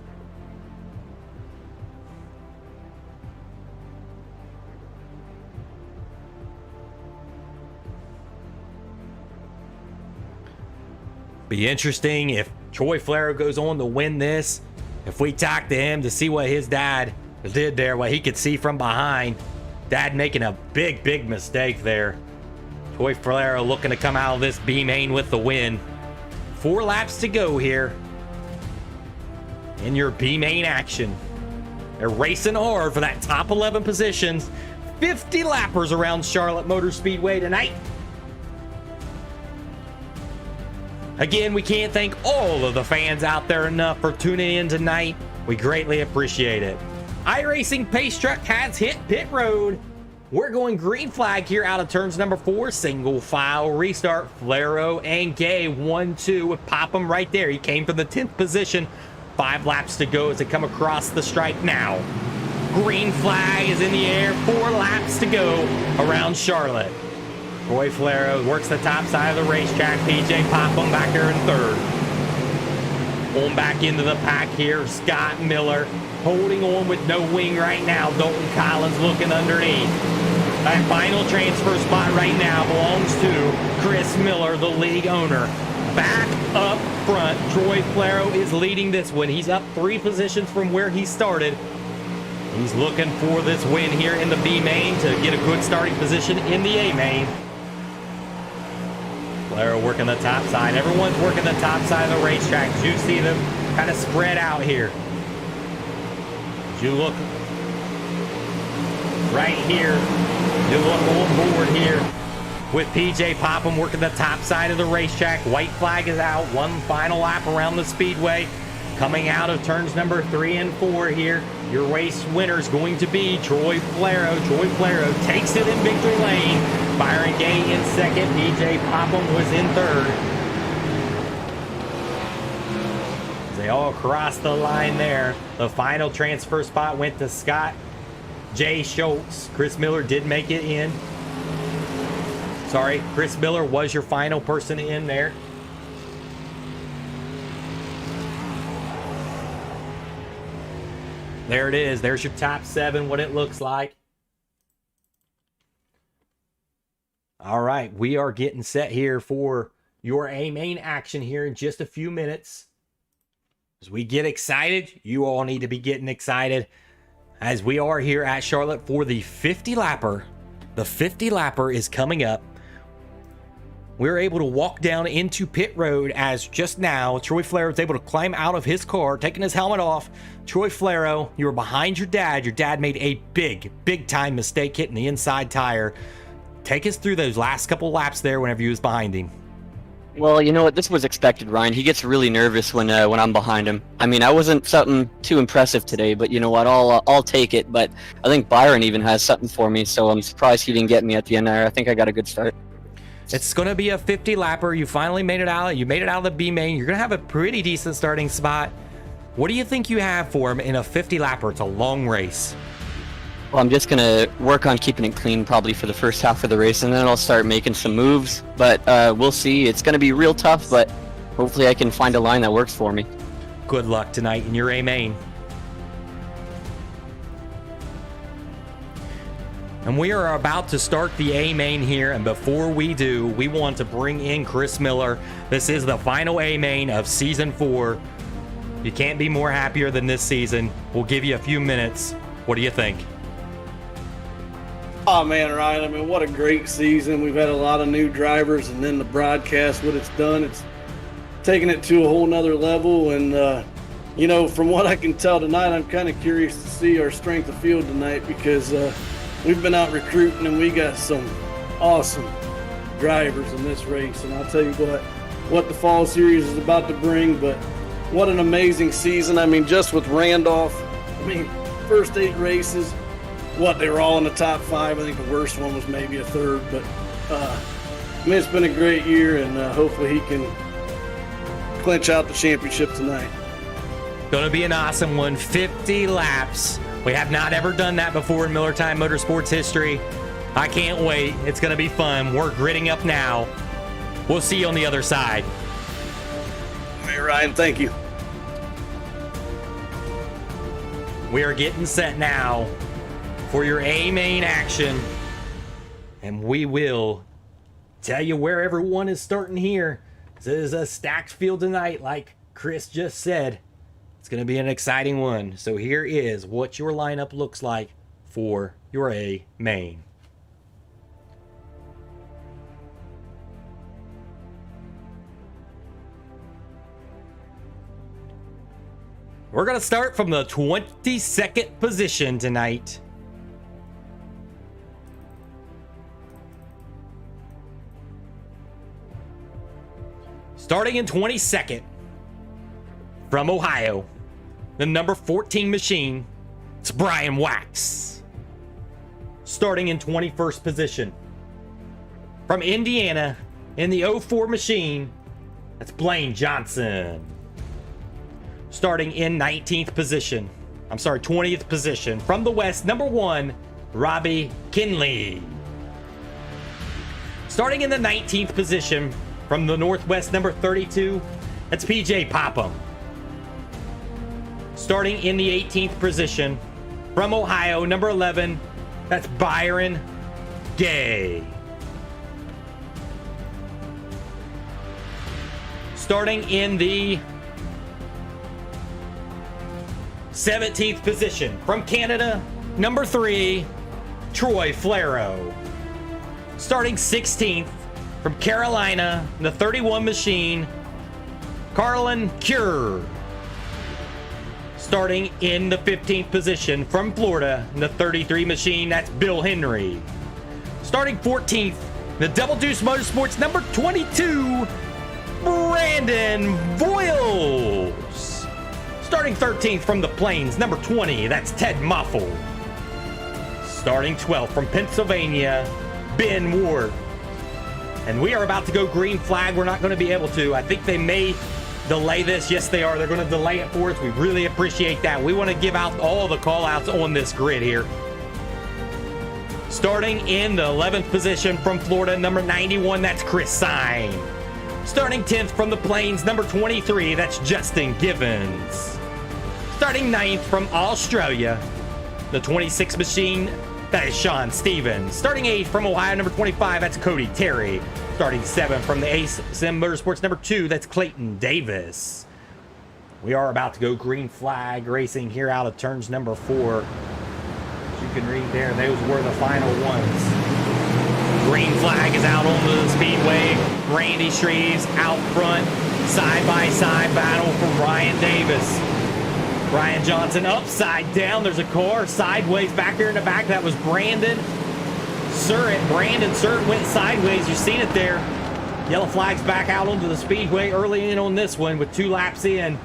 Be interesting if Troy Flero goes on to win this. If we talk to him to see what his dad did there, what he could see from behind. Dad making a big mistake there. Troy Flero looking to come out of this B main with the win. 4 laps to go here in your B main action. They're racing hard for that top 11 positions. 50 lappers around Charlotte Motor Speedway tonight. Again, we can't thank all of the fans out there enough for tuning in tonight. We greatly appreciate it. iRacing Pace Truck has hit pit road. We're going green flag here out of turns number 4. Single file restart. Flero and Gay 1-2 with Popham right there. He came from the 10th position. 5 laps to go as they come across the stripe now. Green flag is in the air. 4 laps to go around Charlotte. Troy Flero works the top side of the racetrack. PJ Popham back there in 3rd. Going back into the pack here. Scott Miller holding on with no wing right now. Dalton Collins looking underneath. That final transfer spot right now belongs to Chris Miller, the league owner. Back up front, Troy Flero is leading this one. He's up 3 positions from where he started. He's looking for this win here in the B main to get a good starting position in the A main. Flero working the top side. Everyone's working the top side of the racetrack. You see them kind of spread out here. You look right here. You look on board here with PJ Popham working the top side of the racetrack. White flag is out. 1 final lap around the speedway. Coming out of turns number 3 and 4 here. Your race winner is going to be Troy Flero. Troy Flero takes it in victory lane. Byron Gay in 2nd. PJ Popham was in 3rd. They all crossed the line there. The final transfer spot went to Scott J. Schultz. Chris Miller did make it in. Sorry, Chris Miller was your final person in there. There it is. There's your top 7, what it looks like. All right, we are getting set here for your A main action here in just a few minutes. As we get excited, you all need to be getting excited as we are here at Charlotte for the 50 lapper. The 50 lapper is coming up. We're able to walk down into pit road as just now Troy Flero was able to climb out of his car, taking his helmet off. Troy Flero, you were behind your dad. Your dad made a big time mistake hitting the inside tire. Take us through those last couple laps there whenever you was behind him. Well, you know what? This was expected, Ryan. He gets really nervous when I'm behind him. I mean, I wasn't something too impressive today, but you know what? I'll take it. But I think Byron even has something for me, so I'm surprised he didn't get me at the end there. I think I got a good start. It's going to be a 50 lapper. You finally made it out. You made it out of the B main. You're going to have a pretty decent starting spot. What do you think you have for him in a 50 lapper? It's a long race. Well, I'm just going to work on keeping it clean probably for the first half of the race, and then I'll start making some moves. But we'll see. It's going to be real tough, but hopefully I can find a line that works for me. good luck tonight in your A main. And we are about to start the A main here, and before we do, we want to bring in Chris Miller. This is the final A main of season 4. You can't be more happier than this season. We'll give you a few minutes. What do you think? Oh man, Ryan, I mean, what a great season. We've had a lot of new drivers, and then the broadcast, what it's done, it's taken it to a whole nother level. And you know, from what I can tell tonight, I'm kind of curious to see our strength of field tonight, because we've been out recruiting and we got some awesome drivers in this race. And I'll tell you what the fall series is about to bring, but what an amazing season. I mean, just with Randolph, I mean, first 8 races, they were all in the top 5. I think the worst one was maybe a 3rd, but I mean, it's been a great year, and hopefully he can clinch out the championship tonight. Gonna be an awesome one. 50 laps. We have not ever done that before in Millertime Motorsports history. I can't wait. It's going to be fun. We're gritting up now. We'll see you on the other side. Hey, Ryan, thank you. We are getting set now for your A main action. And we will tell you where everyone is starting here. This is a stacked field tonight, like Chris just said. It's going to be an exciting one. So here is what your lineup looks like for your A main. We're going to start from the 22nd position tonight. Starting in 22nd. From Ohio, the number 14 machine, it's Brian Wax. Starting in 21st position. From Indiana, in the 04 machine, that's Blaine Johnson. Starting in 20th position. From the West, number 1, Robbie Kinley. Starting in the 19th position, from the Northwest, number 32, that's PJ Popham. Starting in the 18th position, from Ohio, number 11, that's Byron Gay. Starting in the 17th position, from Canada, number 3, Troy Flero. Starting 16th, from Carolina, the 31 machine, Carlin Cure. Starting in the 15th position, from Florida, the 33 machine, that's Bill Henry. Starting 14th, the Double Deuce Motorsports, number 22, Brandon Voiles. Starting 13th from the Plains, number 20, that's Ted Moffel. Starting 12th from Pennsylvania, Ben Ward. And we are about to go green flag. We're not going to be able to. I think they may delay this. Yes, they are. They're going to delay it for us. We really appreciate that. We want to give out all the call outs on this grid here. Starting in the 11th position from Florida, number 91, that's Chris Sine. Starting 10th from the Plains, number 23, that's Justin Givens. Starting 9th from Australia, the 26 machine, that is Sean Stevens. Starting 8th from Ohio, number 25, that's Cody Terry. Starting 7th from the Ace Sim Motorsports, number 2, that's Clayton Davis. We are about to go green flag racing here out of turns number 4. As you can read there, those were the final ones. Green flag is out onto the speedway. Randy Shreves out front. Side-by-side battle for Ryan Davis. Brian Johnson upside down. There's a car sideways back here in the back. That was Brandon Surratt. Brandon Surratt went sideways. You've seen it there. Yellow flag's back out onto the speedway early in on this one with 2 laps in.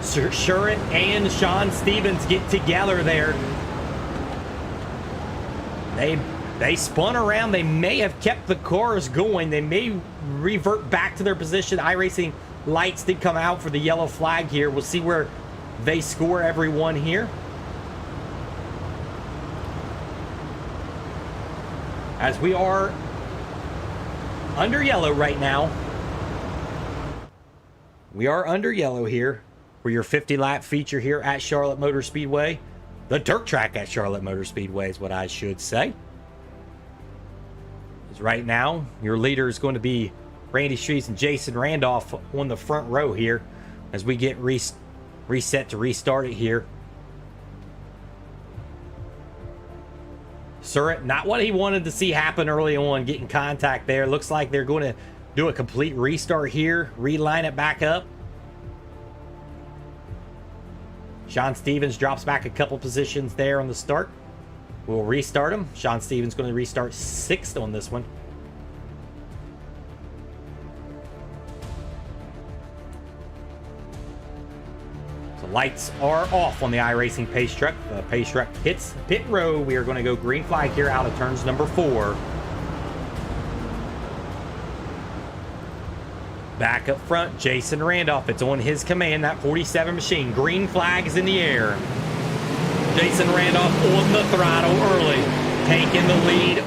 Surratt and Sean Stevens get together there. They spun around. They may have kept the cars going. They may revert back to their position. iRacing lights did come out for the yellow flag here. We'll see where they score everyone here. As we are under yellow right now. We are under yellow here for your 50-lap feature here at Charlotte Motor Speedway. The dirt track at Charlotte Motor Speedway is what I should say. Because right now, your leader is going to be Randy Streets and Jason Randolph on the front row here as we get reset to restart it here. Surratt, not what he wanted to see happen early on, getting contact there. Looks like they're going to do a complete restart here, reline it back up. Sean Stevens drops back a couple positions there on the start. We'll restart him. Sean Stevens going to restart 6th on this one. So lights are off on the iRacing pace truck. The pace truck hits pit row. We are going to go green flag here out of turns number 4. Back up front, Jason Randolph. It's on his command, that 47 machine. Green flag is in the air. Jason Randolph on the throttle early, taking the lead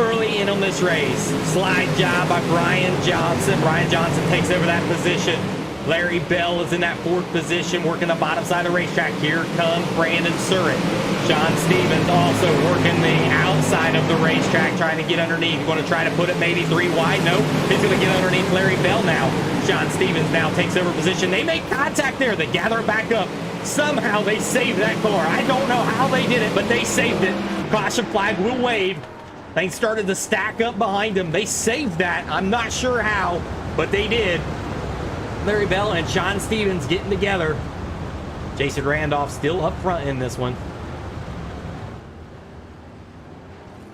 early in on this race. Slide job by Brian Johnson. Brian Johnson takes over that position. Larry Bell is in that 4th position, working the bottom side of the racetrack. Here comes Brandon Surratt. Sean Stevens also working the outside of the racetrack, trying to get underneath. Going to try to put it maybe 3 wide. Nope, he's going to get underneath Larry Bell now. Sean Stevens now takes over position. They make contact there. They gather it back up. Somehow they saved that car. I don't know how they did it, but they saved it. Caution flag will wave. They started to stack up behind them. They saved that. I'm not sure how, but they did. Larry Bell and Sean Stevens getting together. Jason Randolph still up front in this one.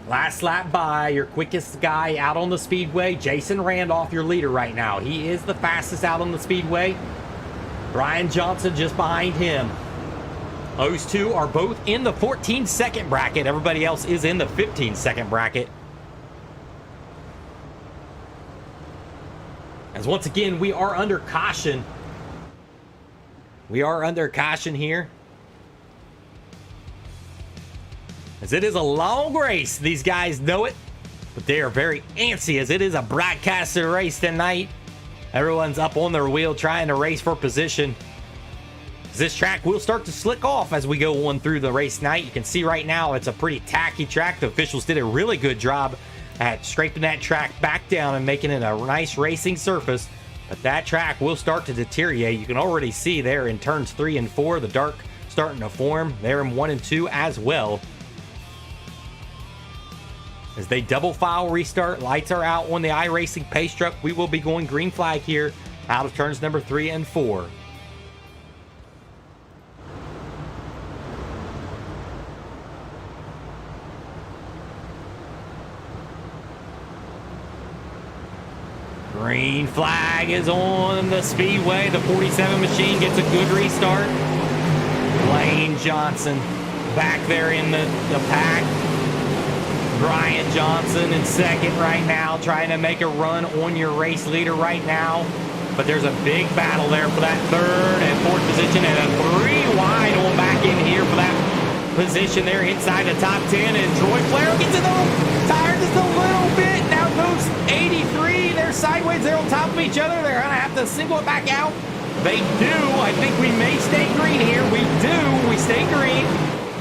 Last lap by, your quickest guy out on the speedway. Jason Randolph, your leader right now. He is the fastest out on the speedway. Brian Johnson just behind him. Those two are both in the 14-second bracket. Everybody else is in the 15-second bracket. As once again, we are under caution. We are under caution here. As it is a long race. These guys know it. But they are very antsy as it is a broadcaster race tonight. Everyone's up on their wheel trying to race for position. This track will start to slick off as we go on through the race night. You can see right now it's a pretty tacky track. The officials did a really good job at scraping that track back down and making it a nice racing surface. But that track will start to deteriorate. You can already see there in turns 3 and 4, the dark starting to form there in 1 and 2 as well. As they double file restart, lights are out on the iRacing pace truck. We will be going green flag here out of turns number 3 and 4. Green flag is on the speedway. The 47 machine gets a good restart. Lane Johnson back there in the pack. Brian Johnson in 2nd right now, trying to make a run on your race leader right now. But there's a big battle there for that 3rd and 4th position, and a 3 wide on back in here for that position there inside the top 10. And Troy Flair gets in the tire just a little bit. Now goes 83. They're sideways. They're on top of each other. They're going to have to single it back out. They do. I think we may stay green here. We do. We stay green.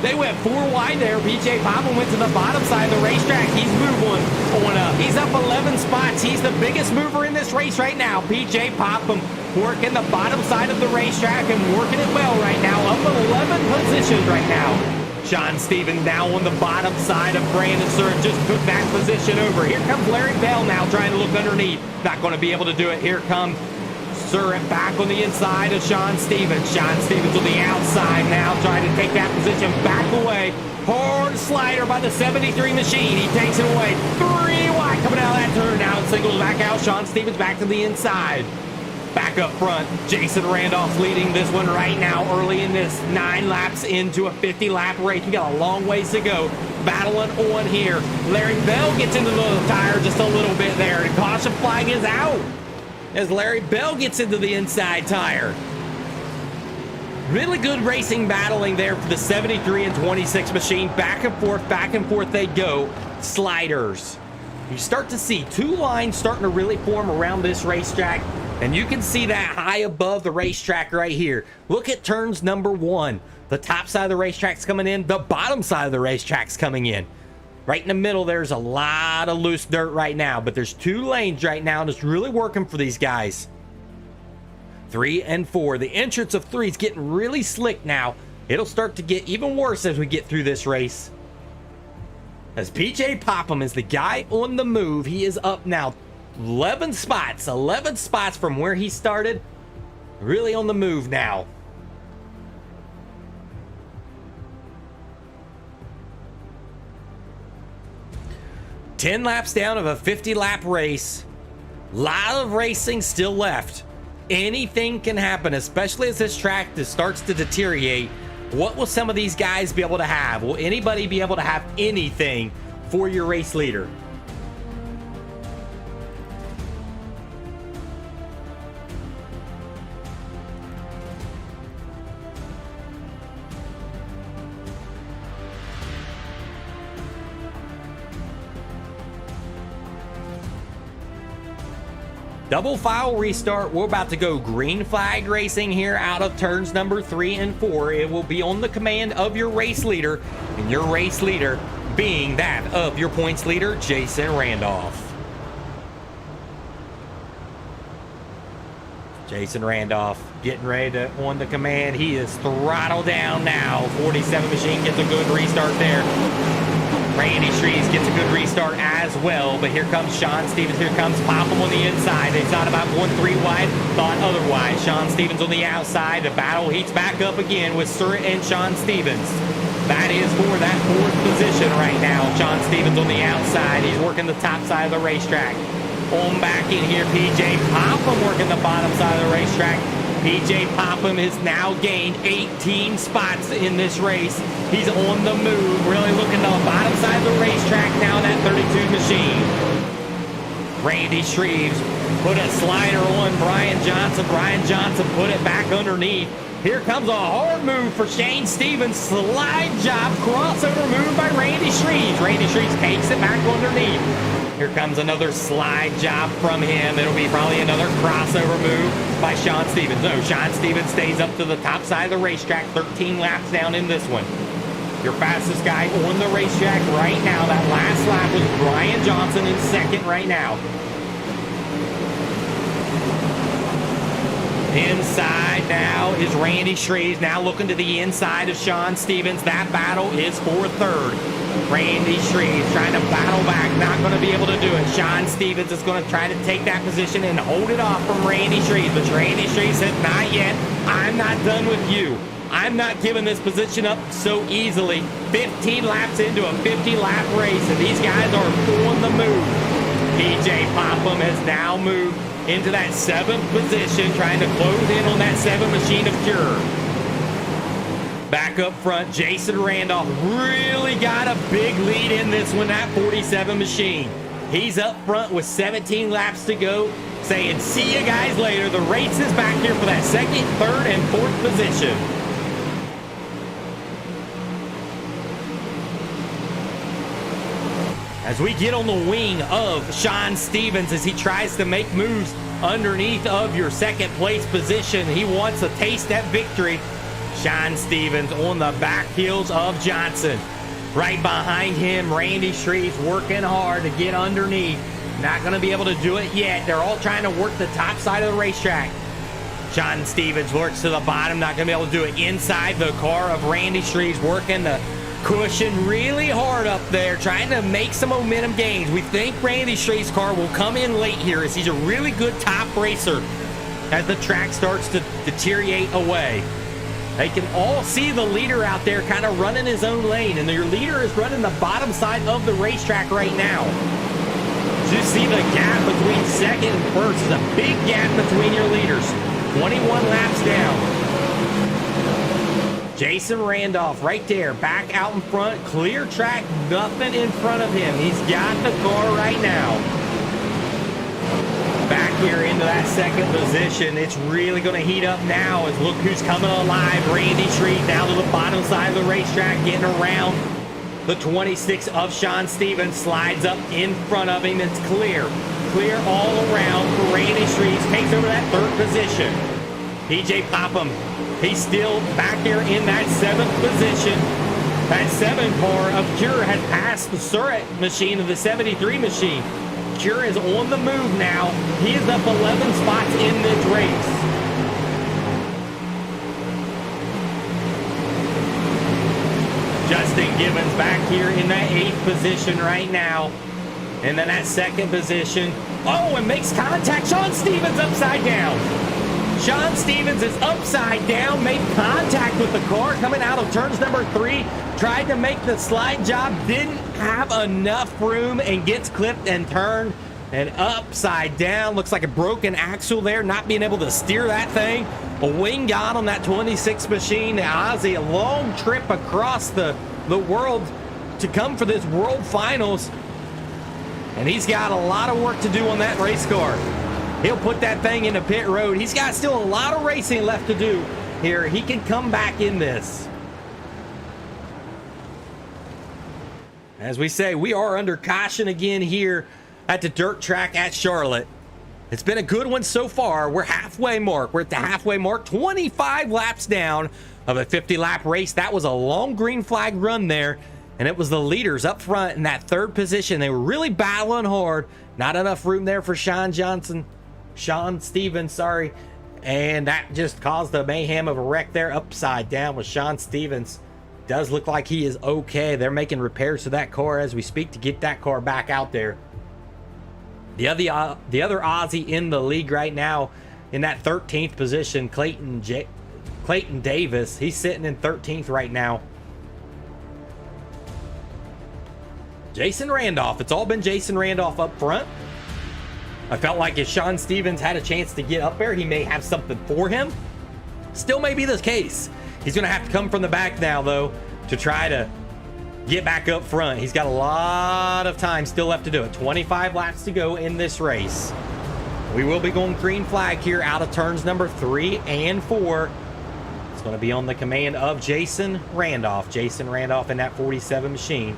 They went 4 wide there. BJ Popham went to the bottom side of the racetrack. He's moved on up. He's up 11 spots. He's the biggest mover in this race right now. BJ Popham working the bottom side of the racetrack and working it well right now. Up 11 positions right now. Sean Stevens now on the bottom side of Brandon Surratt. Just took that position over. Here comes Larry Bell now trying to look underneath. Not going to be able to do it. Here comes Surratt back on the inside of Sean Stevens. Sean Stevens on the outside now trying to take that position back away. Hard slider by the 73 machine. He takes it away. 3 wide coming out of that turn. Now it singles back out. Sean Stevens back to the inside. Back up front, Jason Randolph leading this one right now early in this 9 laps into a 50-lap race. We got a long ways to go. Battling on here. Larry Bell gets into the tire just a little bit there. And caution flag is out as Larry Bell gets into the inside tire. Really good racing battling there for the 73 and 26 machine. Back and forth they go. Sliders. you start to see two lines starting to really form around this racetrack. And you can see that high above the racetrack right here. Look at turns number 1. The top side of the racetrack's coming in. The bottom side of the racetrack's coming in. Right in the middle, there's a lot of loose dirt right now. But there's 2 lanes right now, and it's really working for these guys. 3 and 4. The entrance of 3 is getting really slick now. It'll start to get even worse as we get through this race. As PJ Popham is the guy on the move. He is up now 11 spots from where he started. Really on the move now. Ten laps down of a 50-lap race. Lot of racing still left. Anything can happen, especially as this track starts to deteriorate. What will some of these guys be able to have? Will anybody be able to have anything for your race leader? Double file restart. We're about to go green flag racing here out of turns number 3 and 4. It will be on the command of your race leader, and your race leader being that of your points leader, Jason Randolph. Jason Randolph getting ready to on the command. He is throttled down now. 47 machine gets a good restart there. Randy Shreves gets a good restart as well, but here comes Sean Stevens. Here comes Popham on the inside. They thought about going 3 wide, thought otherwise. Sean Stevens on the outside. The battle heats back up again with Surratt and Sean Stevens. That is for that 4th position right now. Sean Stevens on the outside. He's working the top side of the racetrack. On back in here, PJ Popham working the bottom side of the racetrack. PJ Popham has now gained 18 spots in this race. He's on the move, really looking to the bottom side of the racetrack now, that 32 machine. Randy Shreves put a slider on Brian Johnson. Brian Johnson put it back underneath. Here comes a hard move for Shane Stevens. Slide job, crossover move by Randy Shreves. Randy Shreves takes it back underneath. Here comes another slide job from him. It'll be probably another crossover move by Sean Stevens. No, Sean Stevens stays up to the top side of the racetrack. 13 laps down in this one. Your fastest guy on the racetrack right now. That last lap was Brian Johnson in second right now. Inside now is Randy Shreves. Now looking to the inside of Sean Stevens. That battle is for third. Randy Shreves trying to battle back. Not going to be able to do it. Sean Stevens is going to try to take that position and hold it off from Randy Shreves. But Randy Shreves says, not yet. I'm not done with you. I'm not giving this position up so easily. 15 laps into a 50-lap race, and these guys are on the move. PJ Popham has now moved into that 7th position, trying to close in on that 7 machine of Cure. Back up front, Jason Randolph really got a big lead in this one, that 47 machine. He's up front with 17 laps to go, saying, see you guys later. The race is back here for that 2nd, 3rd, and 4th position. As we get on the wing of Sean Stevens as he tries to make moves underneath of your 2nd place position. He wants to taste that victory. Sean Stevens on the back heels of Johnson. Right behind him, Randy Shreves working hard to get underneath. Not going to be able to do it yet. They're all trying to work the top side of the racetrack. Sean Stevens works to the bottom. Not going to be able to do it inside the car of Randy Shreves, working the cushion really hard up there, trying to make some momentum gains. We think Randy Shreves' car will come in late here as he's a really good top racer as the track starts to deteriorate away. They can all see the leader out there kind of running his own lane, and your leader is running the bottom side of the racetrack right now. You see the gap between 2nd and 1st. There's a big gap between your leaders. 21 laps down. Jason Randolph right there, back out in front, clear track, nothing in front of him. He's got the car right now. Back here into that 2nd position. It's really going to heat up now as look who's coming alive. Randy Shreves down to the bottom side of the racetrack, getting around The 26 of Sean Stevens slides up in front of him. It's clear. Clear all around. Randy Streets takes over that third position. PJ Popham, he's still back there in that 7th position. That 7 car of Cure has passed the Surrett machine of the 73 machine. Cure is on the move now. He is up 11 spots in this race. Justin Gibbons back here in that 8th position right now. And then that 2nd position. Oh, and makes contact. Sean Stevens upside down. Sean Stevens is upside down, made contact with the car coming out of turns number 3. Tried to make the slide job, didn't have enough room, and gets clipped and turned and upside down. Looks like a broken axle there, not being able to steer that thing. A wing got on that 26 machine. Ozzy, a long trip across the world to come for this World Finals. And he's got a lot of work to do on that race car. He'll put that thing into pit road. He's got still a lot of racing left to do here. He can come back in this. As we say, we are under caution again here at the dirt track at Charlotte. It's been a good one so far. We're halfway mark. We're at the halfway mark. 25 laps down of a 50-lap race. That was a long green flag run there. And it was the leaders up front in that 3rd position. They were really battling hard. Not enough room there for Sean Stevens, sorry. And that just caused the mayhem of a wreck there upside down with Sean Stevens. Does look like he is okay. They're making repairs to that car as we speak to get that car back out there. The other Aussie in the league right now in that 13th position, Clayton Davis. He's sitting in 13th right now. Jason Randolph. It's all been Jason Randolph up front. I felt like if Sean Stevens had a chance to get up there, he may have something for him. Still may be the case. He's going to have to come from the back now, though, to try to get back up front. He's got a lot of time still left to do it. 25 laps to go in this race. We will be going green flag here out of turns number 3 and 4. It's going to be on the command of Jason Randolph. Jason Randolph in that 47 machine.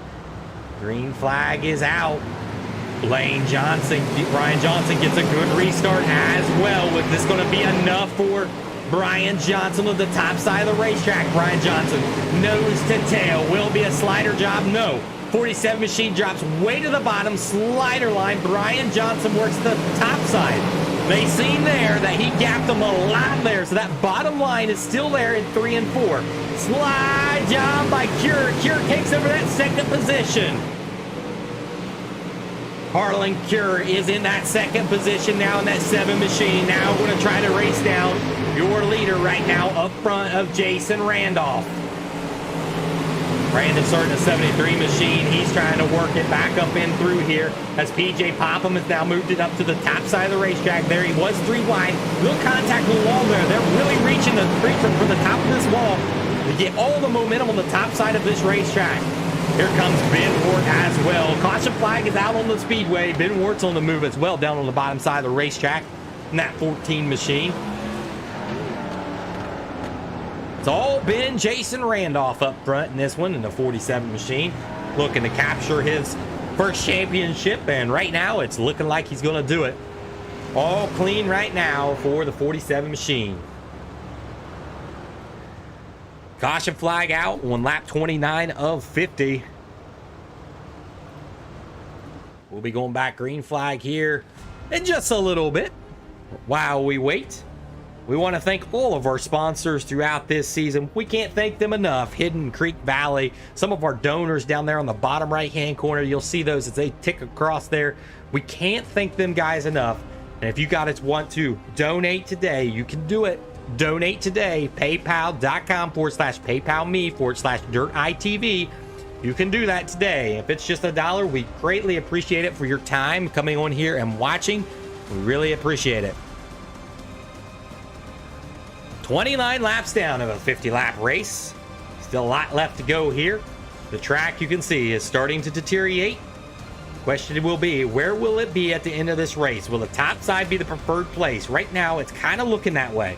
Green flag is out. Brian Johnson gets a good restart as well. Was this going to be enough for Brian Johnson on the top side of the racetrack? Brian Johnson, nose to tail. Will it be a slider job? No. 47 machine drops way to the bottom. Slider line. Brian Johnson works the top side. They seen there that he gapped them a lot there. So that bottom line is still there in 3 and 4. Slide job by Cure. Cure takes over that 2nd position. Harlan Cure is in that 2nd position now in that 7 machine. Now we're going to try to race down your leader right now up front of Jason Randolph. Brandon starting a 73 machine. He's trying to work it back up in through here as PJ Popham has now moved it up to the top side of the racetrack. There he was 3 wide. Little contact with the wall there. They're really reaching for the top of this wall to get all the momentum on the top side of this racetrack. Here comes Ben Wart as well. Caution flag is out on the speedway. Ben Wart's on the move as well down on the bottom side of the racetrack in that 14 machine. It's all been Jason Randolph up front in this one in the 47 machine, looking to capture his first championship, and right now it's looking like he's going to do it. All clean right now for the 47 machine. Caution flag out on lap 29 of 50. We'll be going back green flag here in just a little bit while we wait. We want to thank all of our sponsors throughout this season. We can't thank them enough. Hidden Creek Valley, some of our donors down there on the bottom right-hand corner. You'll see those as they tick across there. We can't thank them guys enough. And if you guys want to donate today, you can do it. Donate today. PayPal.com/PayPalMe/DirtITV. You can do that today. If it's just $1, we greatly appreciate it for your time coming on here and watching. We really appreciate it. 29 laps down of a 50-lap race. Still a lot left to go here. The track, you can see, is starting to deteriorate. The question will be, where will it be at the end of this race? Will the top side be the preferred place? Right now, it's kind of looking that way.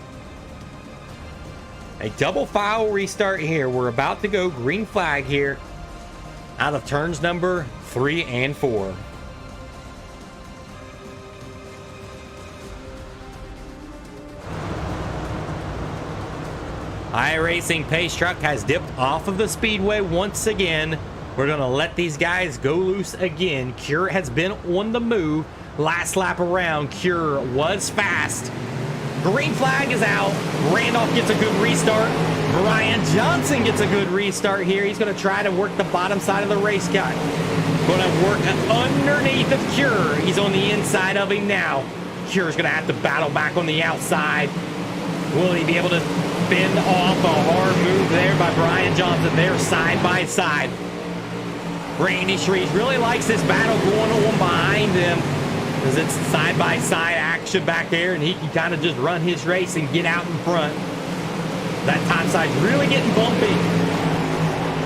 A double file restart here. We're about to go green flag here out of turns number 3 and 4. iRacing Pace Truck has dipped off of the speedway once again. We're going to let these guys go loose again. Cure has been on the move. Last lap around, Cure was fast. Green flag is out. Randolph gets a good restart. Brian Johnson gets a good restart here. He's going to try to work the bottom side of the race car. Going to work underneath of Cure. He's on the inside of him now. Cure's going to have to battle back on the outside. Will he be able to fend off a hard move there by Brian Johnson? They're side by side. Randy Shreves really likes this battle going on behind him because it's side by side action back there, and he can kind of just run his race and get out in front. That top side's really getting bumpy.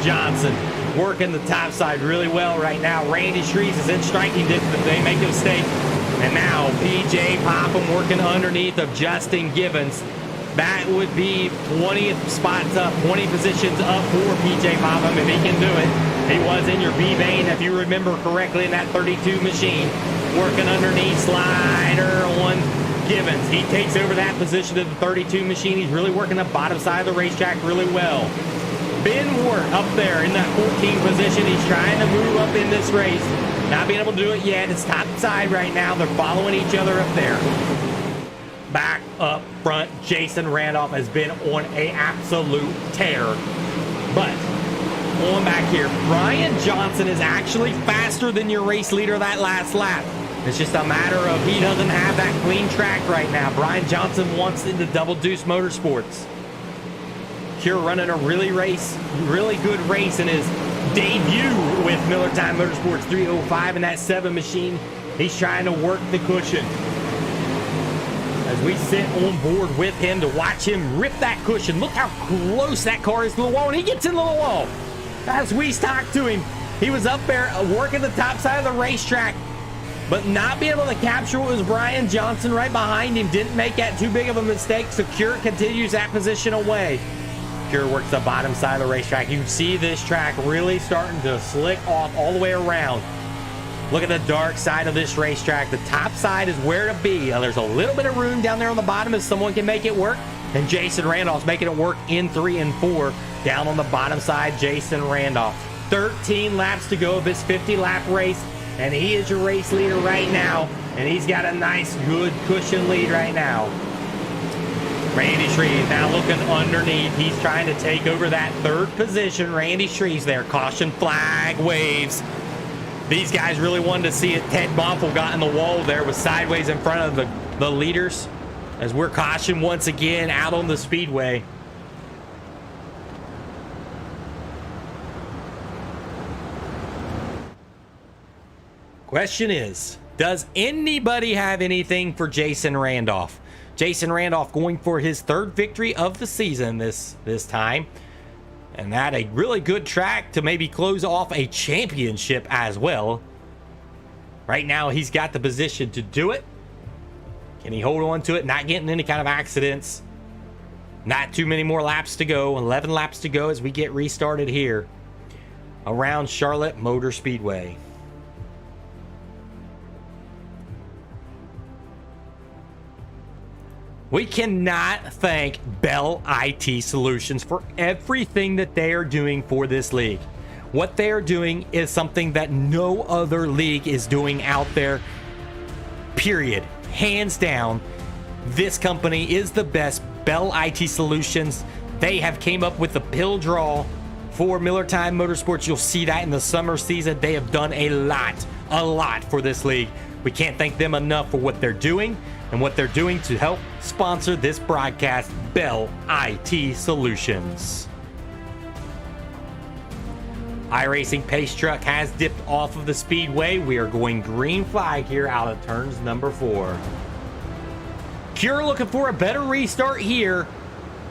Johnson working the top side really well right now. Randy Shreves is in striking distance. They make a mistake. And now PJ Popham working underneath of Justin Gibbons. That would be 20 spots up, 20 positions up for PJ Popham if he can do it. He was in your B-Bane, if you remember correctly, in that 32 machine. Working underneath, slider on Gibbons. He takes over that position of the 32 machine. He's really working the bottom side of the racetrack really well. Ben Ward up there in that 14 position. He's trying to move up in this race. Not being able to do it yet. It's top side right now. They're following each other up there. Back up front, Jason Randolph has been on an absolute tear. But on back here, Brian Johnson is actually faster than your race leader that last lap. It's just a matter of he doesn't have that clean track right now. Brian Johnson wants into Double Deuce Motorsports. Cure running a really good race in his debut with Millertime Motorsports 305 in that 7 machine. He's trying to work the cushion. As we sit on board with him to watch him rip that cushion. Look how close that car is to the wall, and he gets into the wall. As we talk to him, he was up there working the top side of the racetrack, but not being able to capture what was Brian Johnson right behind him. Didn't make that too big of a mistake, so Cure continues that position away. Cure works the bottom side of the racetrack. You can see this track really starting to slick off all the way around. Look at the dark side of this racetrack. The top side is where to be. There's a little bit of room down there on the bottom if someone can make it work. And Jason Randolph's making it work in 3 and 4. Down on the bottom side, Jason Randolph. 13 laps to go of his 50-lap race. And he is your race leader right now. And he's got a nice, good cushion lead right now. Randy Shreves now looking underneath. He's trying to take over that 3rd position. Randy Shreves there. Caution flag waves. These guys really wanted to see it. Ted Bonfil got in the wall there, was sideways in front of the leaders. As we're cautioned once again out on the speedway. Question is, does anybody have anything for Jason Randolph? Jason Randolph going for his 3rd victory of the season this time. And that a really good track to maybe close off a championship as well. Right now, he's got the position to do it. Can he hold on to it? Not getting any kind of accidents. Not too many more laps to go. 11 laps to go as we get restarted here around Charlotte Motor Speedway. We cannot thank Bell IT Solutions for everything that they are doing for this league. What they are doing is something that no other league is doing out there, period. Hands down, this company is the best. Bell IT Solutions, they have came up with the pill draw for Millertime Motorsports. You'll see that in the summer season. They have done a lot for this league. We can't thank them enough for what they're doing and what they're doing to help sponsor this broadcast. Bell IT Solutions. iRacing Pace Truck has dipped off of the speedway. We are going green flag here out of turns number 4. Cure looking for a better restart here.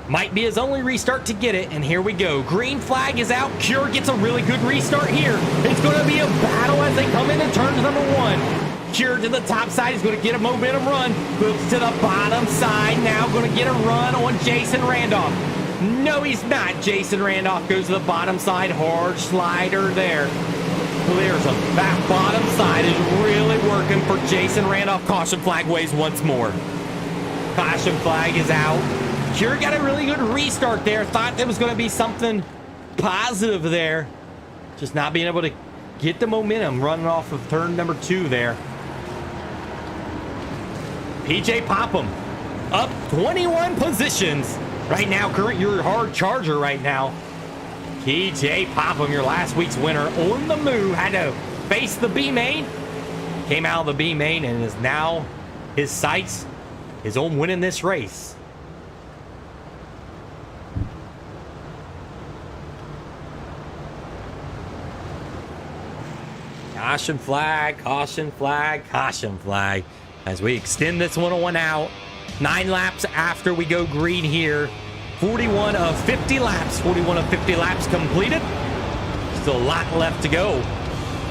Might be his only restart to get it, and here we go. Green flag is out. Cure gets a really good restart here. It's going to be a battle as they come into turns number 1. Cure to the top side. He's going to get a momentum run. Moves to the bottom side. Now going to get a run on Jason Randolph. No, he's not. Jason Randolph goes to the bottom side. Hard slider there. clears him. That bottom side is really working for Jason Randolph. Caution flag waves once more. Caution flag is out. Cure got a really good restart there. Thought there was going to be something positive there. Just not being able to get the momentum running off of turn number 2 there. PJ Popham up 21 positions. Right now, current your hard charger right now. PJ Popham, your last week's winner, on the move. Had to face the B main. Came out of the B main and is now his sights is on winning this race. Caution flag, caution flag, caution flag. As we extend this one out. 9 laps after we go green here. 41 of 50 laps. 41 of 50 laps completed. Still a lot left to go.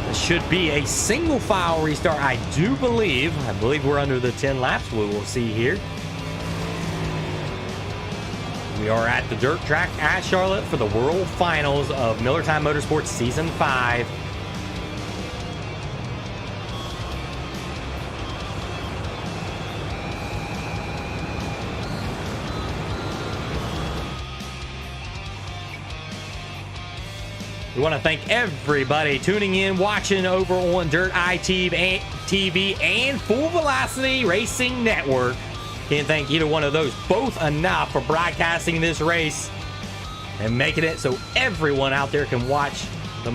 This should be a single file restart, I do believe. I believe we're under the 10 laps. We will see here. We are at the dirt track at Charlotte for the World Finals of Millertime Motorsports Season 5. We want to thank everybody tuning in, watching over on Dirt TV and Full Velocity Racing Network. Can't thank either one of those both enough for broadcasting this race and making it so everyone out there can watch the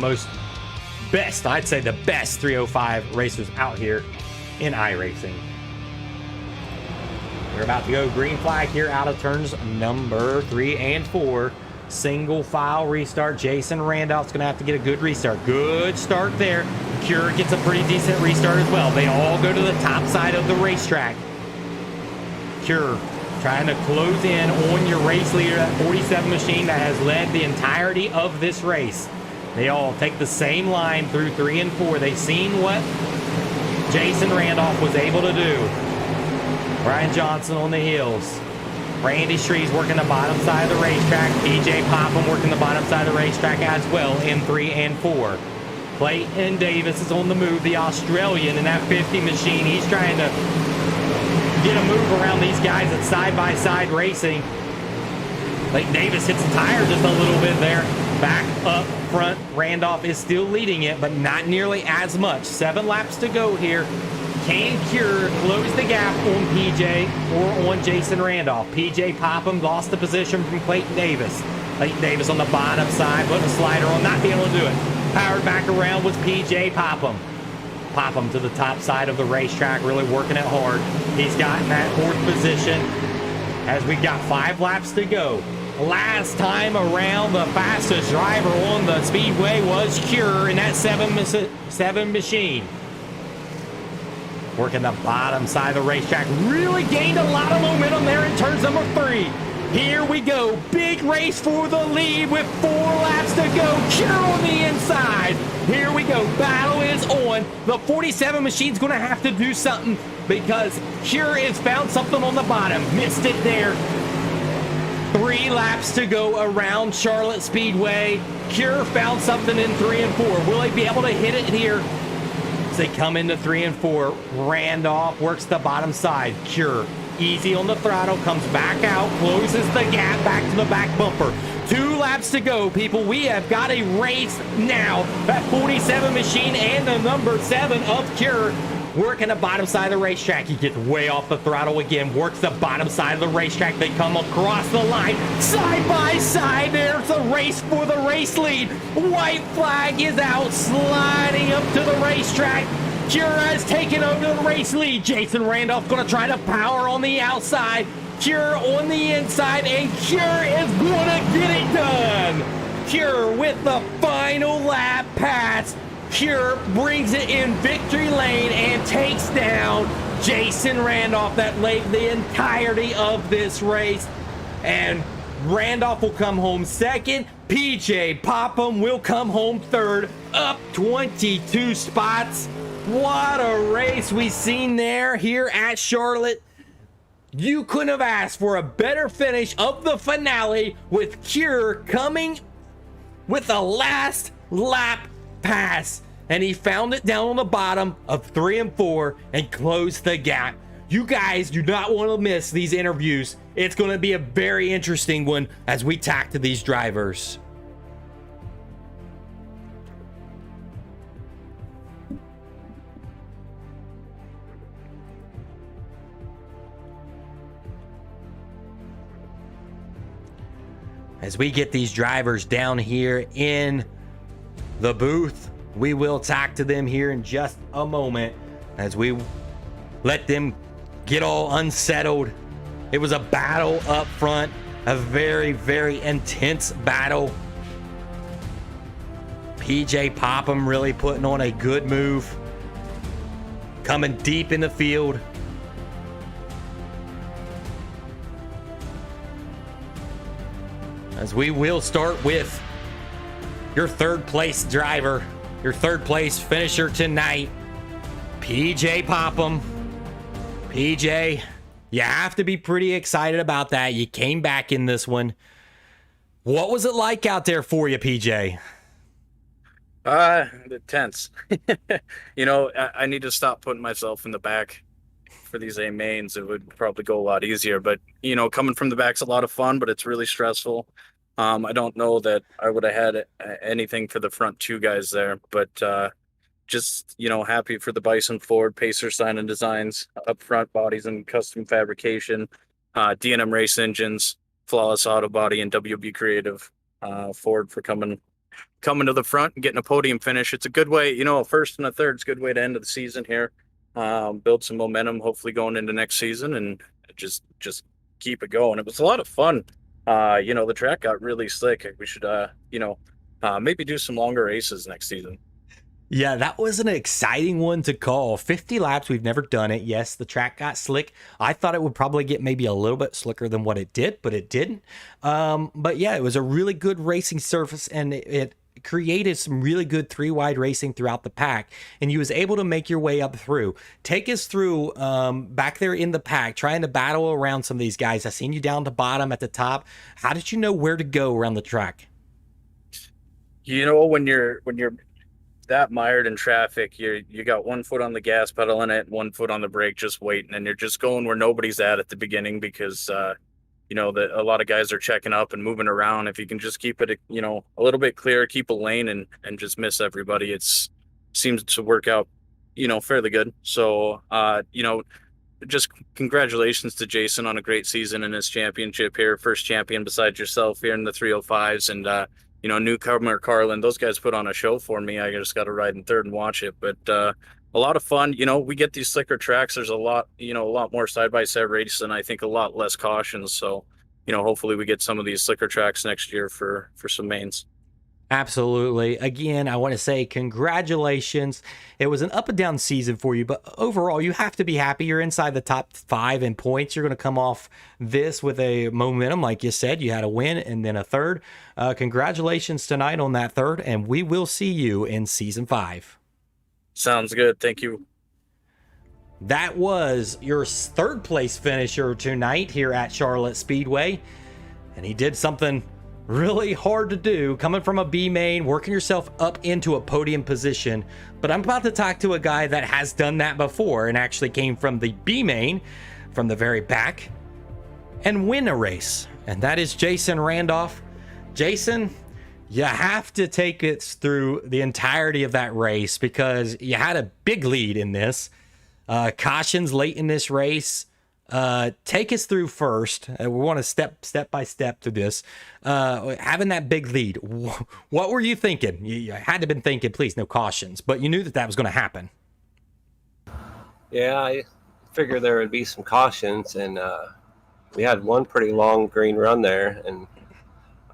best, I'd say the best 305 racers out here in iRacing. We're about to go green flag here out of turns number 3 and 4. Single file restart. Jason Randolph's going to have to get a good restart. Good start there. Cure gets a pretty decent restart as well. They all go to the top side of the racetrack. Cure trying to close in on your race leader, that 47 machine that has led the entirety of this race. They all take the same line through 3 and 4. They've seen what Jason Randolph was able to do. Brian Johnson on the heels. Randy Shree's working the bottom side of the racetrack. PJ Popham working the bottom side of the racetrack as well in 3 and 4. Clayton Davis is on the move, the Australian in that 50 machine. He's trying to get a move around these guys at side-by-side racing. Clayton Davis hits the tire just a little bit there. Back up front, Randolph is still leading it, but not nearly as much. 7 laps to go here. Can Cure close the gap on PJ or on Jason Randolph? PJ Popham lost the position from Clayton Davis. Clayton Davis on the bottom side, putting a slider on, not being able to do it. Powered back around was PJ Popham. Popham to the top side of the racetrack, really working it hard. He's gotten that 4th position as we got 5 laps to go. Last time around, the fastest driver on the speedway was Cure in that 7 machine. Working the bottom side of the racetrack. Really gained a lot of momentum there in turns number 3. Here we go. Big race for the lead with 4 laps to go. Cure on the inside. Here we go. Battle is on. The 47 machine's going to have to do something because Cure has found something on the bottom. Missed it there. 3 laps to go around Charlotte Speedway. Cure found something in 3 and 4. Will he be able to hit it here? They come into 3 and 4. Randolph works the bottom side. Cure easy on the throttle, comes back out, closes the gap back to the back bumper. 2 laps to go, people. We have got a race now. That 47 machine and the number 7 of Cure working the bottom side of the racetrack. He gets way off the throttle again, works the bottom side of the racetrack. They come across the line side by side. There's a race for the race lead. White flag is out, sliding up to the racetrack. Cure has taken over the race lead. Jason Randolph going to try to power on the outside. Cure on the inside, and Cure is going to get it done. Cure with the final lap pass. Cure brings it in victory lane and takes down Jason Randolph that led the entirety of this race. And Randolph will come home 2nd. PJ Popham will come home 3rd, up 22 spots. What a race we've seen there here at Charlotte. You couldn't have asked for a better finish of the finale with Cure coming with a last lap pass. and he found it down on the bottom of 3 and 4 and closed the gap. You guys do not want to miss these interviews. It's going to be a very interesting one as we talk to these drivers. As we get these drivers down here in the booth, we will talk to them here in just a moment as we let them get all unsettled. It was a battle up front, a very, very intense battle. PJ Popham really putting on a good move, coming deep in the field. As we will start with your third place driver, your third place finisher tonight, PJ Popham. PJ, you have to be pretty excited about that. You came back in this one. What was it like out there for you, PJ? Tense. You know, I need to stop putting myself in the back for these A mains. It would probably go a lot easier, but you know, coming from the back's a lot of fun, but it's really stressful. I don't know that I would have had anything for the front two guys there, but just, you know, happy for the Bison Ford, Pacer Sign and Designs, up front bodies and custom fabrication, D&M Race Engines, Flawless Auto Body, and WB Creative Ford for coming to the front and getting a podium finish. It's a good way, you know, a first and a third is a good way to end the season here. Build some momentum, hopefully going into next season, and just keep it going. It was a lot of fun. You know, the track got really slick. We should, you know, maybe do some longer races next season. Yeah, that was an exciting one to call. 50 laps, we've never done it. Yes, the track got slick. I thought it would probably get maybe a little bit slicker than what it did, but it didn't. But yeah, it was a really good racing surface, and it created some really good three-wide racing throughout the pack, and you was able to make your way up through. Take us through back there in the pack, trying to battle around some of these guys. I seen you down to bottom at the top. How did you know where to go around the track? You know, when you're that mired in traffic, you got 1 foot on the gas pedal in it, 1 foot on the brake, just waiting, and you're just going where nobody's at the beginning because you know that a lot of guys are checking up and moving around. If you can just keep it, you know, a little bit clear, keep a lane, and just miss everybody, seems to work out, you know, fairly good. So you know, just congratulations to Jason on a great season in his championship here, first champion besides yourself here in the 305s, and you know, newcomer Carlin, those guys put on a show for me. I just got to ride in third and watch it. But a lot of fun. You know, we get these slicker tracks. There's a lot more side-by-side races, and I think a lot less cautions. So, you know, hopefully we get some of these slicker tracks next year for some mains. Absolutely. Again, I want to say congratulations. It was an up and down season for you, but overall, you have to be happy. You're inside the top 5 in points. You're going to come off this with a momentum. Like you said, you had a win and then a third. Congratulations tonight on that third, and we will see you in season 5. Sounds good. Thank you. That was your third place finisher tonight here at Charlotte Speedway, and he did something really hard to do, coming from a B main, working yourself up into a podium position. But I'm about to talk to a guy that has done that before and actually came from the B main, from the very back, and win a race. And that is Jason Randolph. Jason, you have to take us through the entirety of that race because you had a big lead in this. Cautions late in this race. Take us through first. We want to step by step through this. Having that big lead, what were you thinking? You had to have been thinking, please, no cautions, but you knew that was going to happen. Yeah, I figured there would be some cautions, and we had one pretty long green run there, and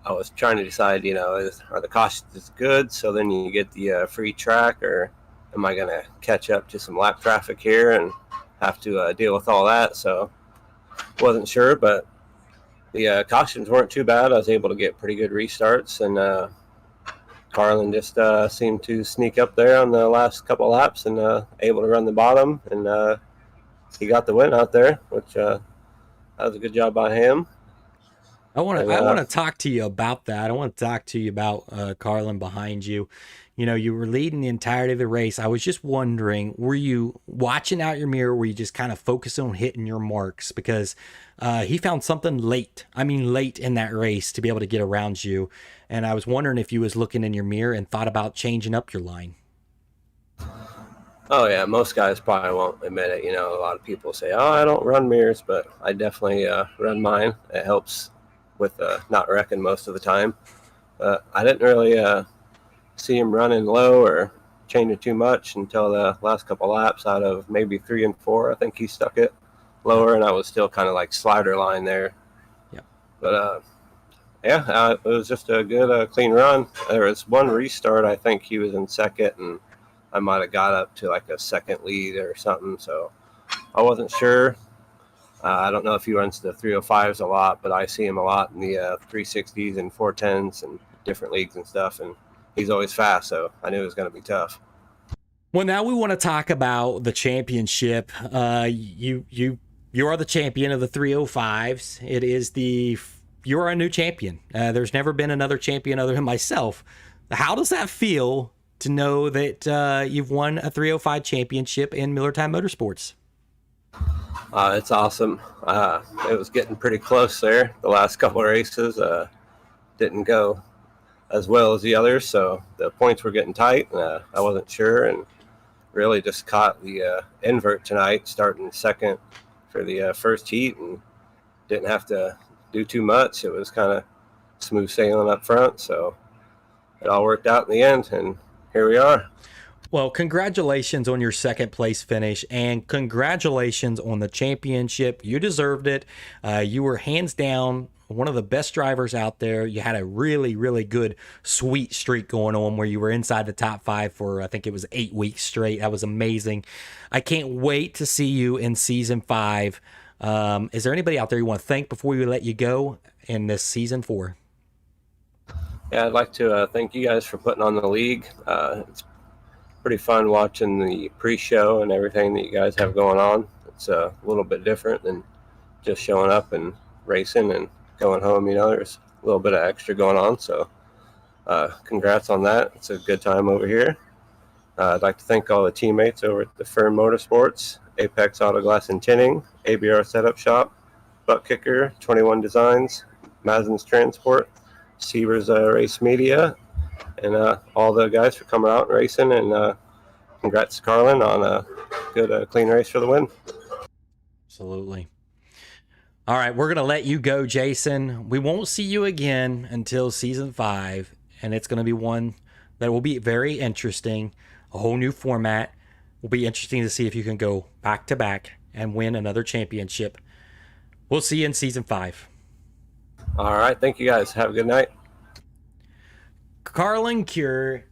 I was trying to decide, you know, are the cautions good? So then you get the free track, or am I going to catch up to some lap traffic here and have to deal with all that? So wasn't sure, but the cautions weren't too bad. I was able to get pretty good restarts, and Carlin just seemed to sneak up there on the last couple of laps and able to run the bottom, and he got the win out there, which that was a good job by him. I want to talk to you about that. I want to talk to you about Carlin behind you. You know, you were leading the entirety of the race. I was just wondering, were you watching out your mirror? Were you just kind of focusing on hitting your marks? Because he found something late. I mean, late in that race to be able to get around you. And I was wondering if you was looking in your mirror and thought about changing up your line. Oh yeah, most guys probably won't admit it. You know, a lot of people say, "Oh, I don't run mirrors," but I definitely run mine. It helps with not wrecking most of the time. I didn't really see him running low or changing too much until the last couple laps. Out of maybe 3 and 4, I think he stuck it lower, and I was still kind of like slider line there. Yeah. But it was just a good clean run. There was one restart. I think he was in second, and I might have got up to like a second lead or something. So I wasn't sure. I don't know if he runs the 305s a lot, but I see him a lot in the 360s and 410s and different leagues and stuff. And he's always fast, so I knew it was going to be tough. Well, now we want to talk about the championship. You are the champion of the 305s. It is you're a new champion. There's never been another champion other than myself. How does that feel to know that you've won a 305 championship in Millertime Motorsports? It's awesome. It was getting pretty close there. The last couple of races didn't go as well as the others, so the points were getting tight. I wasn't sure, and really just caught the invert tonight, starting second for the first heat, and didn't have to do too much. It was kind of smooth sailing up front, so it all worked out in the end, and here we are. Well, congratulations on your second place finish, and congratulations on the championship. You deserved it. You were hands down one of the best drivers out there. You had a really, really good sweet streak going on where you were inside the top 5 for, I think it was 8 weeks straight. That was amazing. I can't wait to see you in season 5. Is there anybody out there you want to thank before we let you go in this season 4? Yeah, I'd like to thank you guys for putting on the league. It's pretty fun watching the pre-show and everything that you guys have going on. It's a little bit different than just showing up and racing and going home. You know, there's a little bit of extra going on. So congrats on that. It's a good time over here. I'd like to thank all the teammates over at the Firm Motorsports, Apex Auto Glass and Tinning, ABR Setup Shop, Butt Kicker, 21 Designs, Mazin's Transport, Sievers Race Media, and all the guys for coming out and racing. And congrats to Carlin on a good clean race for the win. Absolutely. All right, we're going to let you go, Jason. We won't see you again until season 5, and it's going to be one that will be very interesting. A whole new format. Will be interesting to see if you can go back to back and win another championship. We'll see you in season 5. All right, thank you guys. Have a good night. Carlin Cure,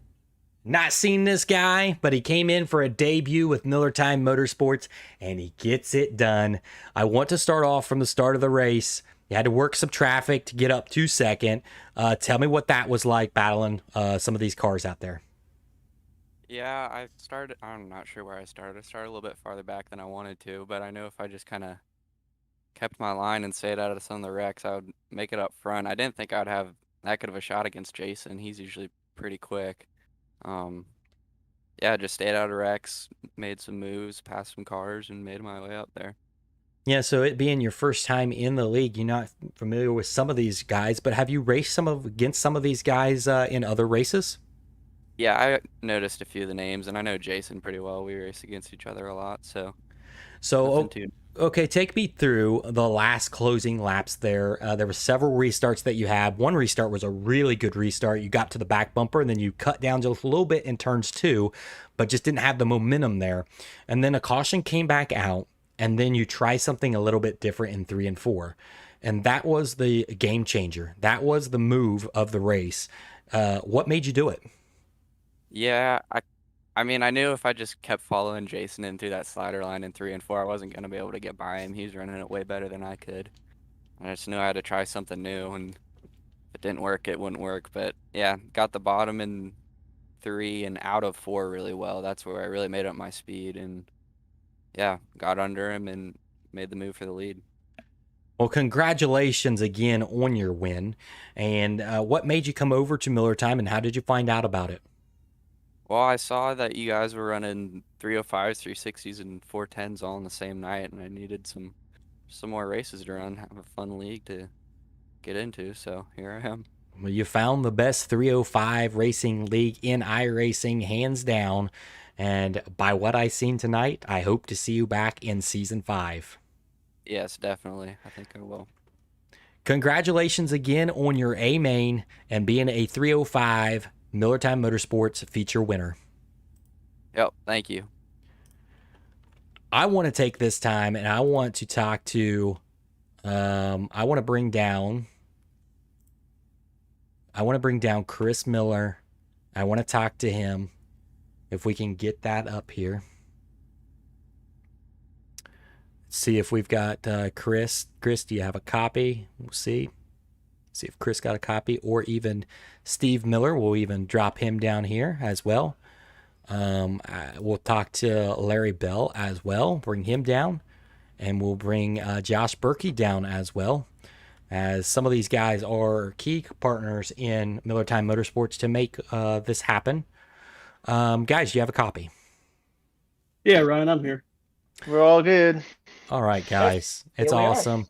not seen this guy, but he came in for a debut with Millertime Motorsports, and he gets it done. I want to start off from the start of the race. You had to work some traffic to get up to second. Tell me what that was like battling some of these cars out there. Yeah, I'm not sure where I started. I started a little bit farther back than I wanted to, but I knew if I just kind of kept my line and stayed out of some of the wrecks, I would make it up front. I didn't think I'd have that good of a shot against Jason. He's usually pretty quick. Yeah, just stayed out of wrecks, made some moves, passed some cars, and made my way up there. Yeah, so it being your first time in the league, you're not familiar with some of these guys, but have you raced against some of these guys in other races? Yeah, I noticed a few of the names, and I know Jason pretty well. We race against each other a lot, so. Okay, take me through the last closing laps there. There were several restarts that you had. One restart was a really good restart. You got to the back bumper, and then you cut down just a little bit in turns 2, but just didn't have the momentum there. And then a caution came back out, and then you try something a little bit different in 3 and 4. And that was the game changer. That was the move of the race. What made you do it? Yeah, I mean, I knew if I just kept following Jason in through that slider line in 3 and 4, I wasn't going to be able to get by him. He was running it way better than I could. I just knew I had to try something new, and if it didn't work, it wouldn't work. But yeah, got the bottom in 3 and out of 4 really well. That's where I really made up my speed, and yeah, got under him and made the move for the lead. Well, congratulations again on your win. And what made you come over to Millertime, and how did you find out about it? Well, I saw that you guys were running 305s, 360s, and 410s all in the same night, and I needed some more races to run, have a fun league to get into. So here I am. Well, you found the best 305 racing league in iRacing, hands down. And by what I've seen tonight, I hope to see you back in season 5. Yes, definitely. I think I will. Congratulations again on your A main and being a 305 Millertime Motorsports feature winner. Yep, thank you. I want to take this time and I want to talk to, I want to bring down Chris Miller. I want to talk to him if we can get that up here. See if we've got Chris. Chris, do you have a copy? We'll see. See if Chris got a copy, or even Steve Miller. We'll even drop him down here as well. We'll talk to Larry Bell as well. Bring him down. And we'll bring Josh Berkey down as well, as some of these guys are key partners in Millertime Motorsports to make this happen. Guys, do you have a copy? Yeah, Ryan, I'm here. We're all good. All right, guys. It's Here we are. awesome.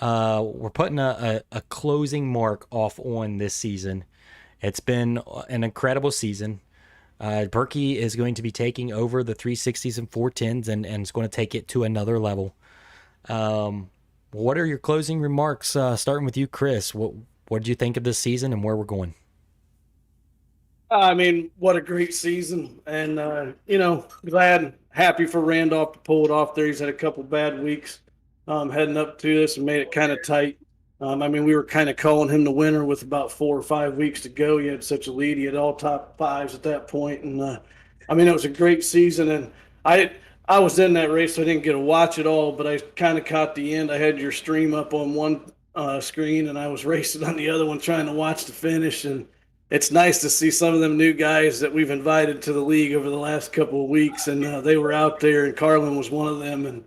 We're putting a closing mark off on this season. It's been an incredible season. Berkey is going to be taking over the 360s and 410s and is going to take it to another level. What are your closing remarks, starting with you, Chris? What did you think of this season and where we're going? I mean, what a great season. And, glad, happy for Randolph to pull it off there. He's had a couple bad weeks heading up to this and made it kind of tight. We were kind of calling him the winner with about 4 or 5 weeks to go. He had such a lead. He had all top fives at that point. And, it was a great season. And I was in that race, so I didn't get to watch it all, but I kind of caught the end. I had your stream up on one screen, and I was racing on the other one trying to watch the finish. And it's nice to see some of them new guys that we've invited to the league over the last couple of weeks, and they were out there, and Carlin was one of them. And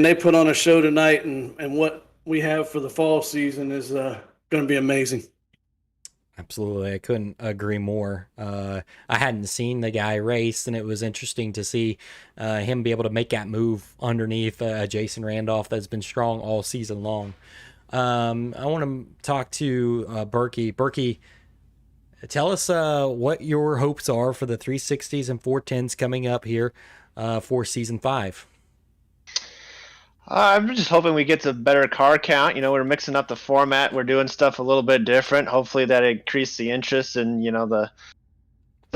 they put on a show tonight, and what we have for the fall season is going to be amazing. Absolutely. I couldn't agree more. I hadn't seen the guy race, and it was interesting to see him be able to make that move underneath Jason Randolph that's been strong all season long. I want to talk to Berkey. Berkey, tell us what your hopes are for the 360s and 410s coming up here for season 5. I'm just hoping we get to better car count. We're mixing up the format. We're doing stuff a little bit different. Hopefully that increases the interest in, the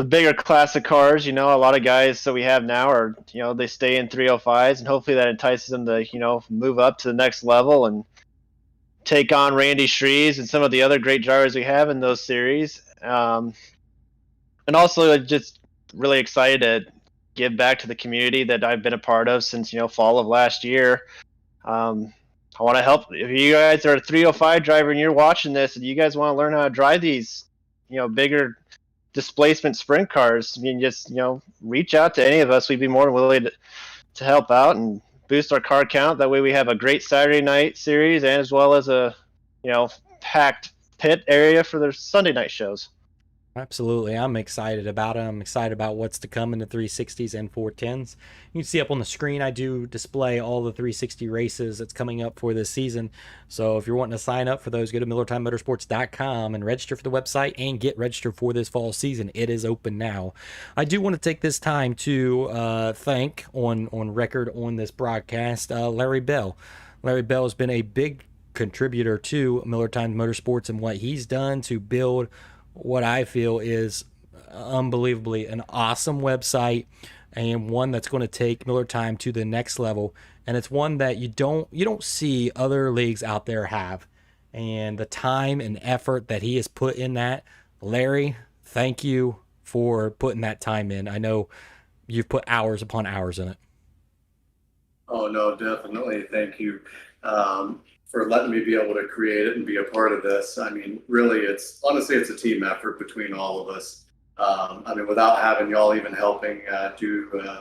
bigger classic cars. A lot of guys that we have now are, they stay in 305s, and hopefully that entices them to, move up to the next level and take on Randy Shreves and some of the other great drivers we have in those series. And also just really excited to give back to the community that I've been a part of since, fall of last year. I want to help. If you guys are a 305 driver and you're watching this and you guys want to learn how to drive these, bigger displacement sprint cars, just, reach out to any of us. We'd be more than willing to help out and boost our car count. That way we have a great Saturday night series and as well as a, packed pit area for the Sunday night shows. Absolutely. I'm excited about it. I'm excited about what's to come in the 360s and 410s. You can see up on the screen, I do display all the 360 races that's coming up for this season. So if you're wanting to sign up for those, go to MillertimeMotorsports.com and register for the website and get registered for this fall season. It is open now. I do want to take this time to thank on record on this broadcast, Larry Bell. Larry Bell has been a big contributor to Millertime Motorsports and what he's done to build what I feel is unbelievably an awesome website, and one that's going to take Millertime to the next level. And it's one that you don't see other leagues out there have. And the time and effort that he has put in that, Larry, thank you for putting that time in. I know you've put hours upon hours in it. Oh, no, definitely. Thank you for letting me be able to create it and be a part of this. Really, it's a team effort between all of us. Without having y'all even helping do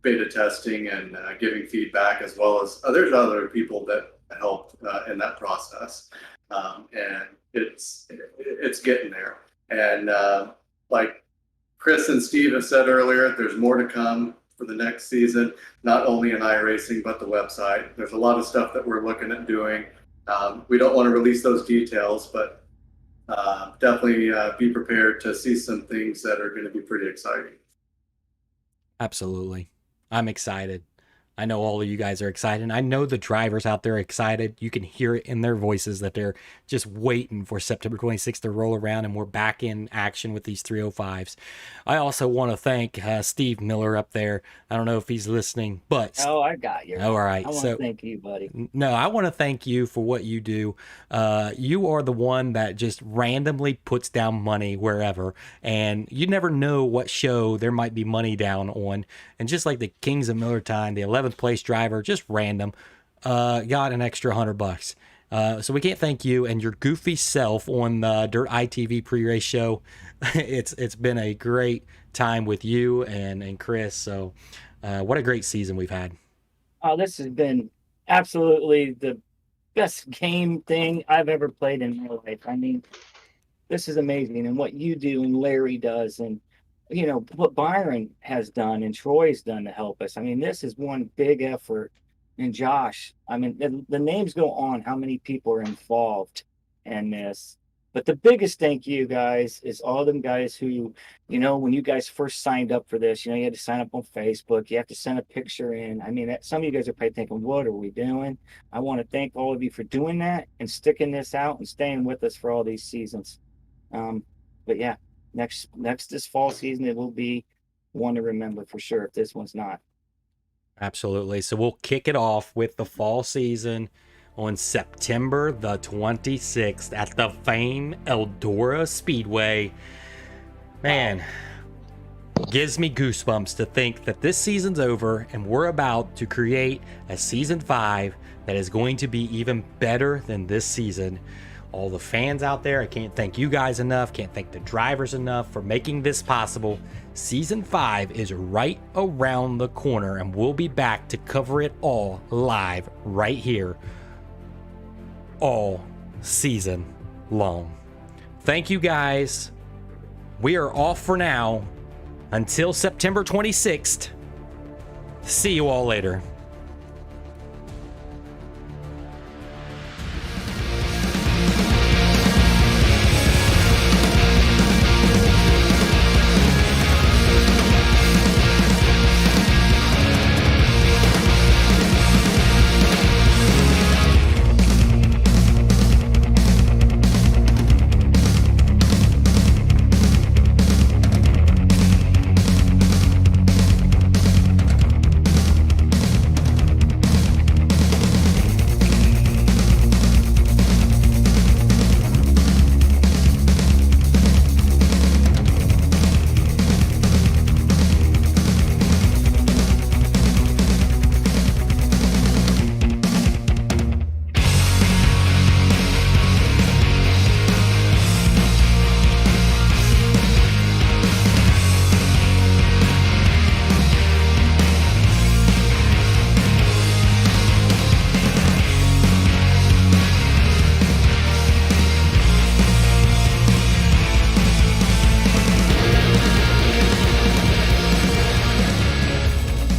beta testing and giving feedback, as well as there's other people that helped in that process. And it's getting there. And like Chris and Steve have said earlier, there's more to come for the next season, not only in iRacing, but the website. There's a lot of stuff that we're looking at doing. We don't want to release those details, but definitely be prepared to see some things that are going to be pretty exciting. Absolutely. I'm excited. I know all of you guys are excited. I know the drivers out there are excited. You can hear it in their voices that they're just waiting for September 26th to roll around and we're back in action with these 305s. I also want to thank Steve Miller up there. I don't know if he's listening, but... Oh, I got you. All right. I want to thank you, buddy. No, I want to thank you for what you do. You are the one that just randomly puts down money wherever, and you never know what show there might be money down on. And just like the Kings of Millertime, the 11th place driver, just random, got an extra $100. So we can't thank you and your goofy self on the Dirt ITV pre-race show. It's been a great time with you and Chris. So what a great season we've had. Oh, this has been absolutely the best game thing I've ever played in my life. I mean, this is amazing. And what you do and Larry does and, you know, what Byron has done and Troy's done to help us. I mean, this is one big effort. And Josh, I mean, the names go on how many people are involved in this. But the biggest thank you, guys, is all them guys who, you know, when you guys first signed up for this, you know, you had to sign up on Facebook. You have to send a picture in. I mean, some of you guys are probably thinking, what are we doing? I want to thank all of you for doing that and sticking this out and staying with us for all these seasons. But yeah, this fall season, it will be one to remember for sure if this one's not. Absolutely. So we'll kick it off with the fall season on September the 26th at the famed Eldora Speedway. Man, gives me goosebumps to think that this season's over and we're about to create a season 5 that is going to be even better than this season. All the fans out there, I can't thank you guys enough, can't thank the drivers enough for making this possible. Season 5 is right around the corner and we'll be back to cover it all live right here all season long. Thank you guys. We are off for now until September 26th. See you all later.